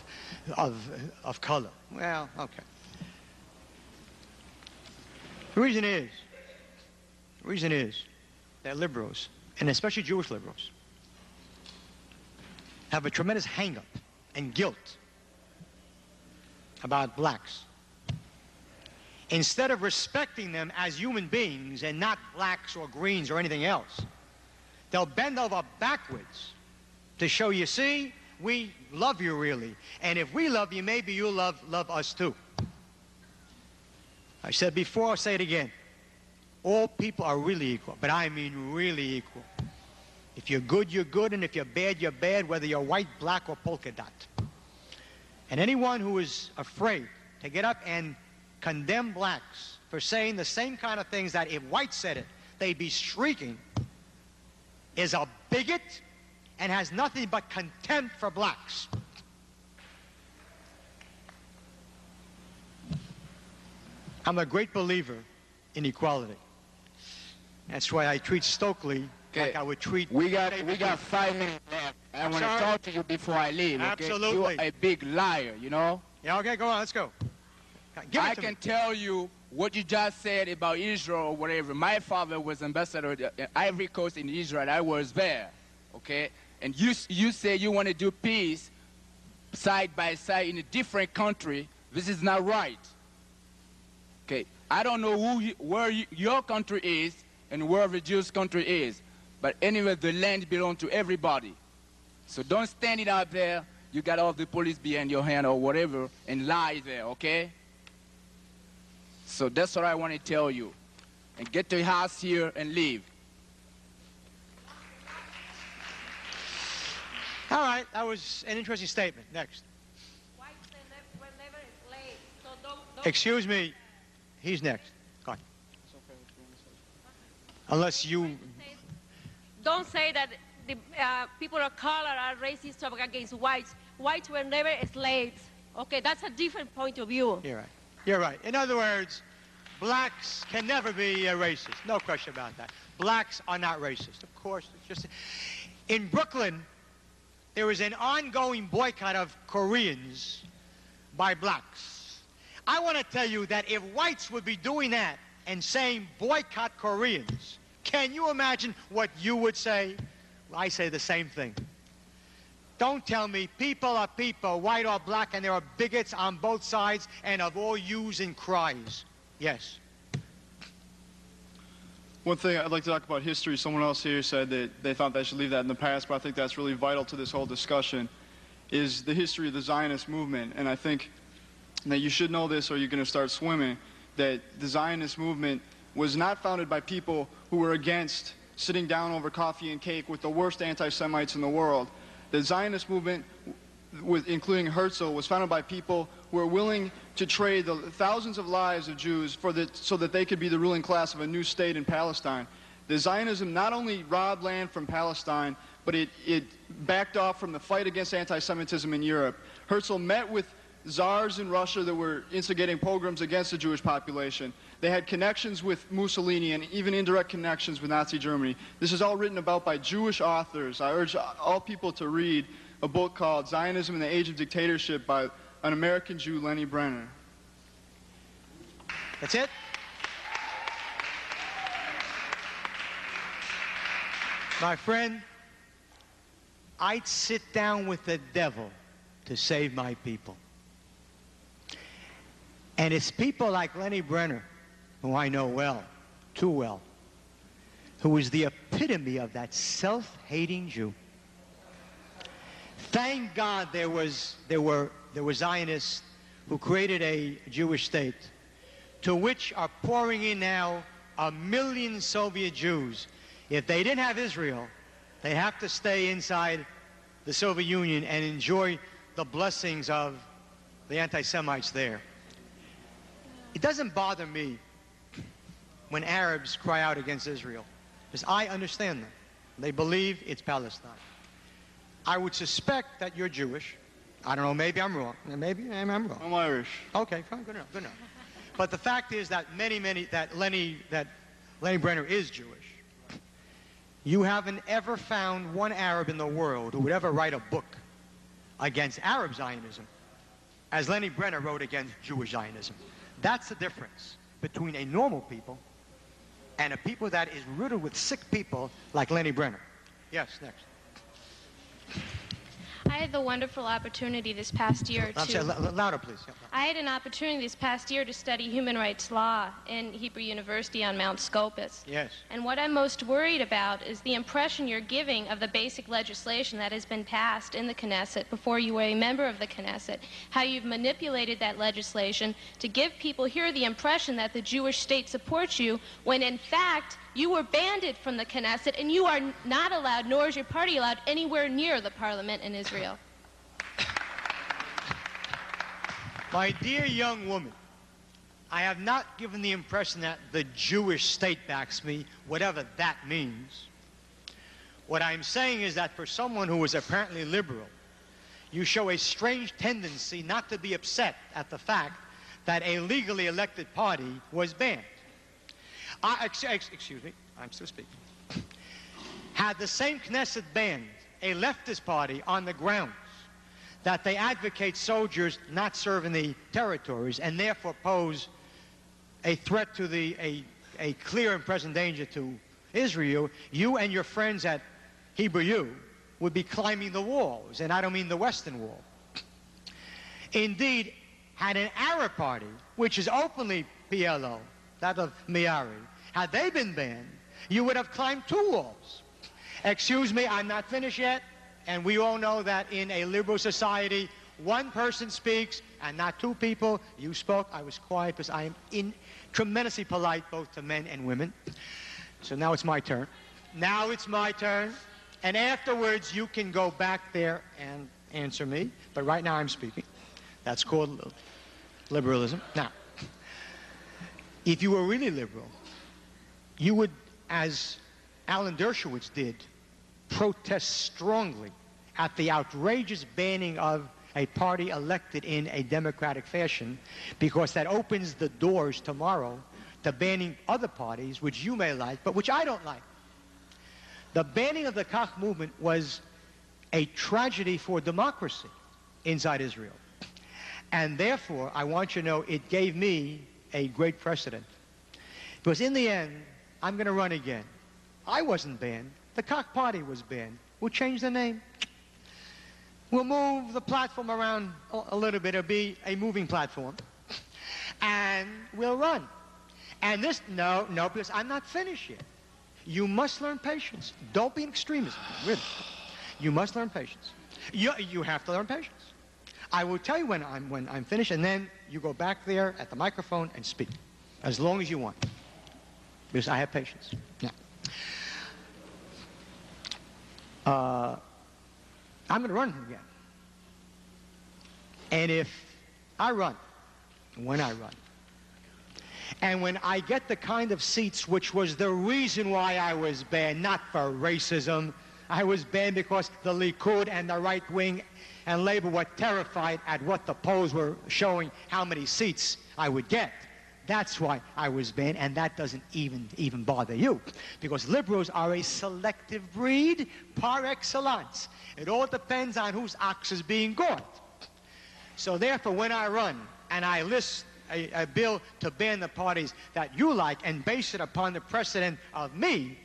of color. Well, okay. The reason is that liberals, and especially Jewish liberals, have a tremendous hang-up and guilt about blacks. Instead of respecting them as human beings and not blacks or greens or anything else, they'll bend over backwards to show you, see, we love you really. And if we love you, maybe you'll love us too. I said before, I'll say it again. All people are really equal, but I mean really equal. If you're good, you're good, and if you're bad, you're bad, whether you're white, black, or polka dot. And anyone who is afraid to get up and condemn blacks for saying the same kind of things that if whites said it, they'd be shrieking, is a bigot and has nothing but contempt for blacks. I'm a great believer in equality. That's why I treat Stokely like I would treat... We got 5 minutes left. I want to talk to you before I leave. Okay? Absolutely. You're a big liar, you know? Yeah, okay, go on, let's go. I can tell you what you just said about Israel or whatever. My father was ambassador at Ivory Coast in Israel. I was there, okay? And you say you want to do peace side by side in a different country. This is not right. Okay, I don't know where your country is and where the Jewish country is. But anyway, the land belongs to everybody. So don't stand it out there. You got all the police behind your hand or whatever and lie there, okay? So that's what I want to tell you. And get to your house here and leave. All right, that was an interesting statement. Next. Whites were never enslaved, so don't Excuse me, he's next. Go on. Unless you... Don't say that the people of color are racist against whites. Whites were never slaves. Okay, that's a different point of view. You're right. You're right. In other words, blacks can never be racist. No question about that. Blacks are not racist. Of course, it's just... In Brooklyn, there is an ongoing boycott of Koreans by blacks. I want to tell you that if whites would be doing that and saying boycott Koreans, can you imagine what you would say? I say the same thing. Don't tell me people are people, white or black, and there are bigots on both sides and of all hues and cries. Yes. One thing I'd like to talk about history. Someone else here said that they thought they should leave that in the past, but I think that's really vital to this whole discussion, is the history of the Zionist movement. And I think that you should know this or you're going to start swimming, that the Zionist movement was not founded by people who were against sitting down over coffee and cake with the worst anti-Semites in the world. The Zionist movement, including Herzl, was founded by people who were willing to trade the thousands of lives of Jews so that they could be the ruling class of a new state in Palestine. The Zionism not only robbed land from Palestine, but it backed off from the fight against anti-Semitism in Europe. Herzl met with czars in Russia that were instigating pogroms against the Jewish population. They had connections with Mussolini and even indirect connections with Nazi Germany. This is all written about by Jewish authors. I urge all people to read a book called Zionism in the Age of Dictatorship by an American Jew, Lenny Brenner. That's it? My friend, I'd sit down with the devil to save my people. And it's people like Lenny Brenner, who I know well, too well, who is the epitome of that self-hating Jew. Thank God there were Zionists who created a Jewish state, to which are pouring in now 1 million Soviet Jews. If they didn't have Israel, they have to stay inside the Soviet Union and enjoy the blessings of the anti-Semites there. It doesn't bother me when Arabs cry out against Israel, because I understand them. They believe it's Palestine. I would suspect that you're Jewish. I don't know, maybe I'm wrong. Maybe I'm wrong. I'm Irish. Okay, fine, good enough, good enough. But the fact is that Lenny Brenner is Jewish. You haven't ever found one Arab in the world who would ever write a book against Arab Zionism as Lenny Brenner wrote against Jewish Zionism. That's the difference between a normal people and a people that is riddled with sick people like Lenny Brenner. Yes, next. I had the wonderful opportunity this past year to... Louder, please. I had an opportunity this past year to study human rights law in Hebrew University on Mount Scopus. Yes. And what I'm most worried about is the impression you're giving of the basic legislation that has been passed in the Knesset before you were a member of the Knesset, how you've manipulated that legislation to give people here the impression that the Jewish state supports you, when in fact you were banned from the Knesset and you are not allowed, nor is your party allowed, anywhere near the parliament in Israel. My dear young woman, I have not given the impression that the Jewish state backs me, whatever that means. What I'm saying is that for someone who is apparently liberal, you show a strange tendency not to be upset at the fact that a legally elected party was banned. Excuse me, I'm still speaking. Had the same Knesset banned a leftist party on the grounds that they advocate soldiers not serve in the territories and therefore pose a threat to a clear and present danger to Israel, you and your friends at Hebrew U would be climbing the walls, and I don't mean the Western Wall. Indeed, had an Arab party, which is openly PLO, that of Miari, had they been banned, you would have climbed 2 walls. Excuse me, I'm not finished yet, and we all know that in a liberal society, one person speaks, and not two people. You spoke. I was quiet because I am tremendously polite both to men and women. So now it's my turn. Now it's my turn. And afterwards, you can go back there and answer me. But right now, I'm speaking. That's called liberalism. Now, if you were really liberal, you would, as Alan Dershowitz did, protest strongly at the outrageous banning of a party elected in a democratic fashion, because that opens the doors tomorrow to banning other parties which you may like, but which I don't like. The banning of the Kach movement was a tragedy for democracy inside Israel. And therefore, I want you to know, it gave me a great precedent. Because in the end, I'm going to run again. I wasn't banned. The Kach party was banned. We'll change the name. We'll move the platform around a little bit. It'll be a moving platform. And we'll run. And this, no, because I'm not finished yet. You must learn patience. Don't be an extremist. Really. You must learn patience. You have to learn patience. I will tell you when I'm finished, and then you go back there at the microphone and speak, as long as you want, because I have patience. Now, I'm going to run again. And if I run, when I run, and when I get the kind of seats which was the reason why I was banned, not for racism, I was banned because the Likud and the right wing and Labor were terrified at what the polls were showing, how many seats I would get. That's why I was banned, and that doesn't even bother you, because liberals are a selective breed par excellence. It all depends on whose ox is being gored. So therefore, when I run and I list a bill to ban the parties that you like and base it upon the precedent of me,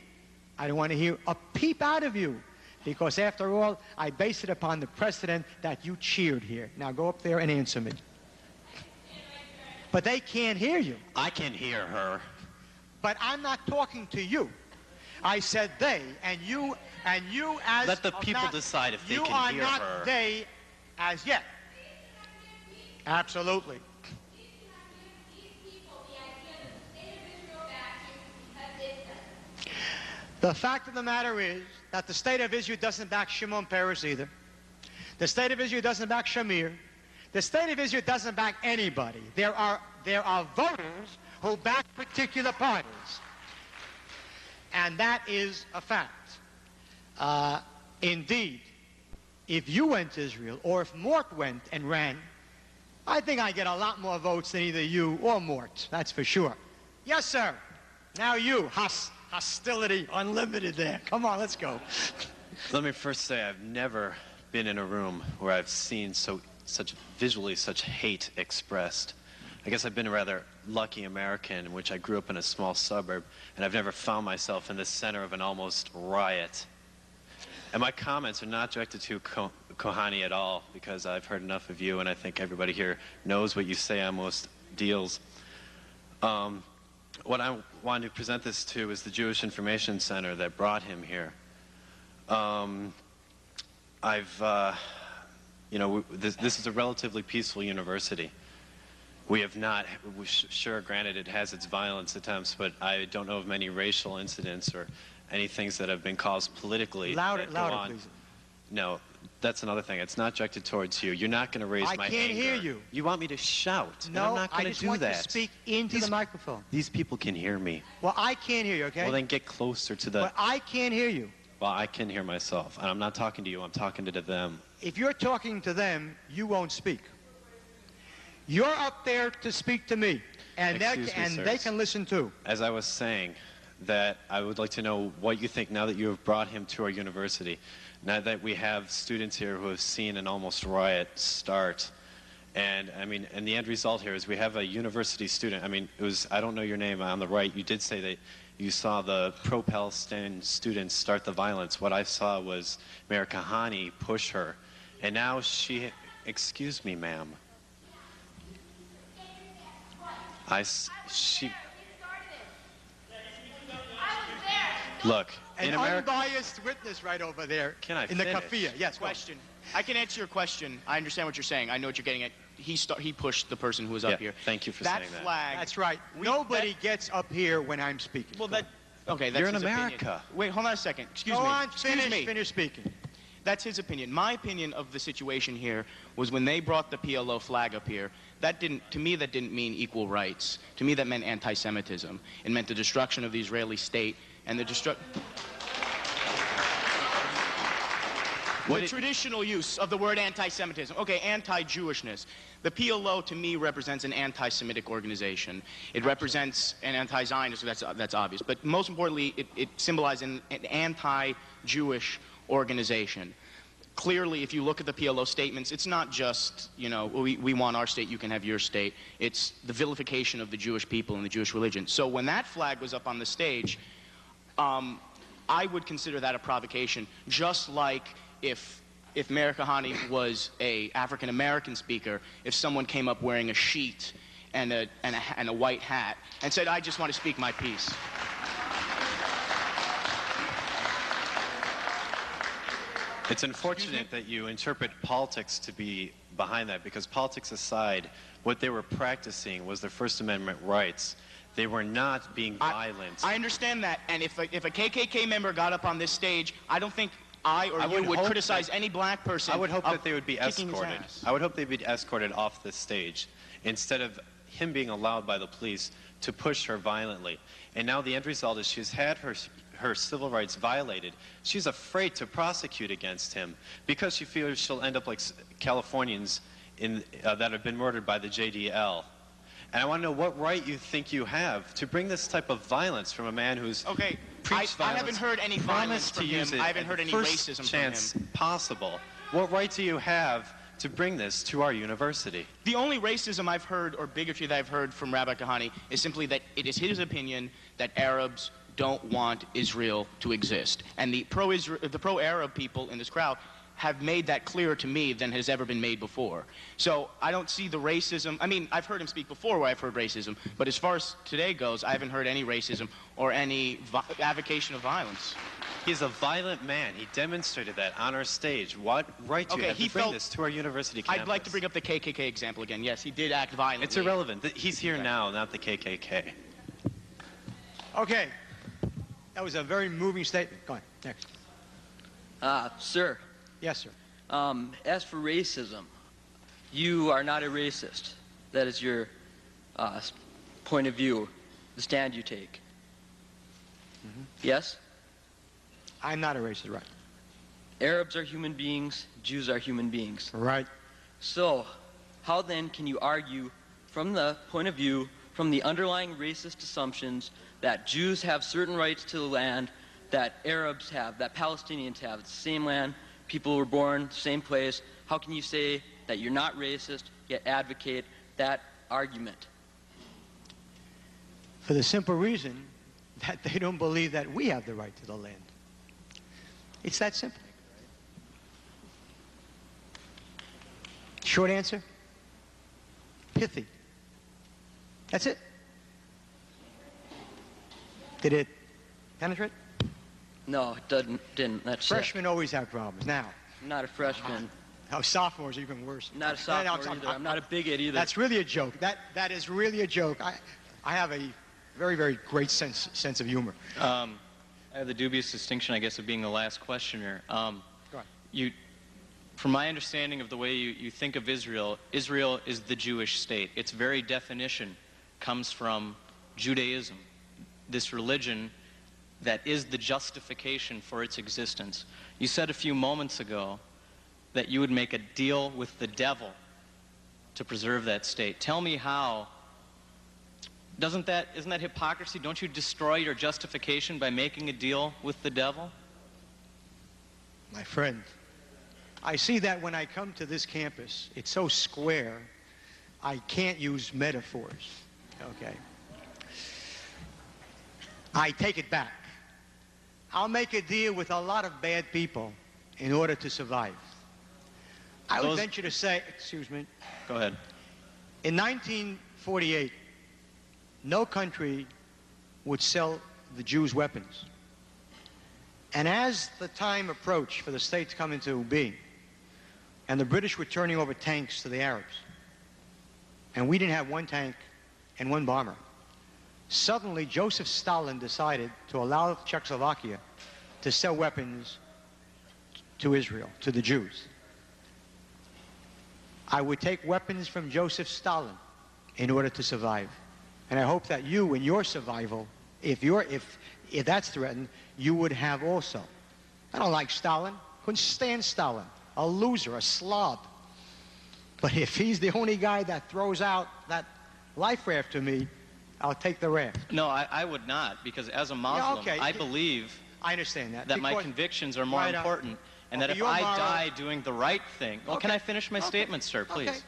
I don't want to hear a peep out of you, because after all, I base it upon the precedent that you cheered here. Now go up there and answer me. But they can't hear you. I can hear her. But I'm not talking to you. I said they, and you as... Let the people decide if they can hear her. You are not they as yet. Absolutely. The fact of the matter is that the state of Israel doesn't back Shimon Peres either. The state of Israel doesn't back Shamir. The state of Israel doesn't back anybody. There are voters who back particular parties. And that is a fact. Indeed, if you went to Israel, or if Mort went and ran, I think I get a lot more votes than either you or Mort. That's for sure. Yes, sir. Now you, hostility unlimited there. Come on, let's go. Let me first say I've never been in a room where I've seen such visually such hate expressed. I guess I've been a rather lucky American in which I grew up in a small suburb, and I've never found myself in the center of an almost riot. And my comments are not directed to Kehoney at all, because I've heard enough of you, and I think everybody here knows what you say on most deals. What I wanted to present this to is the Jewish Information Center that brought him here. This is a relatively peaceful university. We have not, sure, granted it has its violence attempts, but I don't know of many racial incidents or any things that have been caused politically. Louder, please. No, that's another thing. It's not directed towards you. You're not going to raise my anger. I can't hear you. You want me to shout, no, and I'm not going to do that. I just want you to speak into the microphone. These people can hear me. Well, I can't hear you, okay? Well, then get closer to the... But I can't hear you. Well, I can hear myself, and I'm not talking to you. I'm talking to them. If you're talking to them, you won't speak. You're up there to speak to me, and they can listen too. As I was saying, that I would like to know what you think now that you have brought him to our university, now that we have students here who have seen an almost riot start. And I mean, and the end result here is we have a university student. I mean, it was, I don't know your name, on the right, you did say that you saw the pro-Palestine students start the violence. What I saw was Mayor Kehoney push her. And now she, excuse me, ma'am. Look, an in America, unbiased witness right over there. Can I in finish? The kafia? Yes. Question. I can answer your question. I understand what you're saying. I know what you're getting at. he pushed the person who was up here. Thank you for that saying that. flag. That's right. Nobody gets up here when I'm speaking. Well, that okay. That's You're in his America. opinion. Wait, hold on a second. Excuse Go me. on, Excuse me. finish speaking. That's his opinion. My opinion of the situation here was when they brought the PLO flag up here, to me that didn't mean equal rights. To me that meant anti-Semitism. It meant the destruction of the Israeli state and the traditional use of the word anti-Semitism. Okay, anti-Jewishness. The PLO to me represents an anti-Semitic organization. It represents an anti-Zionist, so that's obvious. But most importantly, it symbolizes an anti-Jewish organization. Clearly, if you look at the PLO statements, it's not just, you know, we want our state, you can have your state. It's the vilification of the Jewish people and the Jewish religion. So when that flag was up on the stage, I would consider that a provocation, just like if Meir Kahane was a African-American speaker, if someone came up wearing a sheet and a white hat and said, I just want to speak my piece. It's unfortunate that you interpret politics to be behind that, because politics aside, what they were practicing was their First Amendment rights. They were not being violent. I understand that, and if a KKK member got up on this stage, I don't think I would criticize any black person. I would hope that they would be kicking his escorted. ass. I would hope they'd be escorted off the stage instead of him being allowed by the police to push her violently. And now the end result is she's had her civil rights violated. She's afraid to prosecute against him because she fears she'll end up like Californians that have been murdered by the JDL. And I want to know what right you think you have to bring this type of violence from a man who's preached violence. I haven't heard any violence from him. I haven't heard any racism from him. First chance possible. What right do you have to bring this to our university? The only racism I've heard, or bigotry that I've heard from Rabbi Kahane, is simply that it is his opinion that Arabs don't want Israel to exist. And the pro-Arab people in this crowd have made that clearer to me than has ever been made before. So I don't see the racism. I mean, I've heard him speak before where I've heard racism, but as far as today goes, I haven't heard any racism or any advocation of violence. He's a violent man. He demonstrated that on our stage. What right do you have to bring this to our university campus? I'd like to bring up the KKK example again. Yes, he did act violently. It's irrelevant. He's here now, not the KKK. Okay. That was a very moving statement. Go on, next. Sir. Yes, sir. As for racism, you are not a racist. That is your point of view, the stand you take. Mm-hmm. Yes? I'm not a racist, right. Arabs are human beings, Jews are human beings. Right. So, how then can you argue from the point of view, from the underlying racist assumptions that Jews have certain rights to the land that Arabs have, that Palestinians have? It's the same land, people were born, same place. How can you say that you're not racist, yet advocate that argument? For the simple reason that they don't believe that we have the right to the land. It's that simple. Short answer? Pithy. That's it. Did it penetrate? No, it didn't. That's Freshmen always have problems. Now. I'm not a freshman. Oh, sophomores even worse. I'm not a sophomore either. I'm not a bigot either. That's really a joke. That is really a joke. I have a very, very great sense of humor. I have the dubious distinction, I guess, of being the last questioner. Go on. From my understanding of the way you think of Israel, Israel is the Jewish state. Its very definition comes from Judaism, this religion that is the justification for its existence. You said a few moments ago that you would make a deal with the devil to preserve that state. Tell me how. Isn't that hypocrisy? Don't you destroy your justification by making a deal with the devil? My friend, I see that when I come to this campus, it's so square, I can't use metaphors, okay? I take it back. I'll make a deal with a lot of bad people in order to survive. I would venture to say, excuse me. Go ahead. In 1948, no country would sell the Jews weapons. And as the time approached for the state to come into being, and the British were turning over tanks to the Arabs, and we didn't have one tank and one bomber. Suddenly, Joseph Stalin decided to allow Czechoslovakia to sell weapons to Israel, to the Jews. I would take weapons from Joseph Stalin in order to survive. And I hope that you, in your survival, if that's threatened, you would have also. I don't like Stalin. Couldn't stand Stalin. A loser, a slob. But if he's the only guy that throws out that life raft to me, I'll take the raft. No, I would not, because as a Muslim, yeah, okay. I believe I understand that my convictions are more right important, and that if I die doing the right thing... Well, can I finish my statement, sir, please? Okay.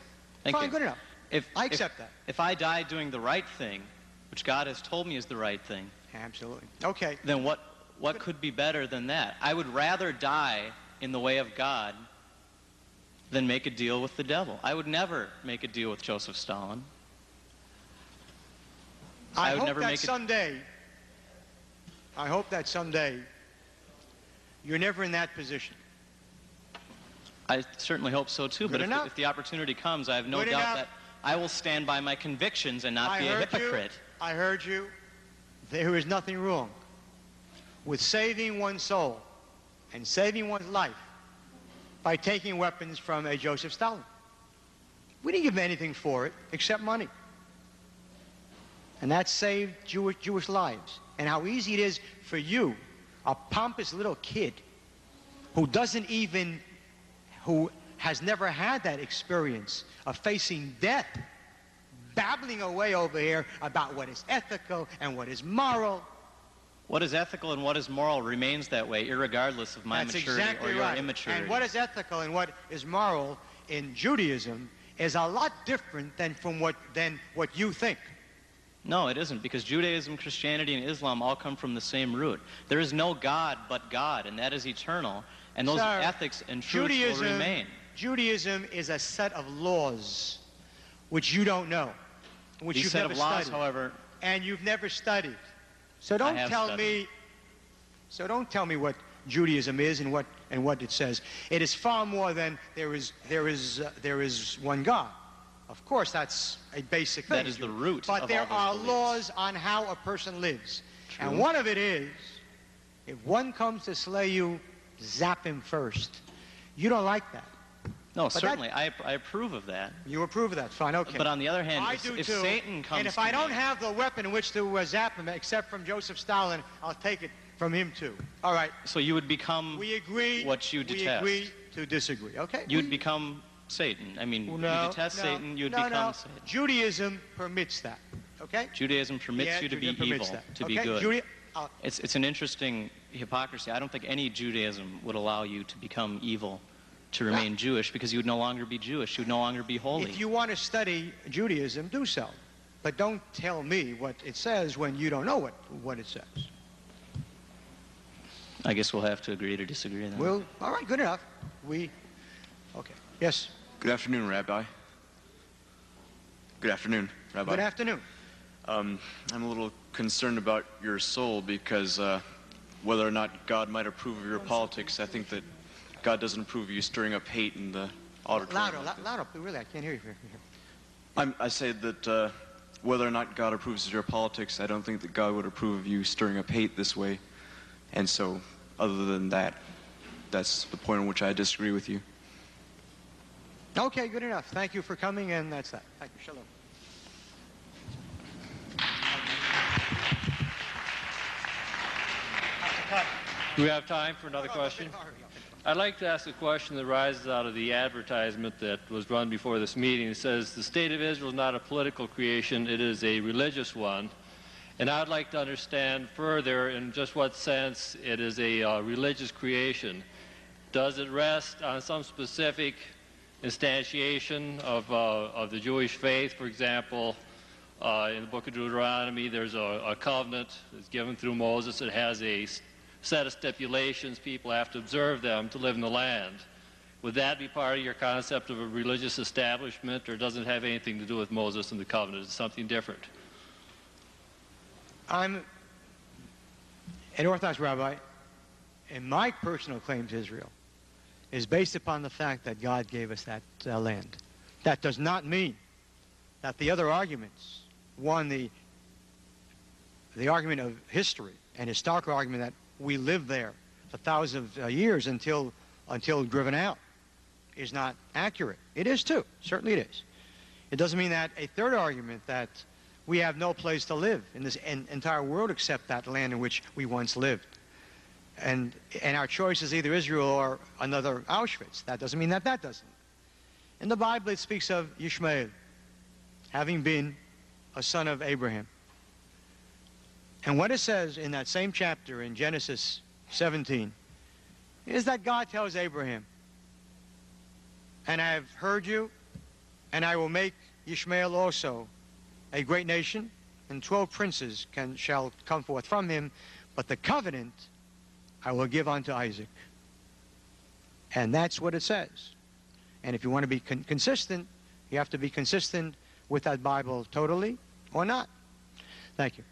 Thank Fine, you. good enough. I accept that. If I die doing the right thing, which God has told me is the right thing... Absolutely. Okay. Then what could be better than that? I would rather die in the way of God than make a deal with the devil. I would never make a deal with Joseph Stalin. I hope that someday you're never in that position. I certainly hope so too, but if the opportunity comes, I have no doubt that I will stand by my convictions and not be a hypocrite. I heard you. There is nothing wrong with saving one's soul and saving one's life by taking weapons from a Joseph Stalin. We didn't give anything for it except money. And that saved Jewish lives. And how easy it is for you, a pompous little kid who has never had that experience of facing death, babbling away over here about what is ethical and what is moral. What is ethical and what is moral remains that way, irregardless of my maturity or your immaturity. And what is ethical and what is moral in Judaism is a lot different than what you think. No, it isn't, because Judaism, Christianity, and Islam all come from the same root. There is no God but God, and that is eternal, and those ethics and truths will remain. Judaism is a set of laws which you don't know, which you've never studied. However, and you've never studied. So don't tell me what Judaism is and what it says. It is far more than there is one God. Of course, that's a basic thing. That is the root. But there are laws on how a person lives. True. And one of it is, if one comes to slay you, zap him first. You don't like that. No, but certainly. I approve of that. You approve of that. Fine, okay. But on the other hand, if Satan comes and if I don't have the weapon in which to zap him, except from Joseph Stalin, I'll take it from him too. All right. So you would become what you detest. We agree to disagree, okay? You'd become Satan. I mean, you detest Satan, you'd become Satan. Judaism permits that, okay? Judaism permits you to be evil, to be good. It's an interesting hypocrisy. I don't think any Judaism would allow you to become evil, to remain Jewish, because you would no longer be Jewish. You would no longer be holy. If you want to study Judaism, do so. But don't tell me what it says when you don't know what it says. I guess we'll have to agree to disagree then. Well, all right, good enough. Okay. Yes? Good afternoon, Rabbi. Good afternoon, Rabbi. Good afternoon. I'm a little concerned about your soul because whether or not God might approve of your politics, I think that God doesn't approve of you stirring up hate in the auditorium. Louder, really, I can't hear you. I say that whether or not God approves of your politics, I don't think that God would approve of you stirring up hate this way. And so, other than that, that's the point on which I disagree with you. Okay, good enough. Thank you for coming, and that's that. Thank you. Shalom. Do we have time for another question? I'd like to ask a question that arises out of the advertisement that was run before this meeting. It says, the state of Israel is not a political creation, it is a religious one. And I'd like to understand further in just what sense it is a religious creation. Does it rest on some specific instantiation of the Jewish faith? For example, in the book of Deuteronomy, there's a covenant that's given through Moses. It has a set of stipulations. People have to observe them to live in the land. Would that be part of your concept of a religious establishment, or does it have anything to do with Moses and the covenant? Is it something different? I'm an Orthodox rabbi, and my personal claim to Israel is based upon the fact that God gave us that land. That does not mean that the other arguments, one, the argument of history and historical argument that we lived there for thousands of years until driven out, is not accurate. It is too. Certainly it is. It doesn't mean that a third argument that we have no place to live in this entire world except that land in which we once lived. And our choice is either Israel or another Auschwitz. That doesn't mean that that doesn't. In the Bible, it speaks of Ishmael having been a son of Abraham. And what it says in that same chapter in Genesis 17 is that God tells Abraham, "And I have heard you, and I will make Ishmael also a great nation, and 12 princes shall come forth from him, but the covenant I will give unto Isaac." And that's what it says. And if you want to be consistent, you have to be consistent with that Bible totally or not. Thank you.